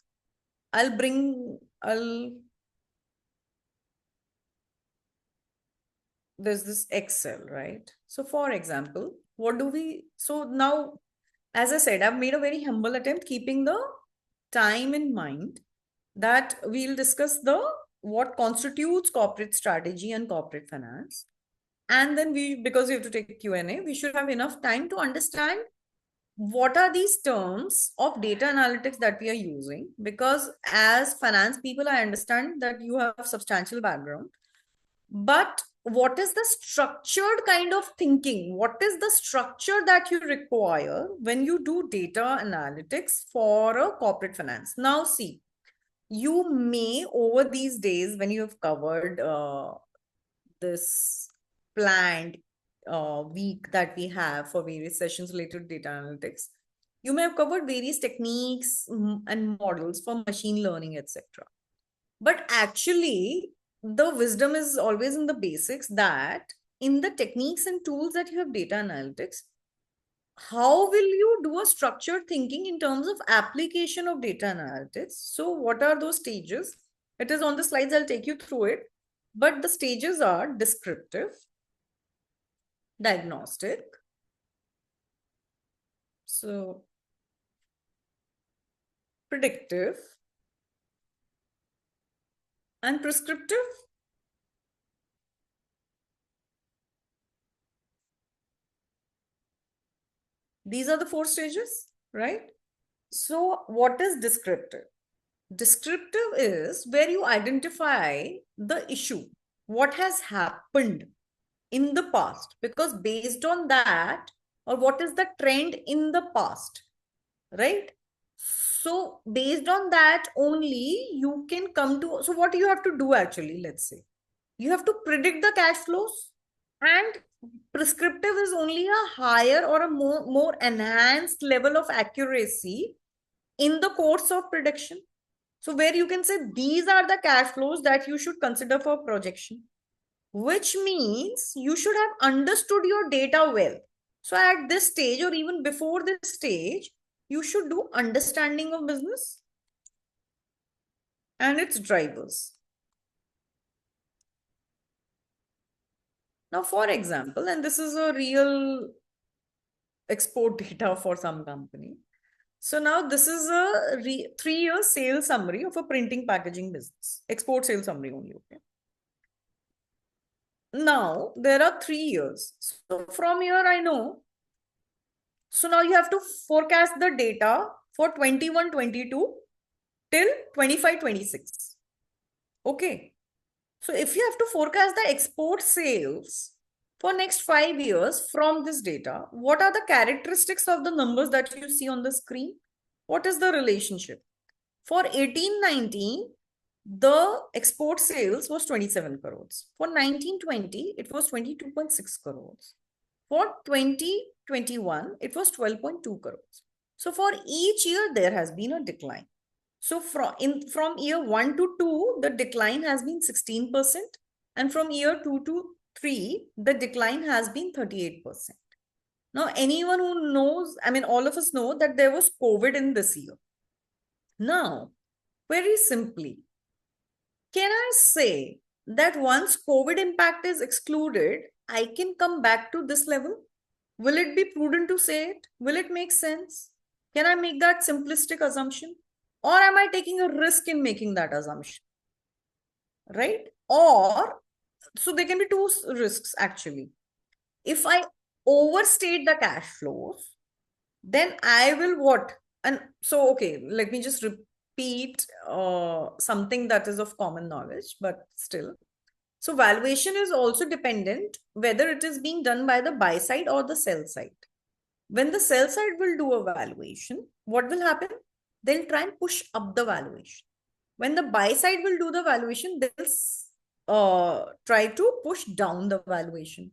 there's this Excel, right? So for example, so now, as I said, I've made a very humble attempt, keeping the time in mind, that we'll discuss what constitutes corporate strategy and corporate finance. And then because we have to take Q&A, we should have enough time to understand what are these terms of data analytics that we are using. Because as finance people, I understand that you have substantial background, but what is the structured kind of thinking? What is the structure that you require when you do data analytics for a corporate finance? Now, see, you may, over these days, when you have covered this planned week that we have for various sessions related to data analytics, you may have covered various techniques and models for machine learning, etc. But actually, the wisdom is always in the basics, that in the techniques and tools that you have data analytics, how will you do a structured thinking in terms of application of data analytics? So what are those stages? It is on the slides, I'll take you through it. But the stages are descriptive, diagnostic, so predictive, and prescriptive. These are the 4 stages, right? So what is descriptive? Descriptive is where you identify the issue, what has happened in the past, because based on that, or what is the trend in the past, right? So based on that only you can come to, so what you have to do actually, let's say, you have to predict the cash flows, and prescriptive is only a higher or a more enhanced level of accuracy in the course of prediction. So where you can say these are the cash flows that you should consider for projection, which means you should have understood your data well. So at this stage, or even before this stage, you should do understanding of business and its drivers. Now, for example, and this is a real export data for some company. So now this is a 3-year sales summary of a printing packaging business, export sales summary only, okay? Now there are 3 years. So from here I know. So now you have to forecast the data for 21-22 till 25-26. Okay. So if you have to forecast the export sales for next 5 years from this data, what are the characteristics of the numbers that you see on the screen? What is the relationship? For 18-19, the export sales was 27 crores. For 19-20, it was 22.6 crores. For 2021, it was 12.2 crores. So for each year, there has been a decline. So from year 1 to 2, the decline has been 16%. And from year 2 to 3, the decline has been 38%. Now, anyone who knows, I mean, all of us know that there was COVID in this year. Now, very simply, can I say that once COVID impact is excluded, I can come back to this level? Will it be prudent to say it? Will it make sense? Can I make that simplistic assumption? Or am I taking a risk in making that assumption? Right? Or, so there can be two risks actually. If I overstate the cash flows, then I will what? And so, okay, let me just repeat something that is of common knowledge, but still. So valuation is also dependent whether it is being done by the buy side or the sell side. When the sell side will do a valuation, what will happen? They'll try and push up the valuation. When the buy side will do the valuation, they'll try to push down the valuation.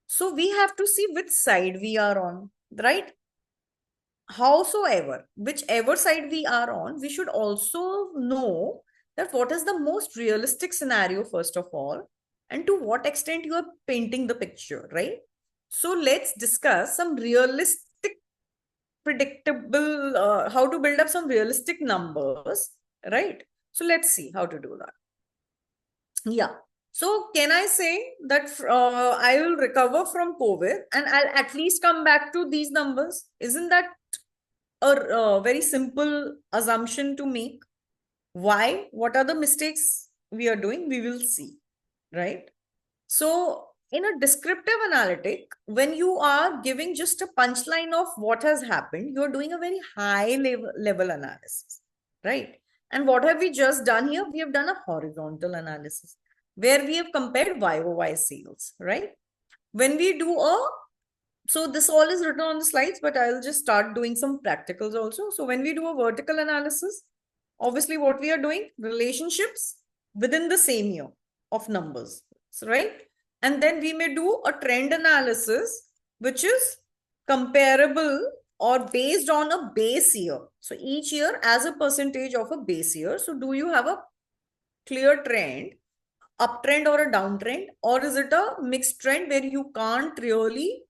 So we have to see which side we are on, right? Howsoever, whichever side we are on, we should also know that what is the most realistic scenario, first of all, and to what extent you are painting the picture, right? So let's discuss some realistic, predictable, how to build up some realistic numbers, right? So let's see how to do that. Yeah. So can I say that I will recover from COVID and I'll at least come back to these numbers? Isn't that a very simple assumption to make? Why? What are the mistakes we are doing? We will see, right? So in a descriptive analytic, when you are giving just a punchline of what has happened, you're doing a very high level analysis, right? And what have we just done here? We have done a horizontal analysis where we have compared YOY sales, right? When we do so this all is written on the slides, but I'll just start doing some practicals also. So when we do a vertical analysis, obviously what we are doing, relationships within the same year of numbers, right? And then we may do a trend analysis, which is comparable or based on a base year. So each year as a percentage of a base year. So do you have a clear trend, uptrend or a downtrend, or is it a mixed trend where you can't really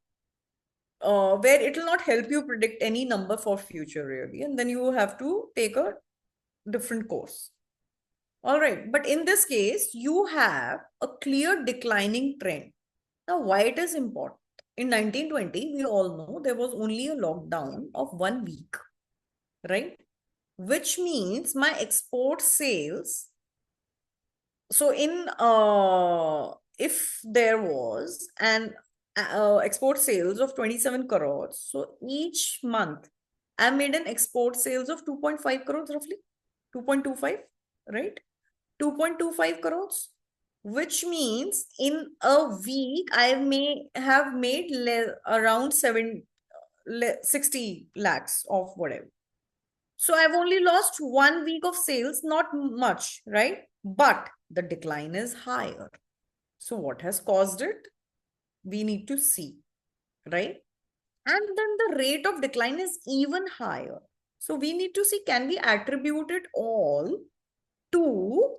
where it will not help you predict any number for future really, and then you have to take a different course. All right, but in this case, you have a clear declining trend. Now, why it is important? In 1920, we all know there was only a lockdown of 1 week, right? Which means my export sales. So in if there was an export sales of 27 crores, so each month I made an export sales of 2.5 crores roughly, 2.25, right? 2.25 crores, which means in a week I may have made around 60 lakhs of whatever. So I've only lost 1 week of sales, not much, right? But the decline is higher. So what has caused it? We need to see, right? And then the rate of decline is even higher. So we need to see, can we attribute it all to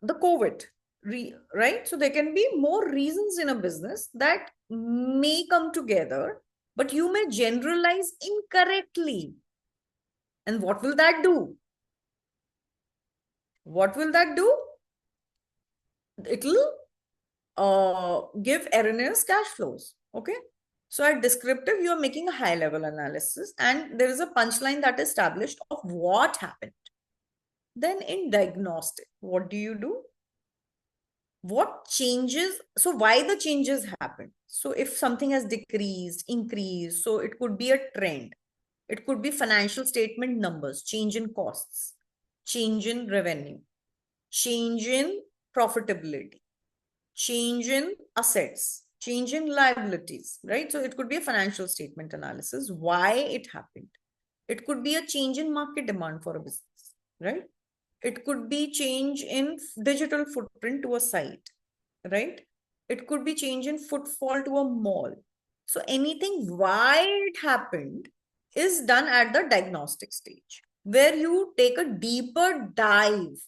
the COVID, right? So there can be more reasons in a business that may come together, but you may generalize incorrectly. And what will that do? What will that do? It will give erroneous cash flows. Okay. So at descriptive, you are making a high level analysis and there is a punchline that is established of what happened. Then in diagnostic, what do? What changes? So why the changes happen? So if something has decreased, increased, so it could be a trend. It could be financial statement numbers, change in costs, change in revenue, change in profitability, change in assets, change in liabilities, right? So it could be a financial statement analysis, why it happened. It could be a change in market demand for a business, right? It could be change in digital footprint to a site, right? It could be change in footfall to a mall. So anything why it happened is done at the diagnostic stage, where you take a deeper dive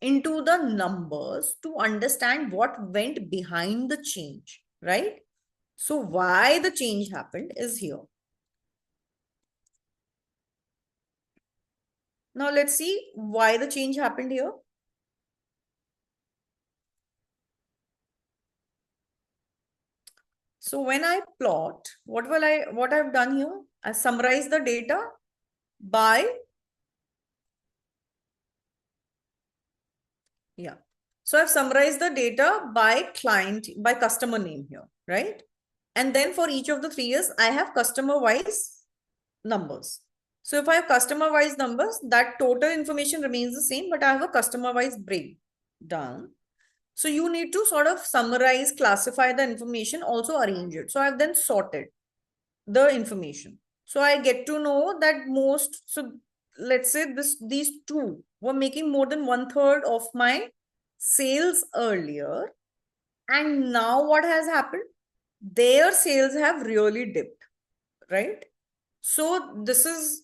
into the numbers to understand what went behind the change, right? So why the change happened is here. Now let's see why the change happened here. So when I plot, what I've done here, I summarize the data by, yeah. So I've summarized the data by client, by customer name here, right? And then for each of the 3 years, I have customer-wise numbers. So if I have customer-wise numbers, that total information remains the same, but I have a customer-wise breakdown. So you need to sort of summarize, classify the information, also arrange it. So I've then sorted the information. So I get to know that so let's say these two were making more than 1/3 of my sales earlier. And now what has happened? Their sales have really dipped, right? So this is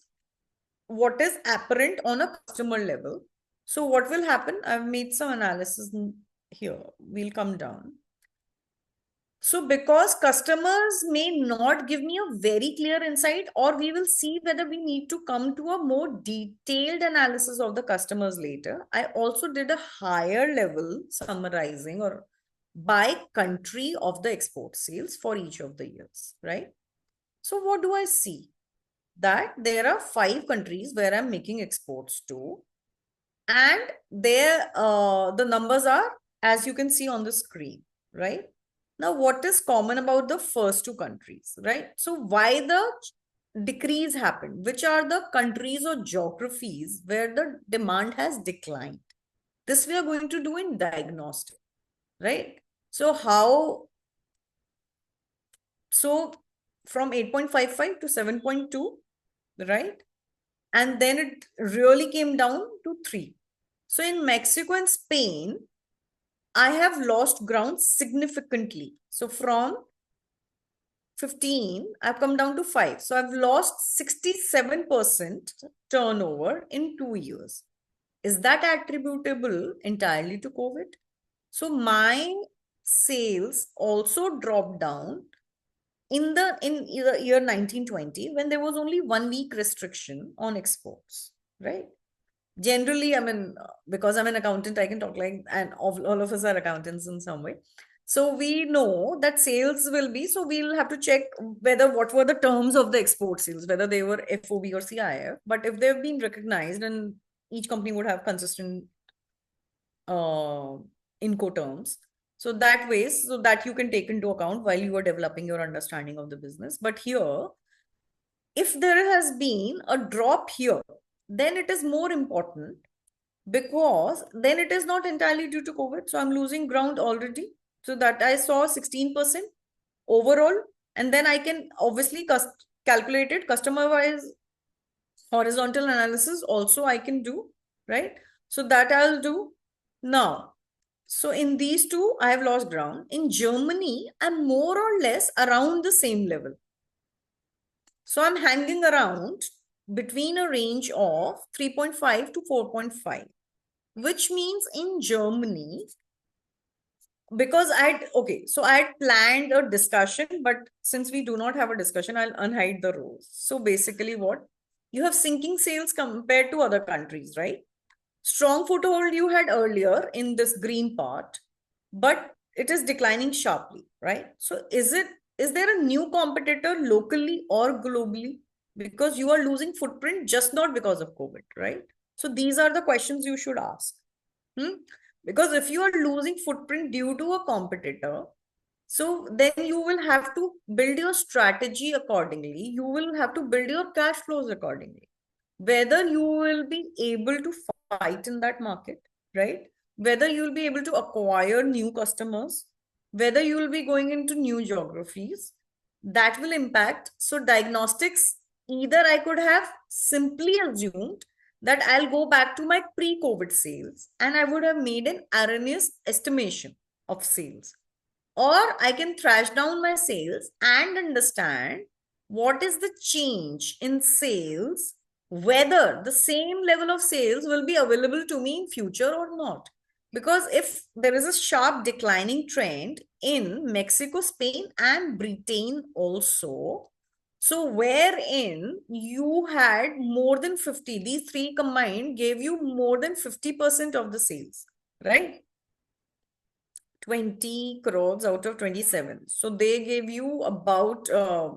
what is apparent on a customer level. So what will happen? I've made some analysis here. We'll come down. So because customers may not give me a very clear insight, or we will see whether we need to come to a more detailed analysis of the customers later. I also did a higher level summarizing or by country of the export sales for each of the years, right? So what do I see? That there are 5 countries where I'm making exports to, and there the numbers are as you can see on the screen, right? Now, what is common about the first 2 countries, right? So why the decrease happened? Which are the countries or geographies where the demand has declined? This we are going to do in diagnostic, right? So from 8.55 to 7.2, right? And then it really came down to 3. So in Mexico and Spain, I have lost ground significantly. So from 15, I've come down to 5. So I've lost 67% turnover in 2 years. Is that attributable entirely to COVID? So my sales also dropped down in the year 1920, when there was only 1 week restriction on exports, right? Generally, I mean, because I'm an accountant, I can talk like, and all of us are accountants in some way. So we know that sales will be, so we'll have to check whether what were the terms of the export sales, whether they were FOB or CIF. But if they've been recognized, and each company would have consistent Incoterms. So that way, so that you can take into account while you are developing your understanding of the business. But here, if there has been a drop here, then it is more important, because then it is not entirely due to COVID. So I'm losing ground already. So that I saw 16% overall. And then I can obviously calculate it customer-wise, horizontal analysis also I can do, right? So that I'll do now. So in these 2, I have lost ground. In Germany, I'm more or less around the same level. So I'm hanging around between a range of 3.5 to 4.5, which means in Germany, because so I had planned a discussion, but since we do not have a discussion, I'll unhide the rows. So basically what? You have sinking sales compared to other countries, right? Strong foothold you had earlier in this green part, but it is declining sharply, right? So is there a new competitor locally or globally? Because you are losing footprint just not because of COVID, right? So these are the questions you should ask. Because if you are losing footprint due to a competitor, so then you will have to build your strategy accordingly. You will have to build your cash flows accordingly. Whether you will be able to fight in that market, right? Whether you will be able to acquire new customers, whether you will be going into new geographies, that will impact. So diagnostics, either I could have simply assumed that I'll go back to my pre-COVID sales and I would have made an erroneous estimation of sales. Or I can thrash down my sales and understand what is the change in sales, whether the same level of sales will be available to me in future or not. Because if there is a sharp declining trend in Mexico, Spain, and Britain also, so wherein you had more than 50, these three combined gave you more than 50% of the sales, right? 20 crores out of 27. So they gave you about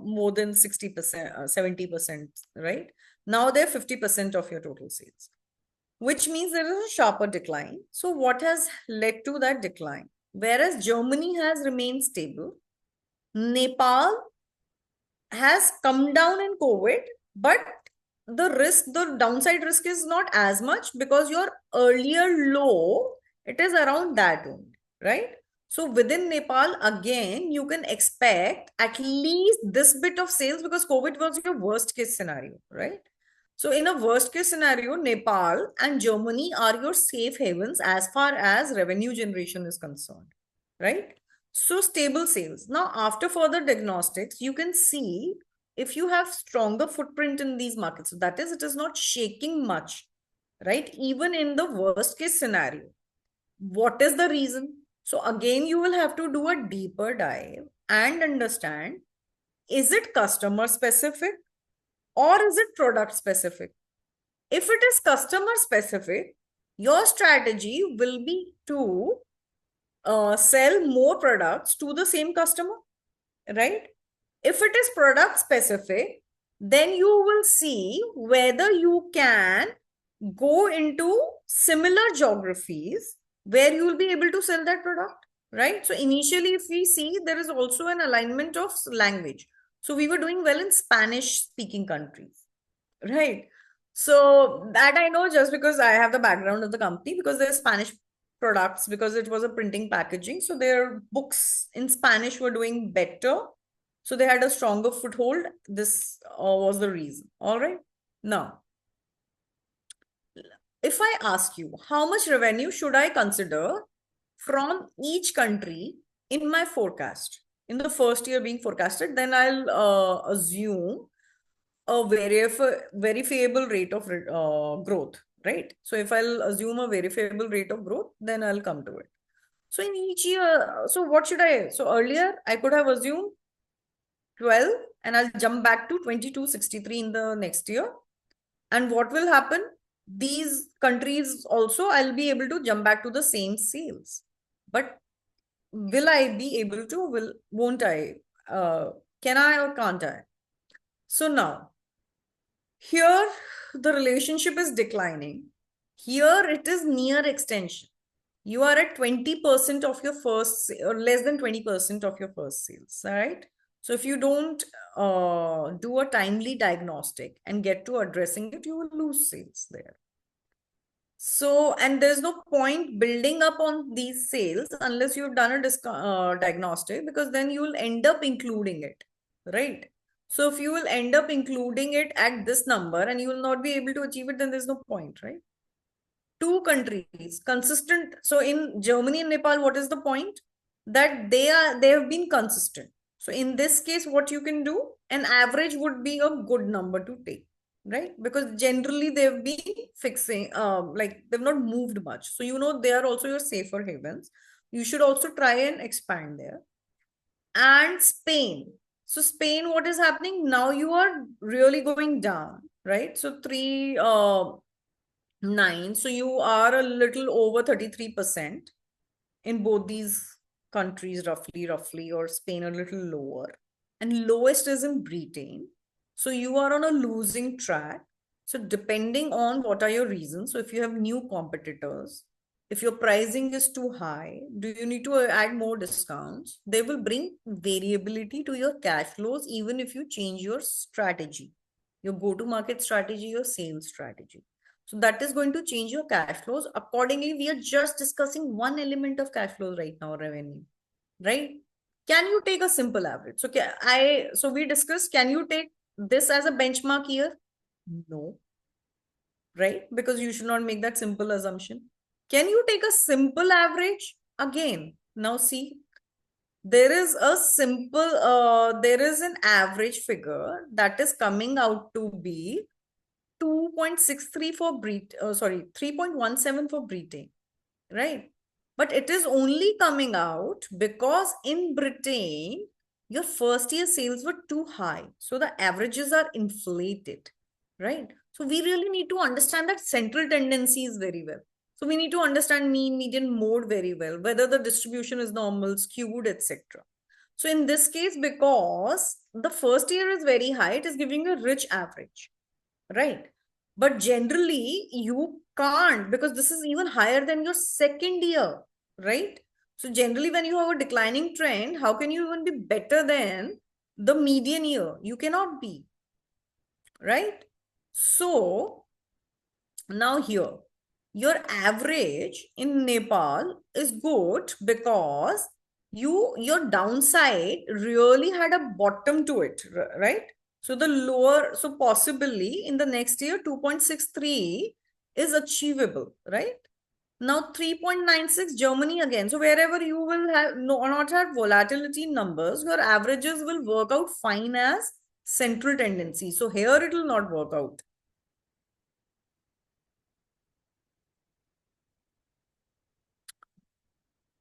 more than 60%, 70%, right? Now they're 50% of your total sales, which means there is a sharper decline. So what has led to that decline? Whereas Germany has remained stable, Nepal has come down in COVID, but the downside risk is not as much because your earlier low, it is around that only, right? So within Nepal, again, you can expect at least this bit of sales because COVID was your worst case scenario, right? So in a worst case scenario, Nepal and Germany are your safe havens as far as revenue generation is concerned, right? So stable sales. Now, after further diagnostics, you can see if you have stronger footprint in these markets. So that is, it is not shaking much, right? Even in the worst case scenario. What is the reason? So again, you will have to do a deeper dive and understand, is it customer specific or is it product specific? If it is customer specific, your strategy will be to sell more products to the same customer, right? If it is product specific, then you will see whether you can go into similar geographies where you will be able to sell that product, right? So initially, if we see, there is also an alignment of language. So we were doing well in Spanish speaking countries, right? So that I know just because I have the background of the company, because there's Spanish products, because it was a printing packaging. So their books in Spanish were doing better. So they had a stronger foothold. This was the reason. All right. Now, if I ask you, how much revenue should I consider from each country in my forecast? In the first year being forecasted, then I'll assume a verifiable rate of growth, right? So if I'll assume a verifiable rate of growth, then I'll come to it. So in each year, so what should I? So earlier I could have assumed 12 and I'll jump back to 2263 in the next year. And what will happen? These countries also, I'll be able to jump back to the same sales. But will I be able to? Won't I? Can I or can't I? So now, here the relationship is declining. Here it is near extension. You are at 20% of your first, or less than 20% of your first sales, right? So if you don't do a timely diagnostic and get to addressing it, you will lose sales there. So, and there's no point building up on these sales unless you've done a diagnostic, because then you will end up including it, right? So if you will end up including it at this number and you will not be able to achieve it, then there's no point, right? Two countries consistent. So in Germany and Nepal, what is the point? That they have been consistent. So in this case, what you can do, an average would be a good number to take, right? Because generally they've been fixing, like they've not moved much. So you know they are also your safer havens. You should also try and expand there. And Spain. So Spain, what is happening now? You are really going down, right? So 9. So you are a little over 33% in both these countries, roughly, or Spain a little lower. And lowest is in Britain. So you are on a losing track. So depending on what are your reasons. So if you have new competitors, if your pricing is too high, do you need to add more discounts? They will bring variability to your cash flows, even if you change your strategy, your go-to-market strategy, your sales strategy. So that is going to change your cash flows. Accordingly, we are just discussing one element of cash flows right now, revenue, right? Can you take a simple average? So we discussed, can you take this as a benchmark year? No, right? Because you should not make that simple assumption. Can you take a simple average? Again, now see, there is an average figure that is coming out to be 2.63 for 3.17 for Britain, right? But it is only coming out because in Britain, your first year sales were too high. So the averages are inflated, right? So we really need to understand that central tendencies very well. So we need to understand mean, median, mode very well, whether the distribution is normal, skewed, etc. So in this case, because the first year is very high, it is giving a rich average, right? But generally, you can't, because this is even higher than your second year, right? So generally, when you have a declining trend, how can you even be better than the median year? You cannot be, right? So now here, your average in Nepal is good because your downside really had a bottom to it, right? So the lower, so possibly in the next year, 2.63 is achievable, right? Now 3.96 Germany again. So wherever you will have not have volatility numbers, your averages will work out fine as central tendency. So here it will not work out.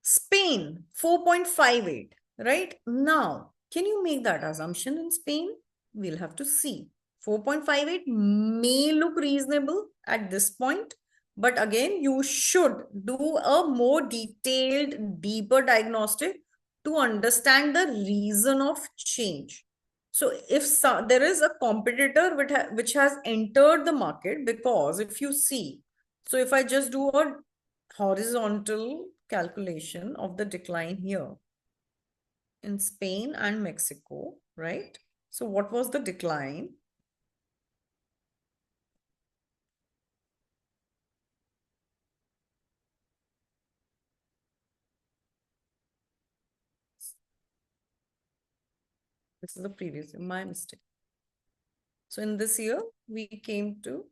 Spain, 4.58, right? Now, can you make that assumption in Spain? We'll have to see. 4.58 may look reasonable at this point, but again, you should do a more detailed, deeper diagnostic to understand the reason of change. So if there is a competitor which has entered the market, because if you see, so if I just do a horizontal calculation of the decline here in Spain and Mexico, right? So what was the decline? This is the previous year, my mistake. So in this year, we came to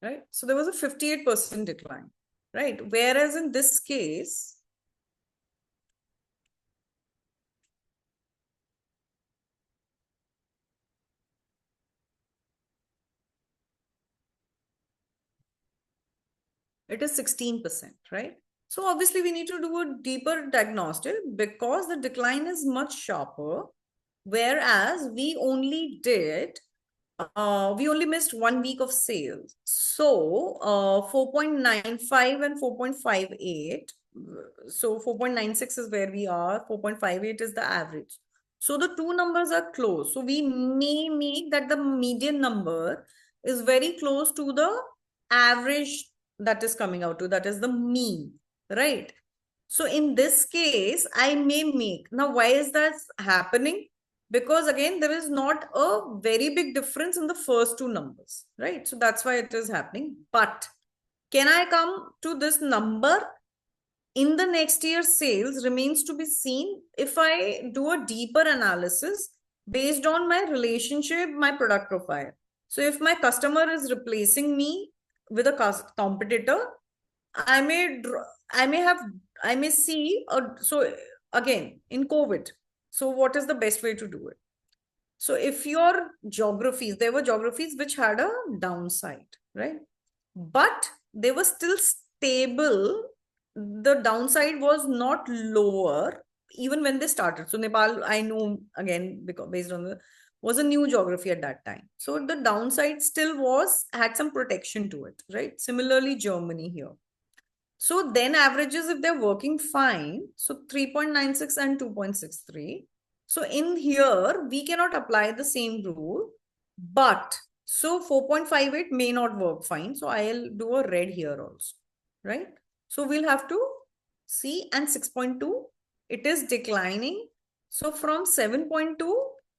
right? So there was a 58% decline, right? Whereas in this case, it is 16%, right? So obviously we need to do a deeper diagnostic because the decline is much sharper, whereas we only missed 1 week of sales. So 4.95 and 4.58. So 4.96 is where we are. 4.58 is the average. So the two numbers are close. So we may make that the median number is very close to the average that is coming out to. That is the mean, right? So in this case, I may make. Now, why is that happening? Because again, there is not a very big difference in the first two numbers, right? So that's why it is happening. But can I come to this number in the next year's sales remains to be seen if I do a deeper analysis based on my relationship, my product profile. So if my customer is replacing me with a competitor, I may I may have I may see so again in COVID. So what is the best way to do it? So if your geographies, there were geographies which had a downside, right? But they were still stable. The downside was not lower even when they started. So Nepal, I know again, because based on the was a new geography at that time. So the downside still had some protection to it, right? Similarly, Germany here. So then averages, if they're working fine, so 3.96 and 2.63. So in here, we cannot apply the same rule, but so 4.58 may not work fine. So I'll do a red here also, right? So we'll have to see, and 6.2, it is declining. So from 7.2,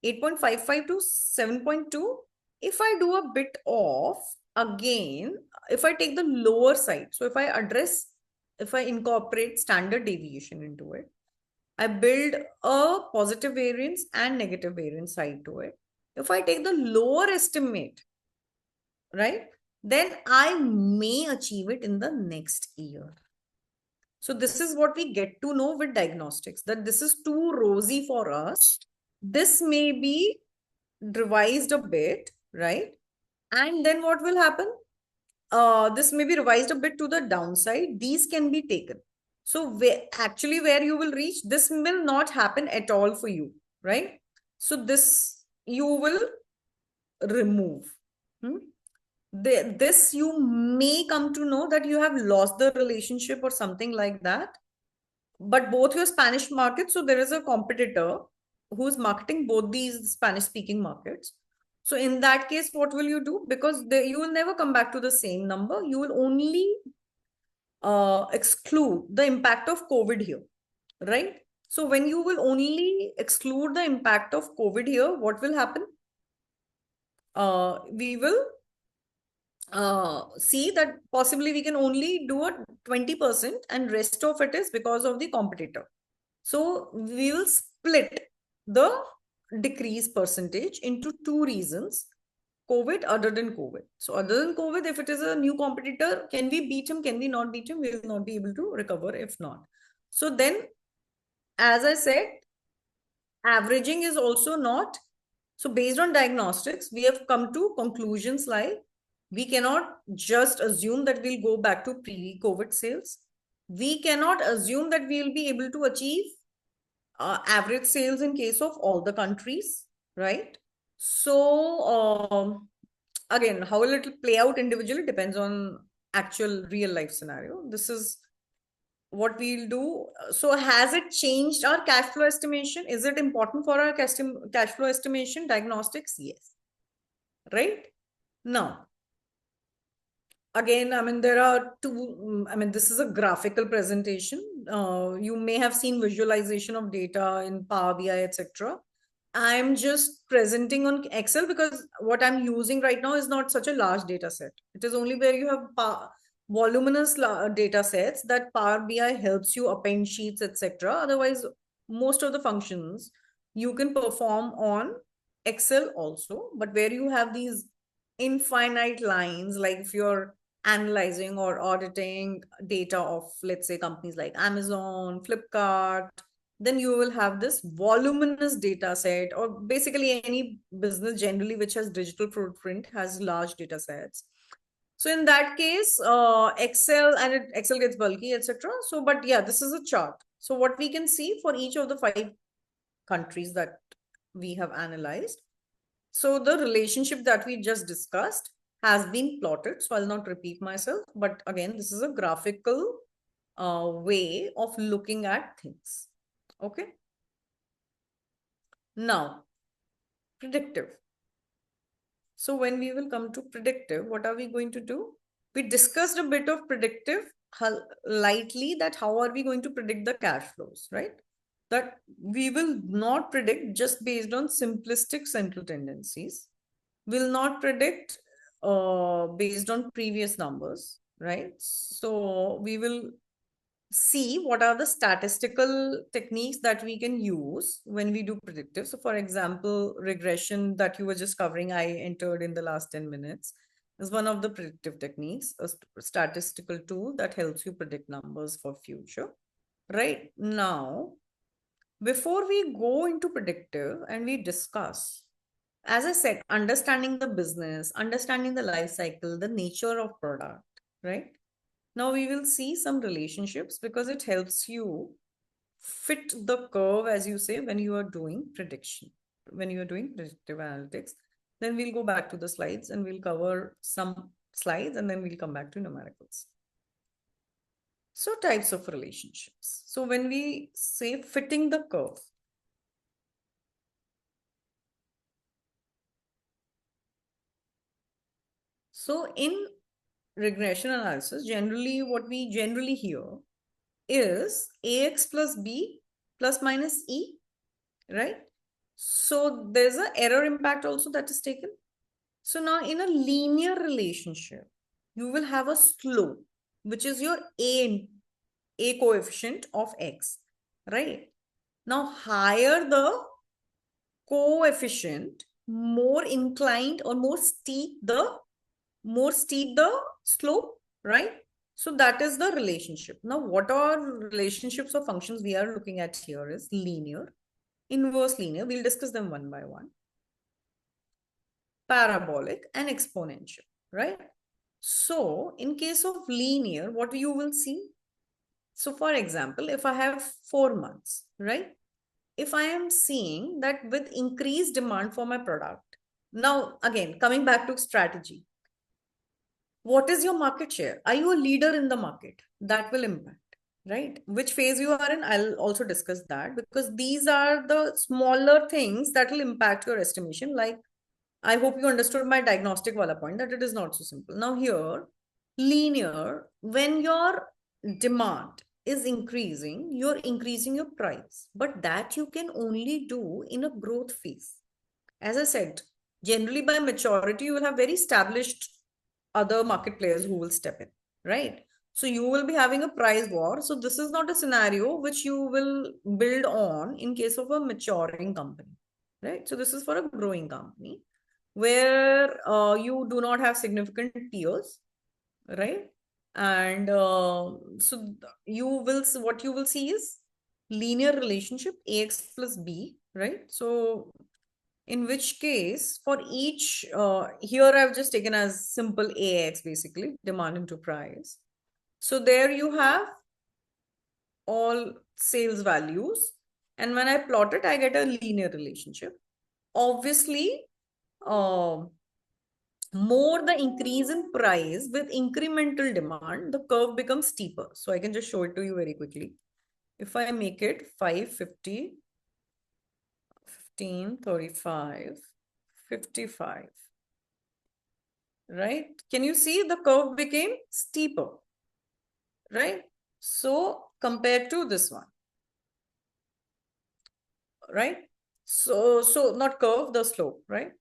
8.55 to 7.2, if I do a bit off, again, if I take the lower side, so if I incorporate standard deviation into it, I build a positive variance and negative variance side to it. If I take the lower estimate, right, then I may achieve it in the next year. So this is what we get to know with diagnostics, that this is too rosy for us. This may be revised a bit, right? And then what will happen? This may be revised a bit to the downside. These can be taken. So where you will reach, this will not happen at all for you, right? So this you will remove. This you may come to know that you have lost the relationship or something like that. But both your Spanish markets, so there is a competitor who's marketing both these Spanish speaking markets. So in that case, what will you do? Because you will never come back to the same number. You will only exclude the impact of COVID here, right? So when you will only exclude the impact of COVID here, what will happen? We will see that possibly we can only do a 20% and rest of it is because of the competitor. So we will split the decrease percentage into two reasons. COVID, other than COVID. So other than COVID, if it is a new competitor, can we beat him? Can we not beat him? We will not be able to recover if not. So then, as I said, averaging is also not. So based on diagnostics, we have come to conclusions like we cannot just assume that we'll go back to pre-COVID sales. We cannot assume that we'll be able to achieve average sales in case of all the countries, right? So again, how will it play out individually depends on actual real life scenario. This is what we'll do. So has it changed our cash flow estimation? Is it important for our cash flow estimation? Diagnostics? Yes. Right? Now, again, I mean, there are two, I mean, this is a graphical presentation. You may have seen visualization of data in Power BI, etc. I'm just presenting on Excel because what I'm using right now is not such a large data set. It is only where you have voluminous data sets that Power BI helps you append sheets, etc. Otherwise, most of the functions you can perform on Excel also. But where you have these infinite lines, like if you're analyzing or auditing data of, let's say, companies like Amazon, Flipkart, then you will have this voluminous data set, or basically any business generally which has digital footprint has large data sets. So in that case, Excel, and Excel gets bulky, etc. So, but yeah, this is a chart. So what we can see for each of the 5 countries that we have analyzed. So the relationship that we just discussed has been plotted. So I'll not repeat myself, but again, this is a graphical way of looking at things. Okay. Now, predictive. So when we will come to predictive, what are we going to do? We discussed a bit of predictive lightly, that how are we going to predict the cash flows, right? That we will not predict just based on simplistic central tendencies. Will not predict based on previous numbers, right? So we will see what are the statistical techniques that we can use when we do predictive. So for example, regression that you were just covering, I entered in the last 10 minutes, is one of the predictive techniques, a statistical tool that helps you predict numbers for future. Right now, before we go into predictive and we discuss, as I said, understanding the business, understanding the life cycle, the nature of product, right? Now we will see some relationships because it helps you fit the curve, as you say, when you are doing prediction, when you are doing predictive analytics. Then we'll go back to the slides and we'll cover some slides and then we'll come back to numericals. So types of relationships. So when we say fitting the curve, so in regression analysis, generally what we generally hear is AX plus B plus minus E, right? So there's an error impact also that is taken. So now in a linear relationship, you will have a slope, which is your A coefficient of X, right? Now higher the coefficient, more inclined or more steep the slope, right? So that is the relationship. Now, what are relationships or functions we are looking at here is linear, inverse linear. We'll discuss them one by one. Parabolic and exponential, right? So in case of linear, what you will see? So for example, if I have 4 months, right? If I am seeing that with increased demand for my product, now again, coming back to strategy, what is your market share? Are you a leader in the market? That will impact, right? Which phase you are in, I'll also discuss that, because these are the smaller things that will impact your estimation. Like, I hope you understood my diagnostic wala point, that it is not so simple. Now here, linear, when your demand is increasing, you're increasing your price, but that you can only do in a growth phase. As I said, generally by maturity, you will have very established other market players who will step in, right? So you will be having a price war. So this is not a scenario which you will build on in case of a maturing company, right? So this is for a growing company where you do not have significant peers, right? And so you will, what you will see is linear relationship AX plus B, right? So in which case for each, here I've just taken as simple AX, basically demand into price. So there you have all sales values. And when I plot it, I get a linear relationship. Obviously, more the increase in price with incremental demand, the curve becomes steeper. So I can just show it to you very quickly. If I make it 550, 15, 35, 55, right? Can you see the curve became steeper, right? So compared to this one, right? So not curve, the slope, right?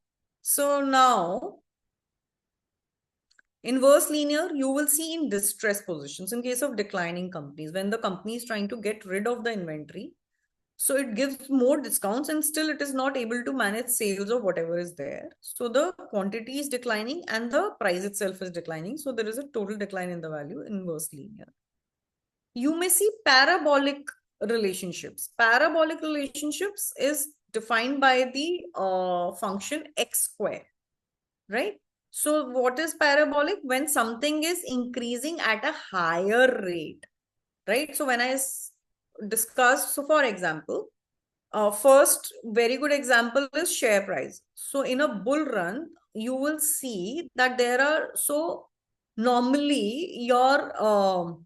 So now inverse linear, you will see in distress positions in case of declining companies, when the company is trying to get rid of the inventory. So it gives more discounts and still it is not able to manage sales of whatever is there. So the quantity is declining and the price itself is declining. So there is a total decline in the value, inverse linear. You may see parabolic relationships. Parabolic relationships is defined by the function x square, right? So what is parabolic? When something is increasing at a higher rate, right? So when I discussed, so for example, first very good example is share price. So in a bull run, you will see that there are, so normally your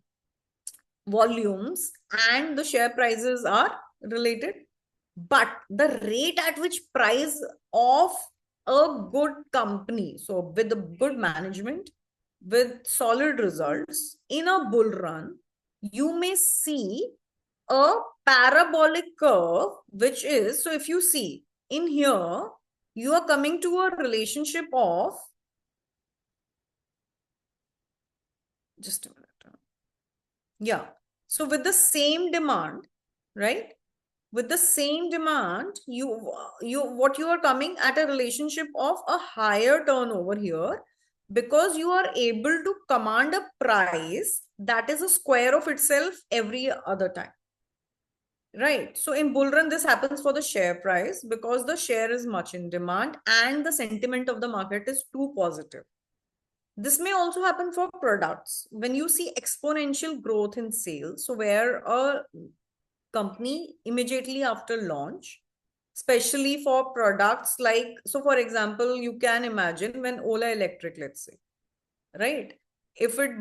volumes and the share prices are related, but the rate at which price of a good company, so with a good management, with solid results in a bull run, you may see a parabolic curve, which is, so if you see in here, you are coming to a relationship of, just a minute. Yeah. So with the same demand, right? With the same demand, what you are coming at a relationship of a higher turnover here, because you are able to command a price that is a square of itself every other time. Right. So in bull run, this happens for the share price because the share is much in demand and the sentiment of the market is too positive. This may also happen for products. When you see exponential growth in sales, so where a company immediately after launch, especially for products like, so for example, you can imagine when Ola Electric, let's say, right? If it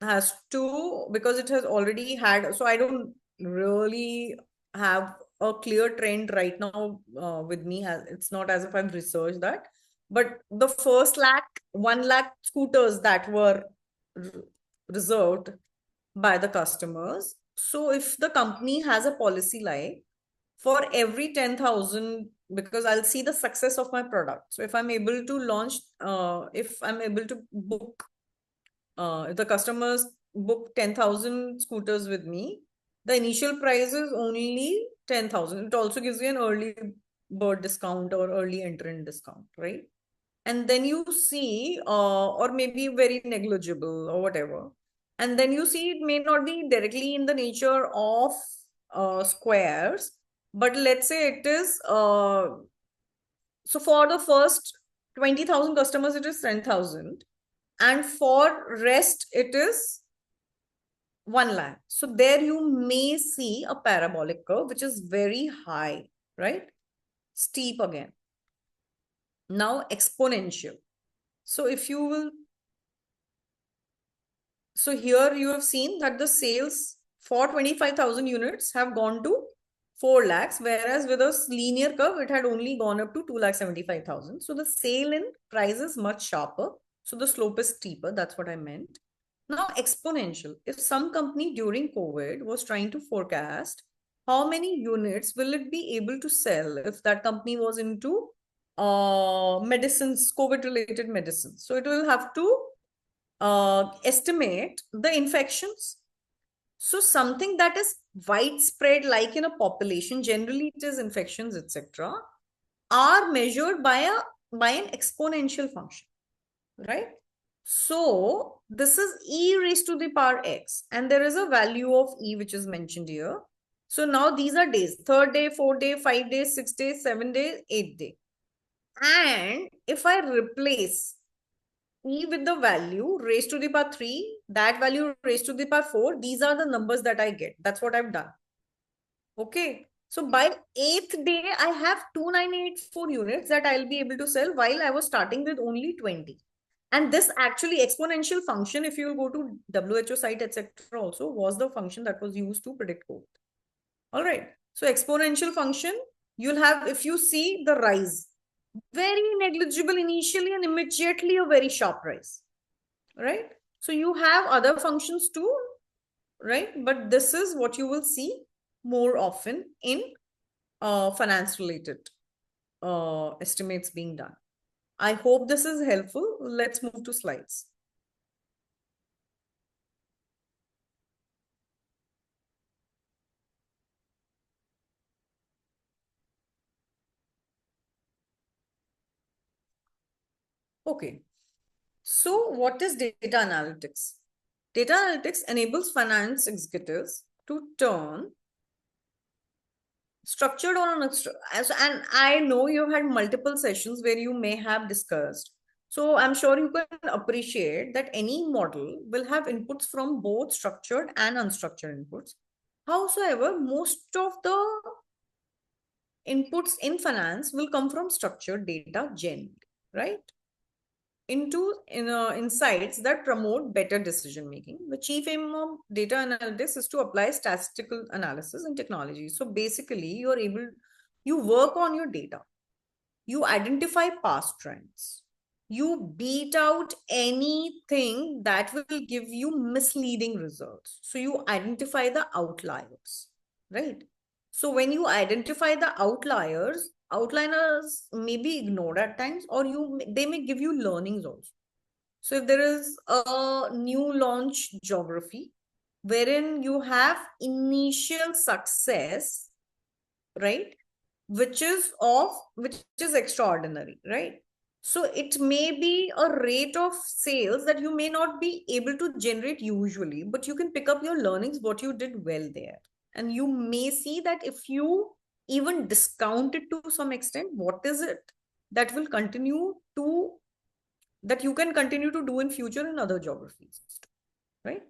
has to, because it has already had, so I don't really have a clear trend right now with me. It's not as if I've researched that, but the first 1 lakh scooters that were reserved by the customers. So if the company has a policy like, for every 10,000, because I'll see the success of my product. So if I'm able to launch, if I'm able to book, if the customers book 10,000 scooters with me, the initial price is only 10,000. It also gives you an early bird discount or early entrant discount, right? and then you see, or maybe very negligible or whatever, and then you see it may not be directly in the nature of squares, but let's say it is, so for the first 20,000 customers, it is 10,000. And for rest, it is 1 lakh. So there you may see a parabolic curve, which is very high, right? Steep again. Now exponential. So if you will, so here you have seen that the sales for 25,000 units have gone to 4 lakhs, whereas with a linear curve, it had only gone up to 2,75,000. So the sale in price is much sharper. So the slope is steeper. That's what I meant. Now, exponential. If some company during COVID was trying to forecast how many units will it be able to sell if that company was into medicines, COVID-related medicines. So it will have to estimate the infections. So something that is widespread, like in a population, generally it is infections, etc., are measured by an exponential function, right? So this is e raised to the power x, and there is a value of e which is mentioned here. So now these are days: 3rd day, 4th day, 5 days, 6 days, 7 days, 8th day. And if I replace e with the value raised to the power 3, that value raised to the power 4, these are the numbers that I get. That's what I've done. Okay. So by 8th day, I have 2984 units that I'll be able to sell, while I was starting with only 20. And this actually exponential function, if you go to WHO site, etc., also was the function that was used to predict growth. All right. So exponential function, you'll have, if you see the rise, very negligible initially and immediately a very sharp rise, right? So you have other functions too, right? But this is what you will see more often in finance related estimates being done. I hope this is helpful. Let's move to slides. Okay. So what is data analytics? Data analytics enables finance executives to turn structured or and I know you've had multiple sessions where you may have discussed. So I'm sure you can appreciate that any model will have inputs from both structured and unstructured inputs. Howsoever, most of the inputs in finance will come from structured data generally, right? Into insights that promote better decision making. The chief aim of data analytics is to apply statistical analysis and technology. So basically, you work on your data, you identify past trends, you beat out anything that will give you misleading results. So you identify the outliers, right? So when you identify the outliers may be ignored at times, or they may give you learnings also. So if there is a new launch geography wherein you have initial success, right, which is extraordinary, right? So it may be a rate of sales that you may not be able to generate usually, but you can pick up your learnings, what you did well there. And you may see that if you even discount it to some extent, what is it that will continue to, that you can continue to do in future in other geographies, right?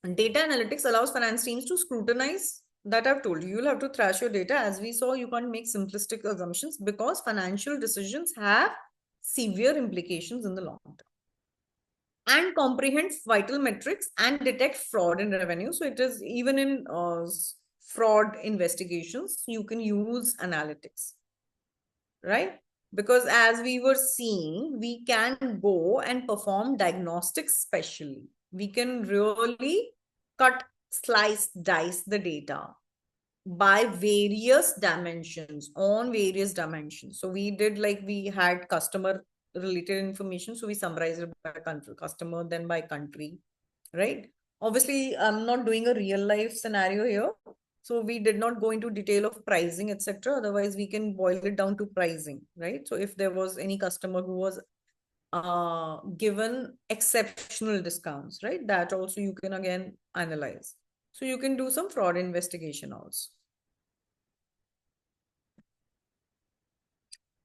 And data analytics allows finance teams to scrutinize that. I've told you, you'll have to thrash your data. As we saw, you can't make simplistic assumptions because financial decisions have severe implications in the long term. And comprehend vital metrics and detect fraud in revenue. So it is even in fraud investigations, you can use analytics, right? Because as we were seeing, we can go and perform diagnostics specially. We can really cut, slice, dice the data by various dimensions, on various dimensions. So we did, like, we had customer related information. So we summarized it by country, customer, then by country, right? Obviously, I'm not doing a real life scenario here, So we did not go into detail of pricing, etc. Otherwise, we can boil it down to pricing, right? So if there was any customer who was given exceptional discounts, right? That also you can again analyze. So you can do some fraud investigation also.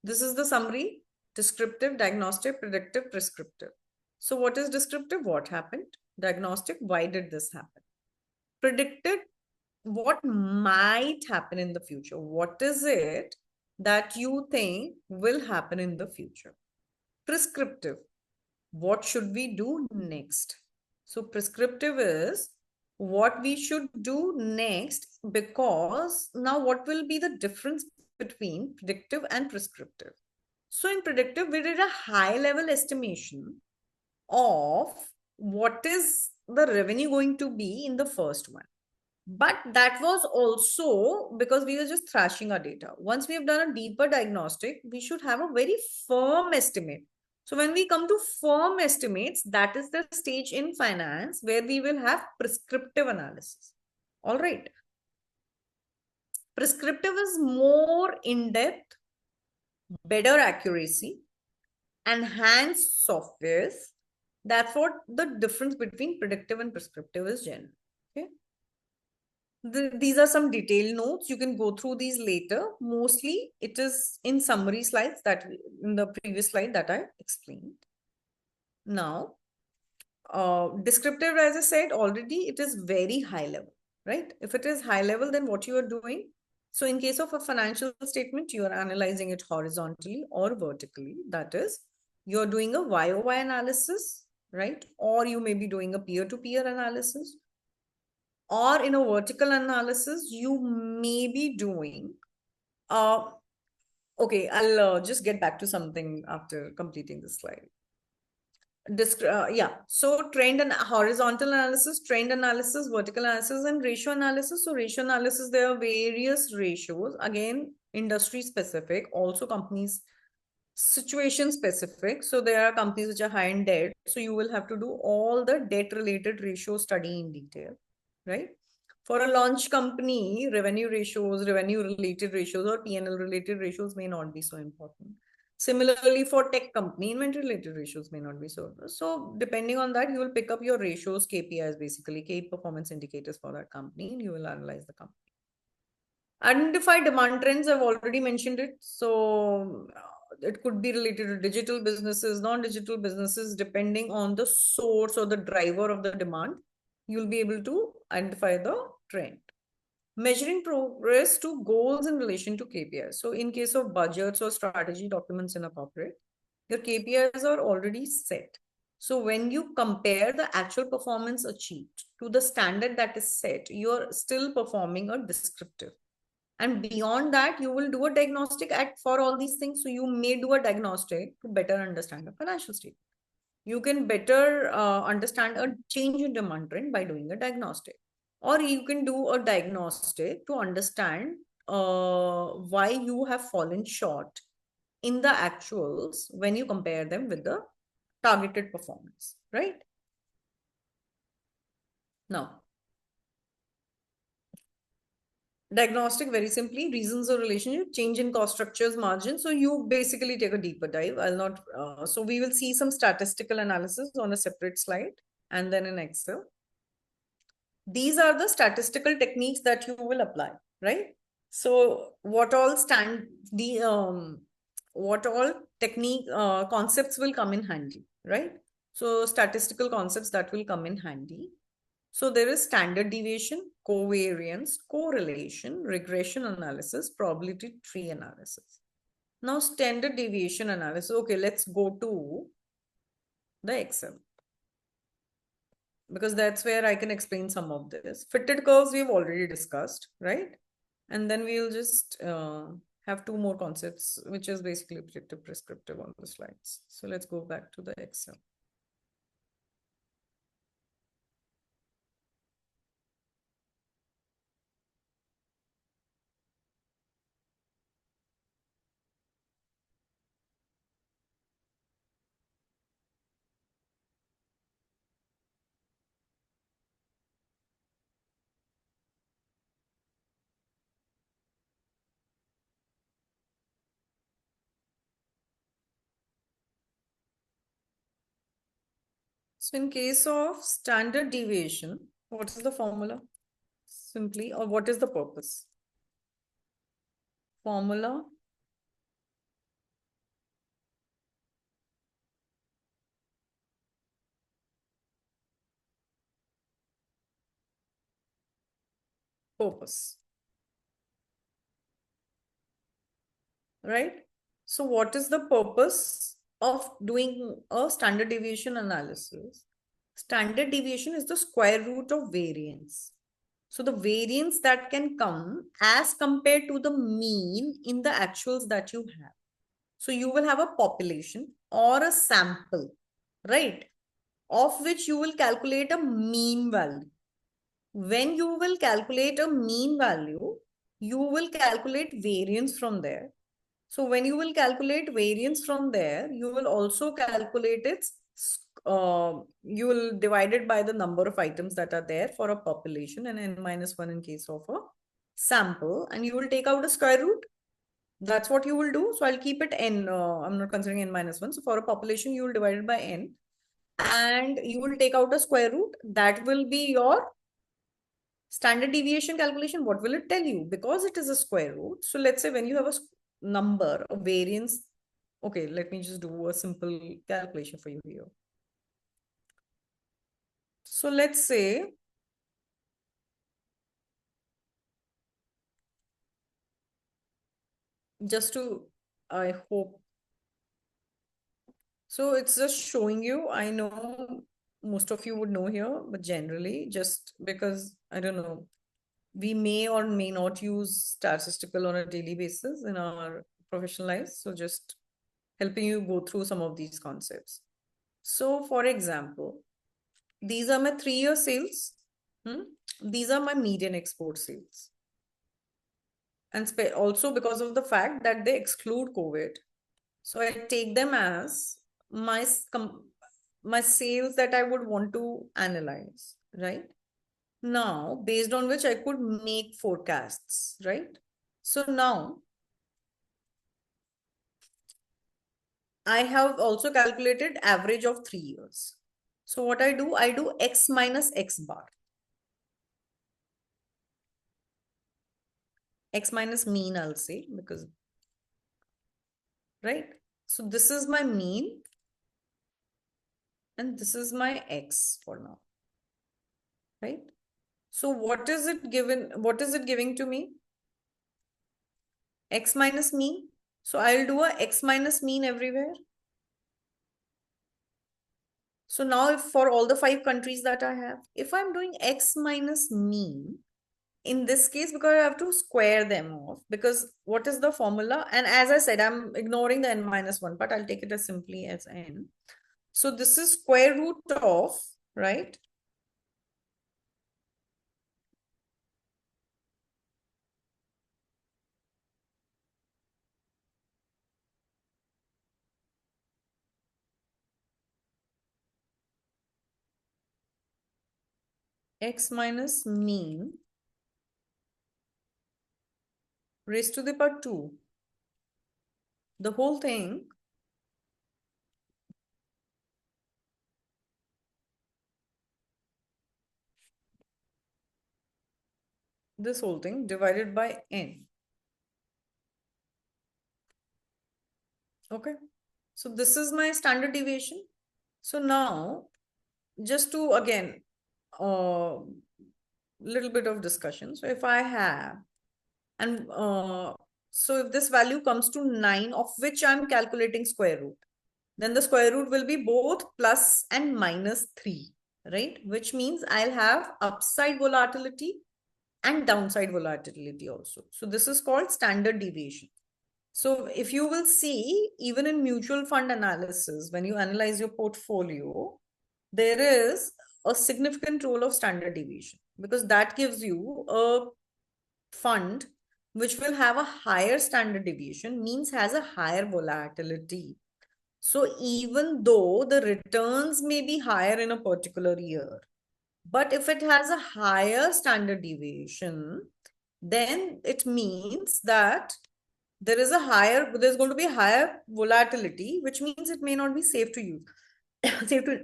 This is the summary: descriptive, diagnostic, predictive, prescriptive. So what is descriptive? What happened? Diagnostic, why did this happen? Predicted, what might happen in the future? What is it that you think will happen in the future? Prescriptive, what should we do next? So prescriptive is what we should do next, because now what will be the difference between predictive and prescriptive? So in predictive, we did a high level estimation of what is the revenue going to be in the first one. But that was also because we were just thrashing our data. Once we have done a deeper diagnostic, we should have a very firm estimate. So when we come to firm estimates, that is the stage in finance where we will have prescriptive analysis. All right. Prescriptive is more in-depth, better accuracy, enhanced softwares. That's what the difference between predictive and prescriptive is, Jen. Okay. These are some detailed notes. You can go through these later. Mostly it is in summary slides that in the previous slide that I explained. Now, descriptive, as I said already, it is very high level, right? If it is high level, then what you are doing? So in case of a financial statement, you are analyzing it horizontally or vertically. That is, you're doing a YOY analysis, right? Or you may be doing a peer-to-peer analysis. Or in a vertical analysis, you may be doing, okay, I'll just get back to something after completing this slide. Yeah, so trend and horizontal analysis, trend analysis, vertical analysis, and ratio analysis. So ratio analysis, there are various ratios, again, industry specific, also companies situation specific. So there are companies which are high in debt. So you will have to do all the debt related ratio study in detail, right? For a launch company, revenue ratios, revenue related ratios, or P&L related ratios may not be so important. Similarly, for tech company, inventory related ratios may not be so. So depending on that, you will pick up your ratios, KPIs, basically key performance indicators for that company, and you will analyze the company. Identify demand trends, I've already mentioned it. So it could be related to digital businesses, non-digital businesses, depending on the source or the driver of the demand, you'll be able to identify the trend. Measuring progress to goals in relation to KPIs. So in case of budgets or strategy documents in a corporate, your KPIs are already set. So when you compare the actual performance achieved to the standard that is set, you're still performing a descriptive. And beyond that, you will do a diagnostic act for all these things. So you may do a diagnostic to better understand the financial statement. You can better understand a change in demand trend by doing a diagnostic. Or you can do a diagnostic to understand why you have fallen short in the actuals when you compare them with the targeted performance, right? Now, diagnostic, very simply, reasons of relationship, change in cost structures, margin. So you basically take a deeper dive. I'll not, so we will see some statistical analysis on a separate slide and then in Excel. These are the statistical techniques that you will apply, right? So what all what all technique concepts will come in handy, right? So statistical concepts that will come in handy. So there is standard deviation, covariance, correlation, regression analysis, probability tree analysis. Now standard deviation analysis. Okay, let's go to the Excel, because that's where I can explain some of this. Fitted curves we've already discussed, right? And then we'll just have two more concepts, which is basically predictive, prescriptive on the slides. So let's go back to the Excel. So in case of standard deviation, what is the formula? Simply, or what is the purpose? Formula. Purpose. Right? So what is the purpose of doing a standard deviation analysis? Standard deviation is the square root of variance. So the variance that can come as compared to the mean in the actuals that you have. So you will have a population or a sample, right? Of which you will calculate a mean value. When you will calculate a mean value, you will calculate variance from there. So when you will calculate variance from there, you will also calculate its, you will divide it by the number of items that are there for a population and n minus 1 in case of a sample, and you will take out a square root. That's what you will do. So I'll keep it n, I'm not considering n minus 1. So for a population, you will divide it by n and you will take out a square root. That will be your standard deviation calculation. What will it tell you? Because it is a square root. So let's say when you have a number, a variance. Okay, let me just do a simple calculation for you here. So let's say just to, I hope. So it's just showing you, I know most of you would know here, but generally just because, I don't know, we may or may not use statistical on a daily basis in our professional lives. So just helping you go through some of these concepts. So for example, these are my 3-year sales. These are my median export sales. And also because of the fact that they exclude COVID. So I take them as my sales that I would want to analyze, right? Now, based on which I could make forecasts, right? So now, I have also calculated average of 3 years. So what I do x minus x bar. X minus mean, I'll say, because, right? So this is my mean and this is my x for now, right? So what is it given? What is it giving to me? X minus mean. So I'll do a x minus mean everywhere. So now if for all the 5 countries that I have, if I'm doing x minus mean, in this case, because I have to square them off, because what is the formula? And as I said, I'm ignoring the n minus 1, but I'll take it as simply as n. So this is square root of, right? X minus mean raised to the power 2. The whole thing this whole thing divided by n. Okay. So this is my standard deviation. So now, just to again, little bit of discussion. So if I have, and so if this value comes to 9, of which I'm calculating square root, then the square root will be both plus and minus 3, right? Which means I'll have upside volatility and downside volatility also. So this is called standard deviation. So if you will see, even in mutual fund analysis, when you analyze your portfolio, there is a significant role of standard deviation, because that gives you a fund which will have a higher standard deviation, means has a higher volatility. So even though the returns may be higher in a particular year, but if it has a higher standard deviation, then it means that there's going to be a higher volatility, which means it may not be safe to use, safe to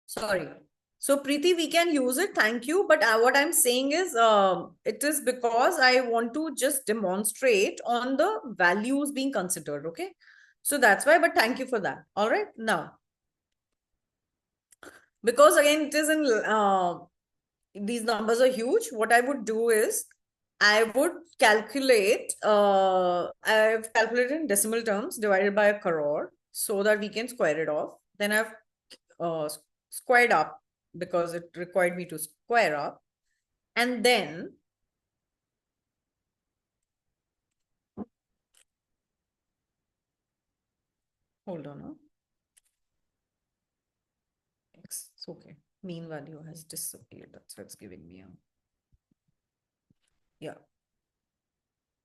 Sorry. So Preeti, we can use it. Thank you. But what I'm saying is, it is because I want to just demonstrate on the values being considered. Okay. So that's why, but thank you for that. All right. Now, because again, it is in, these numbers are huge. What I would do is, I would calculate, I've calculated in decimal terms divided by a crore so that we can square it off. Then I've squared up because it required me to square up. And then hold on. X, it's okay. Mean value has disappeared. That's why it's giving me a, yeah.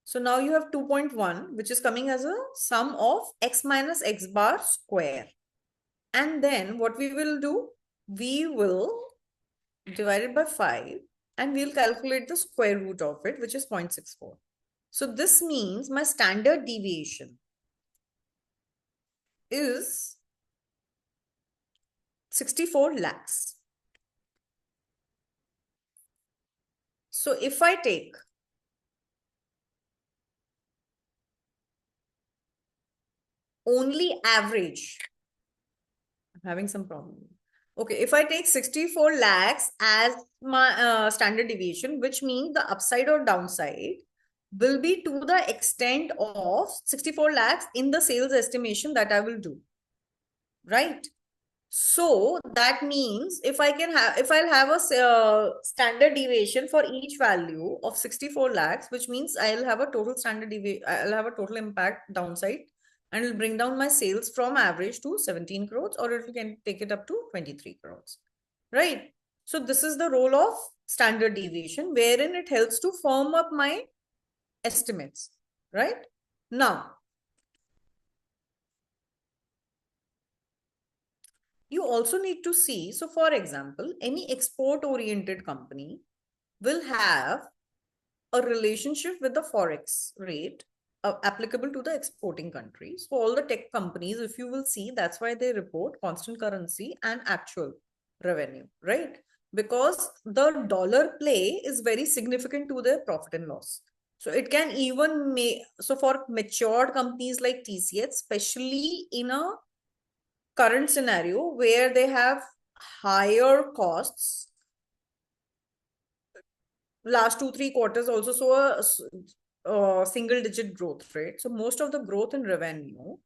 So now you have 2.1, which is coming as a sum of x minus x bar square. And then what we will do, we will divide it by 5 and we'll calculate the square root of it, which is 0.64. So this means my standard deviation is 64 lakhs. So if I take only average, I'm having some problem. Okay, if I take 64 lakhs as my standard deviation, which means the upside or downside will be to the extent of 64 lakhs in the sales estimation that I will do, right? So that means if I can have, if I'll have a standard deviation for each value of 64 lakhs, which means I'll have a total standard deviation, I'll have a total impact downside, and it'll bring down my sales from average to 17 crores, or it can take it up to 23 crores, right? So this is the role of standard deviation, wherein it helps to firm up my estimates, right? Now, you also need to see, so for example, any export oriented company will have a relationship with the forex rate applicable to the exporting countries. So all the tech companies, if you will see, that's why they report constant currency and actual revenue, right? Because the dollar play is very significant to their profit and loss. So it can even make, so for matured companies like TCS, especially in a current scenario where they have higher costs, last 2-3 quarters also saw a single digit growth rate. So most of the growth in revenue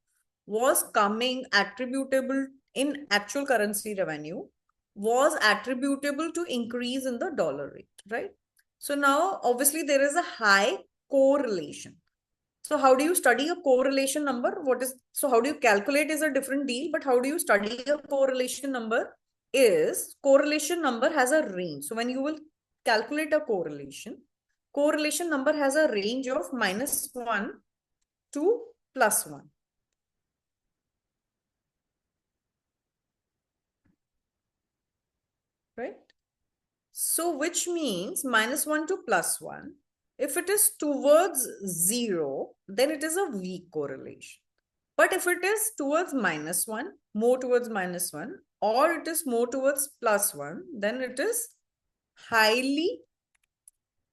was coming attributable in actual currency revenue, was attributable to increase in the dollar rate, right? So now obviously there is a high correlation. So how do you study a correlation number? So how do you calculate is a different deal, but how do you study a correlation number? Is correlation number has a range. So when you will calculate a correlation number has a range of -1 to +1. Right? So which means -1 to +1. If it is towards 0, then it is a weak correlation. But if it is towards -1, more towards -1, or it is more towards +1, then it is highly,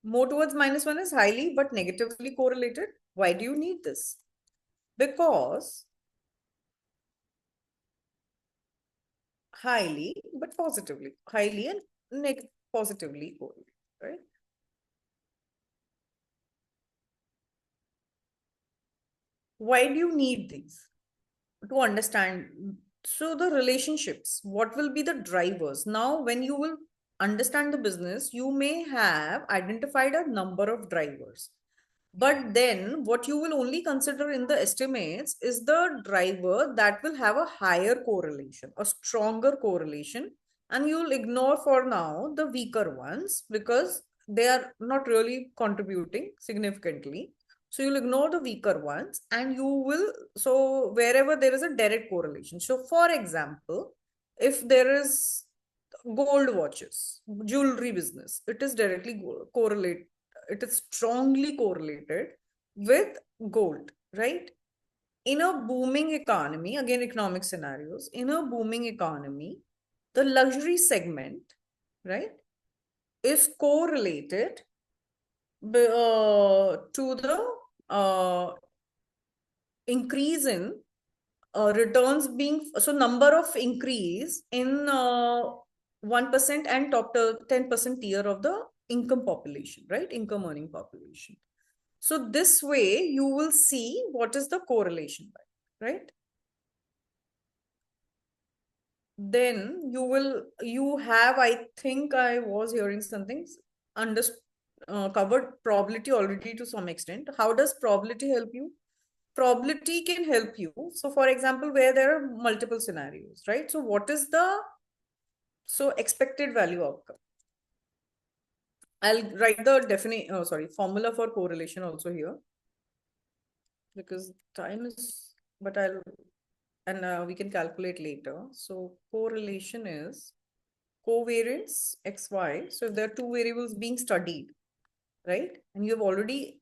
more towards -1 is highly but negatively correlated. Why do you need this? Because highly but positively, highly and positively correlated, right? Why do you need these? To understand, so the relationships, what will be the drivers? Now when you will understand the business, you may have identified a number of drivers, but then what you will only consider in the estimates is the driver that will have a higher correlation, a stronger correlation, and you will ignore for now the weaker ones because they are not really contributing significantly. So you'll ignore the weaker ones and you will, so wherever there is a direct correlation. So for example, if there is, gold watches, jewelry business, it is directly correlated. It is strongly correlated with gold, right? In a booming economy, again, economic scenarios, in a booming economy, the luxury segment, right, is correlated to the increase in returns being, so number of increase in 1% and top to 10% tier of the income population, right? Income earning population. So this way you will see what is the correlation, right? Then you have, I think I was hearing something, under covered probability already to some extent. How does probability help you? Probability can help you. So for example, where there are multiple scenarios, right? So what is the, so expected value outcome? I'll write the formula for correlation also here, because time is, but we can calculate later. So correlation is covariance xy. So if there are two variables being studied, right, and you have already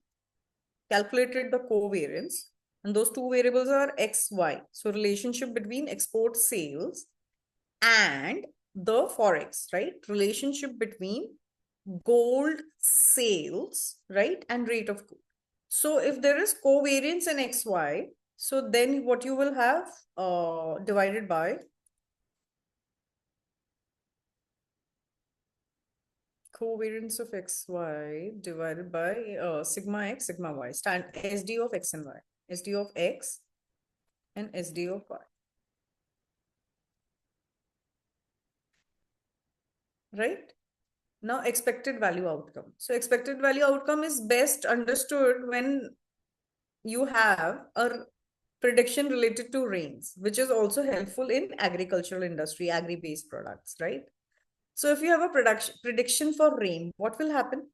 calculated the covariance, and those two variables are xy. So relationship between export sales and the forex, right? Relationship between gold sales, right, and rate of gold. So if there is covariance in xy, so then what you will have divided by covariance of xy divided by sigma x, sigma y, stand SD of x and y, SD of x and SD of y. Right? Now expected value outcome. So expected value outcome is best understood when you have a prediction related to rains, which is also helpful in agricultural industry, agri-based products, right? So if you have a prediction for rain, what will happen?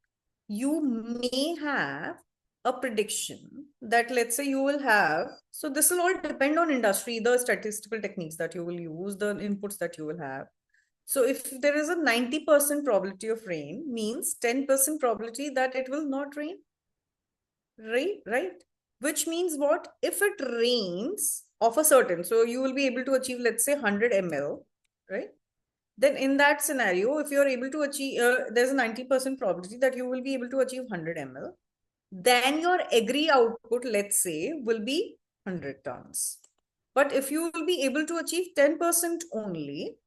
You may have a prediction that, let's say, you will have, so this will all depend on industry, the statistical techniques that you will use, the inputs that you will have. So if there is a 90% probability of rain, means 10% probability that it will not rain, right? Which means what? If it rains of a certain, so you will be able to achieve, let's say, 100 ml, right? Then in that scenario, if you're able to achieve, there's a 90% probability that you will be able to achieve 100 ml. Then your agri output, let's say, will be 100 tons. But if you will be able to achieve 10% only,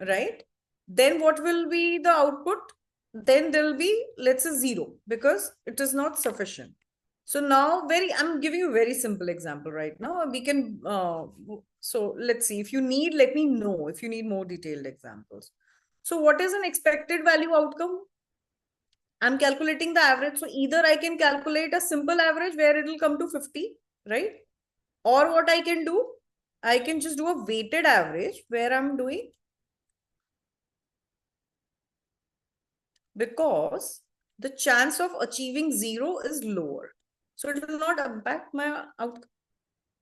right, then what will be the output? Then there will be, let's say, 0, because it is not sufficient. So now I'm giving you a very simple example right now. We can, so let's see, if you need, let me know if you need more detailed examples. So what is an expected value outcome? I'm calculating the average. So either I can calculate a simple average where it will come to 50, right? Or what I can do, I can just do a weighted average where I'm doing, because the chance of achieving 0 is lower. So it will not impact my outcome,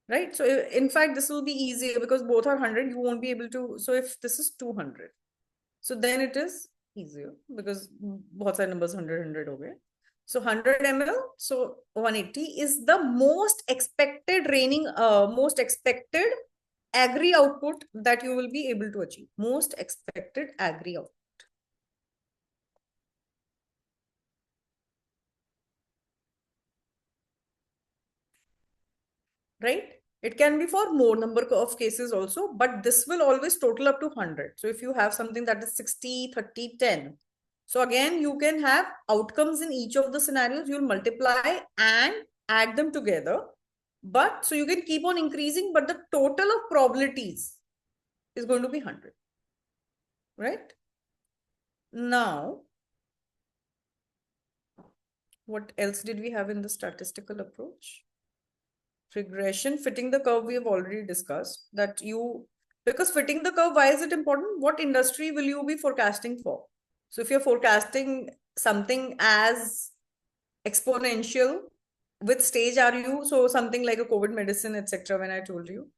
right? So in fact, this will be easier because both are 100. You won't be able to. So if this is 200, so then it is easier because both side numbers 100 okay. So 100 ml, so 180 is the most expected most expected agri output that you will be able to achieve. Most expected agri output. Right? It can be for more number of cases also, but this will always total up to 100. So if you have something that is 60, 30, 10. So again, you can have outcomes in each of the scenarios. You'll multiply and add them together. But so you can keep on increasing, but the total of probabilities is going to be 100. Right? Now, what else did we have in the statistical approach? Regression, fitting the curve, we have already discussed that because fitting the curve, why is it important? What industry will you be forecasting for? So if you're forecasting something as exponential, which stage are you? So something like a COVID medicine, etc. when I told you.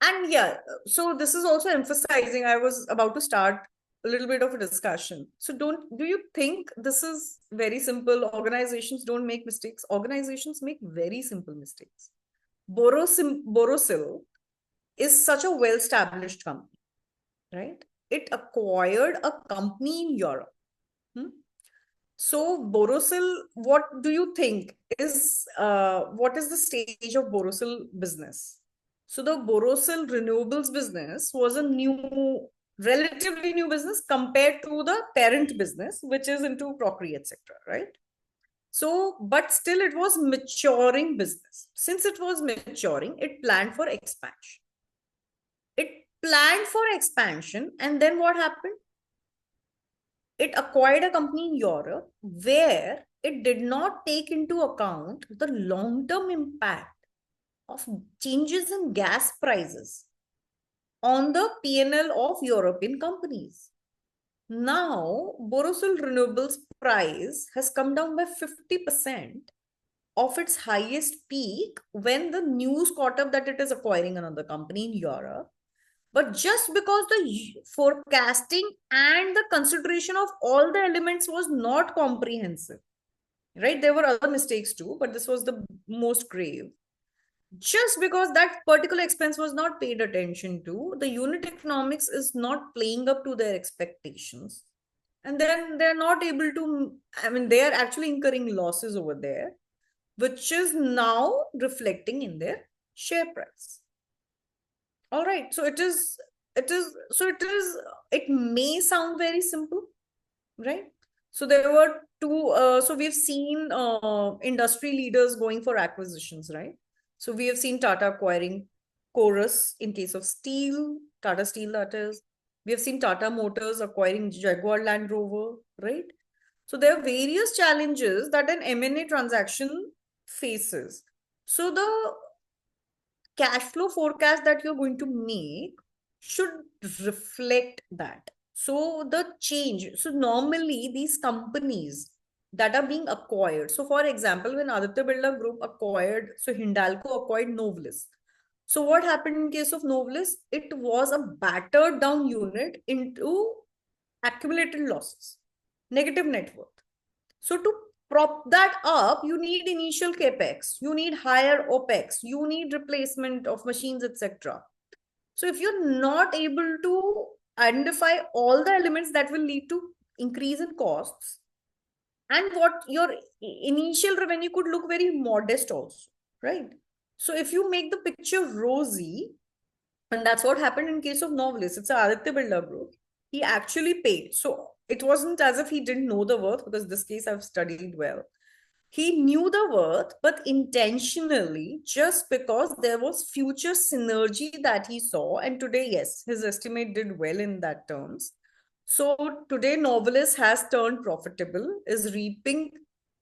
And yeah, so this is also emphasizing, I was about to start a little bit of a discussion. So do you think this is very simple? Organizations don't make mistakes. Organizations make very simple mistakes. Borosil is such a well-established company, right? It acquired a company in Europe. So Borosil, what do you think is what is the stage of Borosil business? So the Borosil renewables business was a relatively new business compared to the parent business, which is into crockery, etc. Right? So, but still it was maturing business. Since it was maturing, it planned for expansion. And then what happened? It acquired a company in Europe where it did not take into account the long-term impact of changes in gas prices on the P&L of European companies. Now, Borosil Renewables price has come down by 50% of its highest peak when the news caught up that it is acquiring another company in Europe. But just because the forecasting and the consideration of all the elements was not comprehensive, right? There were other mistakes too, but this was the most grave. Just because that particular expense was not paid attention to, the unit economics is not playing up to their expectations. And then they're not able to, they are actually incurring losses over there, which is now reflecting in their share price. All right. So it may sound very simple, right? So there were two, so we've seen industry leaders going for acquisitions, right? So we have seen Tata acquiring Chorus in case of steel, Tata Steel, that is. We have seen Tata Motors acquiring Jaguar Land Rover, right? So there are various challenges that an M&A transaction faces. So the cash flow forecast that you're going to make should reflect that. So the change, so normally these companies that are being acquired, so for example, when Aditya Birla Group acquired, so Hindalco acquired Novelis. So what happened in case of Novelis? It was a battered down unit into accumulated losses, negative net worth. So to prop that up, you need initial capex, you need higher opex, you need replacement of machines, etc. So if you're not able to identify all the elements that will lead to increase in costs, and what your initial revenue could look very modest also, right? So if you make the picture rosy, and that's what happened in case of Novelis, it's a Aditya Birla Group, he actually paid. So it wasn't as if he didn't know the worth, because this case I've studied well. He knew the worth, but intentionally, just because there was future synergy that he saw. And today, yes, his estimate did well in that terms. So today, Novelis has turned profitable, is reaping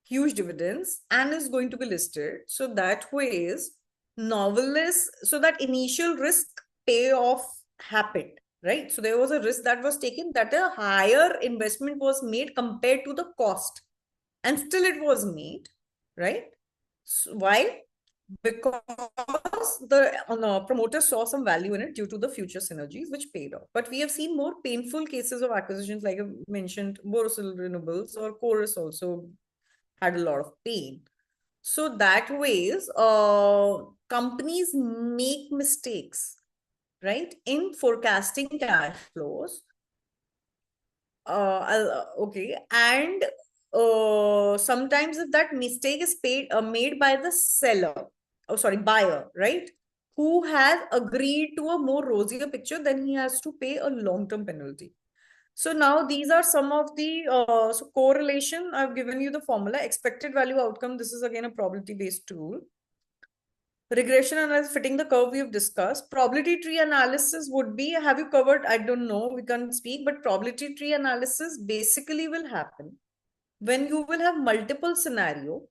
huge dividends, and is going to be listed. So that way is Novelis, so that initial risk payoff happened, right? So there was a risk that was taken, that a higher investment was made compared to the cost, and still it was made, right? So why? Because the promoter saw some value in it due to the future synergies, which paid off. But we have seen more painful cases of acquisitions, like I mentioned, Borosil Renewables or Chorus also had a lot of pain. So that ways, companies make mistakes, right, in forecasting cash flows. Okay, and sometimes if that mistake is made by the seller, buyer, right, who has agreed to a more rosier picture, then he has to pay a long-term penalty. So now these are some of the so correlation. I've given you the formula, expected value outcome. This is again a probability-based tool. Regression analysis, fitting the curve we have discussed. Probability tree analysis would be, have you covered? I don't know, we can't speak, but probability tree analysis basically will happen when you will have multiple scenario,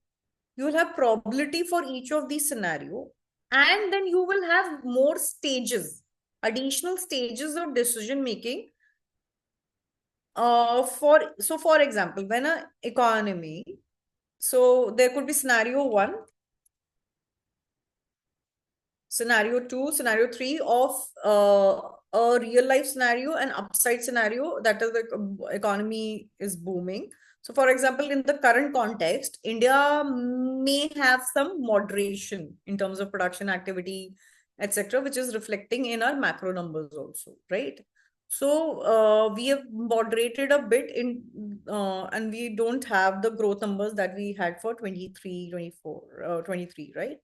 you will have probability for each of these scenario, and then you will have more stages, additional stages of decision making. For example, when an economy, so there could be scenario 1, scenario 2, scenario 3 of a real life scenario and upside scenario, that is the economy is booming. So for example, in the current context, India may have some moderation in terms of production activity, etc., which is reflecting in our macro numbers also, right? So we have moderated a bit in, and we don't have the growth numbers that we had for 23, 24, 23, right?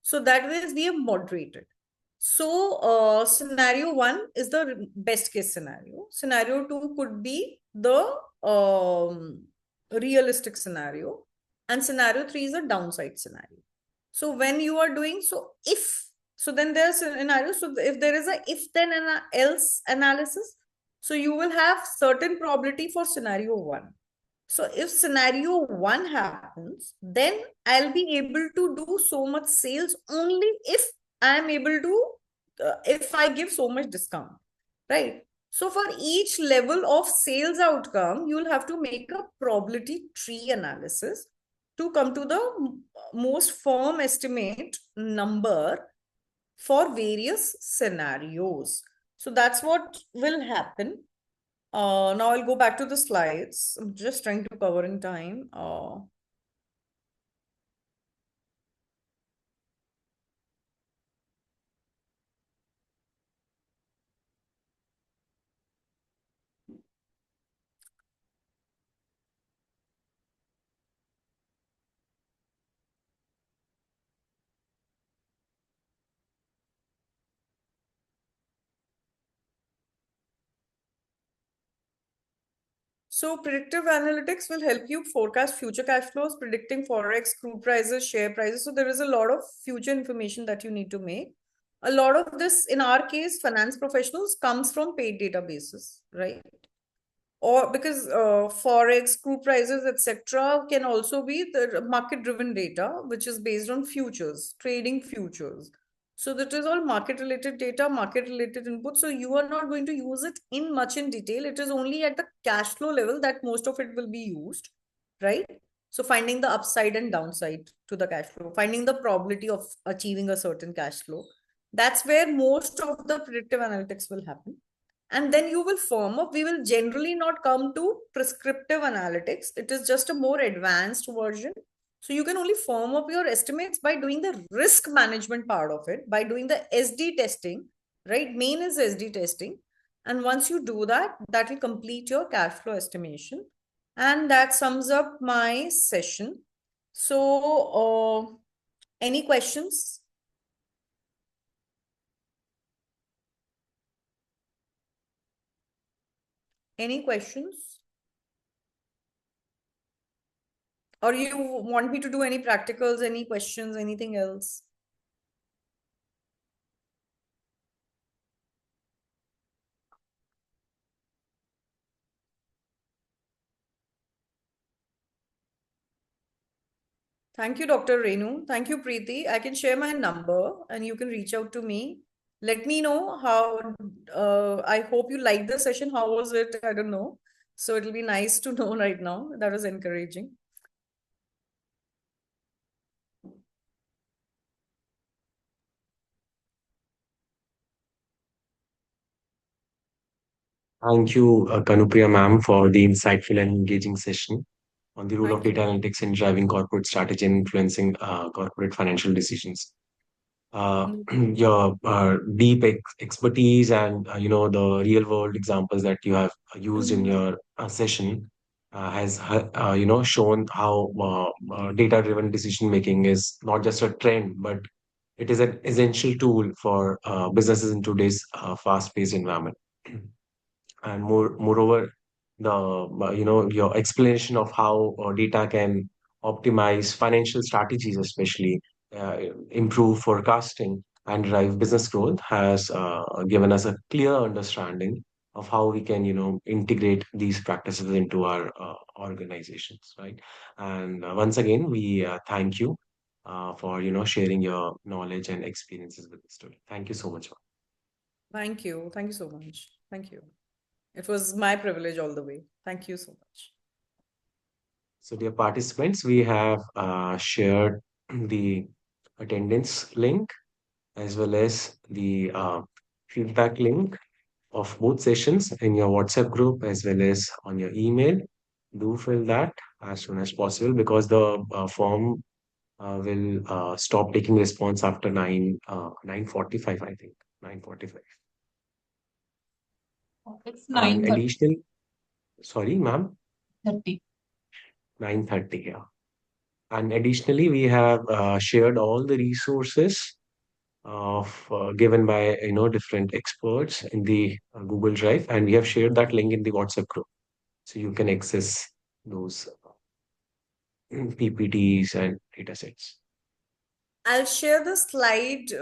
So that means we have moderated. So scenario one is the best case scenario. Scenario two could be the realistic scenario. And scenario three is a downside scenario. So when you are doing, so if, so then there's scenario. So if there is a if then and else analysis, so you will have certain probability for scenario one. So if scenario one happens, then I'll be able to do so much sales only if I am able to, if I give so much discount, right? So for each level of sales outcome, you'll have to make a probability tree analysis to come to the most firm estimate number for various scenarios. So that's what will happen. Now I'll go back to the slides. I'm just trying to cover in time. So predictive analytics will help you forecast future cash flows, predicting forex, crude prices, share prices. So there is a lot of future information that you need to make. A lot of this, in our case, finance professionals, comes from paid databases, right? Or because forex, crude prices, etc., can also be the market driven data, which is based on futures, trading futures. So that is all market related data, market related input. So you are not going to use it in much in detail. It is only at the cash flow level that most of it will be used, right? So finding the upside and downside to the cash flow, finding the probability of achieving a certain cash flow. That's where most of the predictive analytics will happen. And then you will firm up. We will generally not come to prescriptive analytics. It is just a more advanced version. So you can only firm up your estimates by doing the risk management part of it, by doing the SD testing, right? Main is SD testing. And once you do that, that will complete your cash flow estimation. And that sums up my session. So, any questions? Any questions? Or you want me to do any practicals, any questions, anything else? Thank you, Dr. Renu. Thank you, Preeti. I can share my number and you can reach out to me. Let me know how, I hope you liked the session. How was it? I don't know. So it'll be nice to know right now. That was encouraging. Thank you, Kanupriya ma'am, for the insightful and engaging session on the role of Thank data you. analytics in driving corporate strategy and influencing corporate financial decisions. Mm. Your deep expertise and the real world examples that you have used in your session has shown how data driven decision making is not just a trend, but it is an essential tool for businesses in today's fast paced environment. And moreover, the your explanation of how data can optimize financial strategies, especially uh, improve forecasting and drive business growth, has given us a clear understanding of how we can integrate these practices into our organizations, right? And once again, we thank you for sharing your knowledge and experiences with us today. Thank you so much. Thank you. Thank you so much. Thank you. It was my privilege all the way. Thank you so much. So, dear participants, we have shared the attendance link as well as the feedback link of both sessions in your WhatsApp group as well as on your email. Do fill that as soon as possible because the form will stop taking response after 9:45, I think. 9:45. It's And 9:30. additional, sorry, ma'am, 30. 9:30, yeah. And additionally, we have shared all the resources of given by different experts in the Google Drive, and we have shared that link in the WhatsApp group, so you can access those PPTs and datasets. I'll share the slide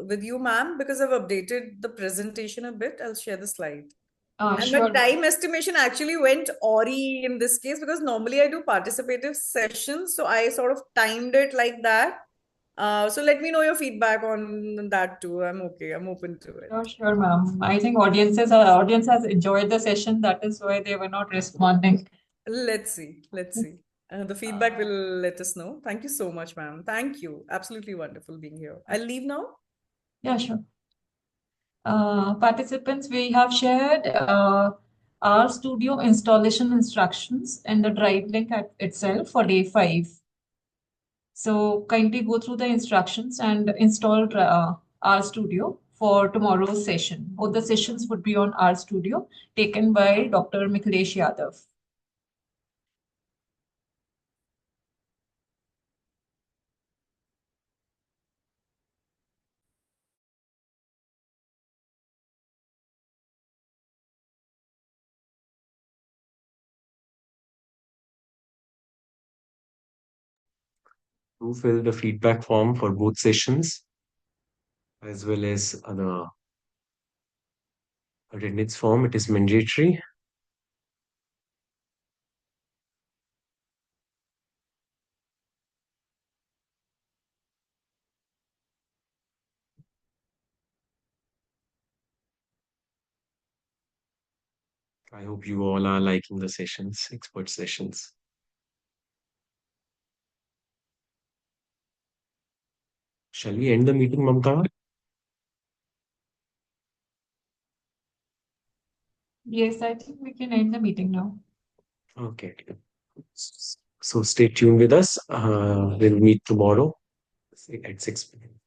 with you, ma'am, because I've updated the presentation a bit. I'll share the slide. And my Sure. time estimation actually went awry in this case because normally I do participative sessions. So I sort of timed it like that. So let me know your feedback on that too. I'm okay. I'm open to Sure, it. sure, ma'am. I think audience has enjoyed the session. That is why they were not responding. Let's see. Let's see. The feedback will let us know. Thank you so much, ma'am. Thank you. Absolutely wonderful being here. I'll leave now. Yeah, sure. Participants, we have shared our studio installation instructions and the drive link itself for day 5. So kindly go through the instructions and install our studio for tomorrow's session. Both the sessions would be on our studio taken by Dr. Mikhilesh Yadav. To fill the feedback form for both sessions as well as the attendance form. It is mandatory. I hope you all are liking the sessions, expert sessions. Shall we end the meeting, Mamta? Yes, I think we can end the meeting now. Okay. So stay tuned with us. We'll meet tomorrow at 6 p.m.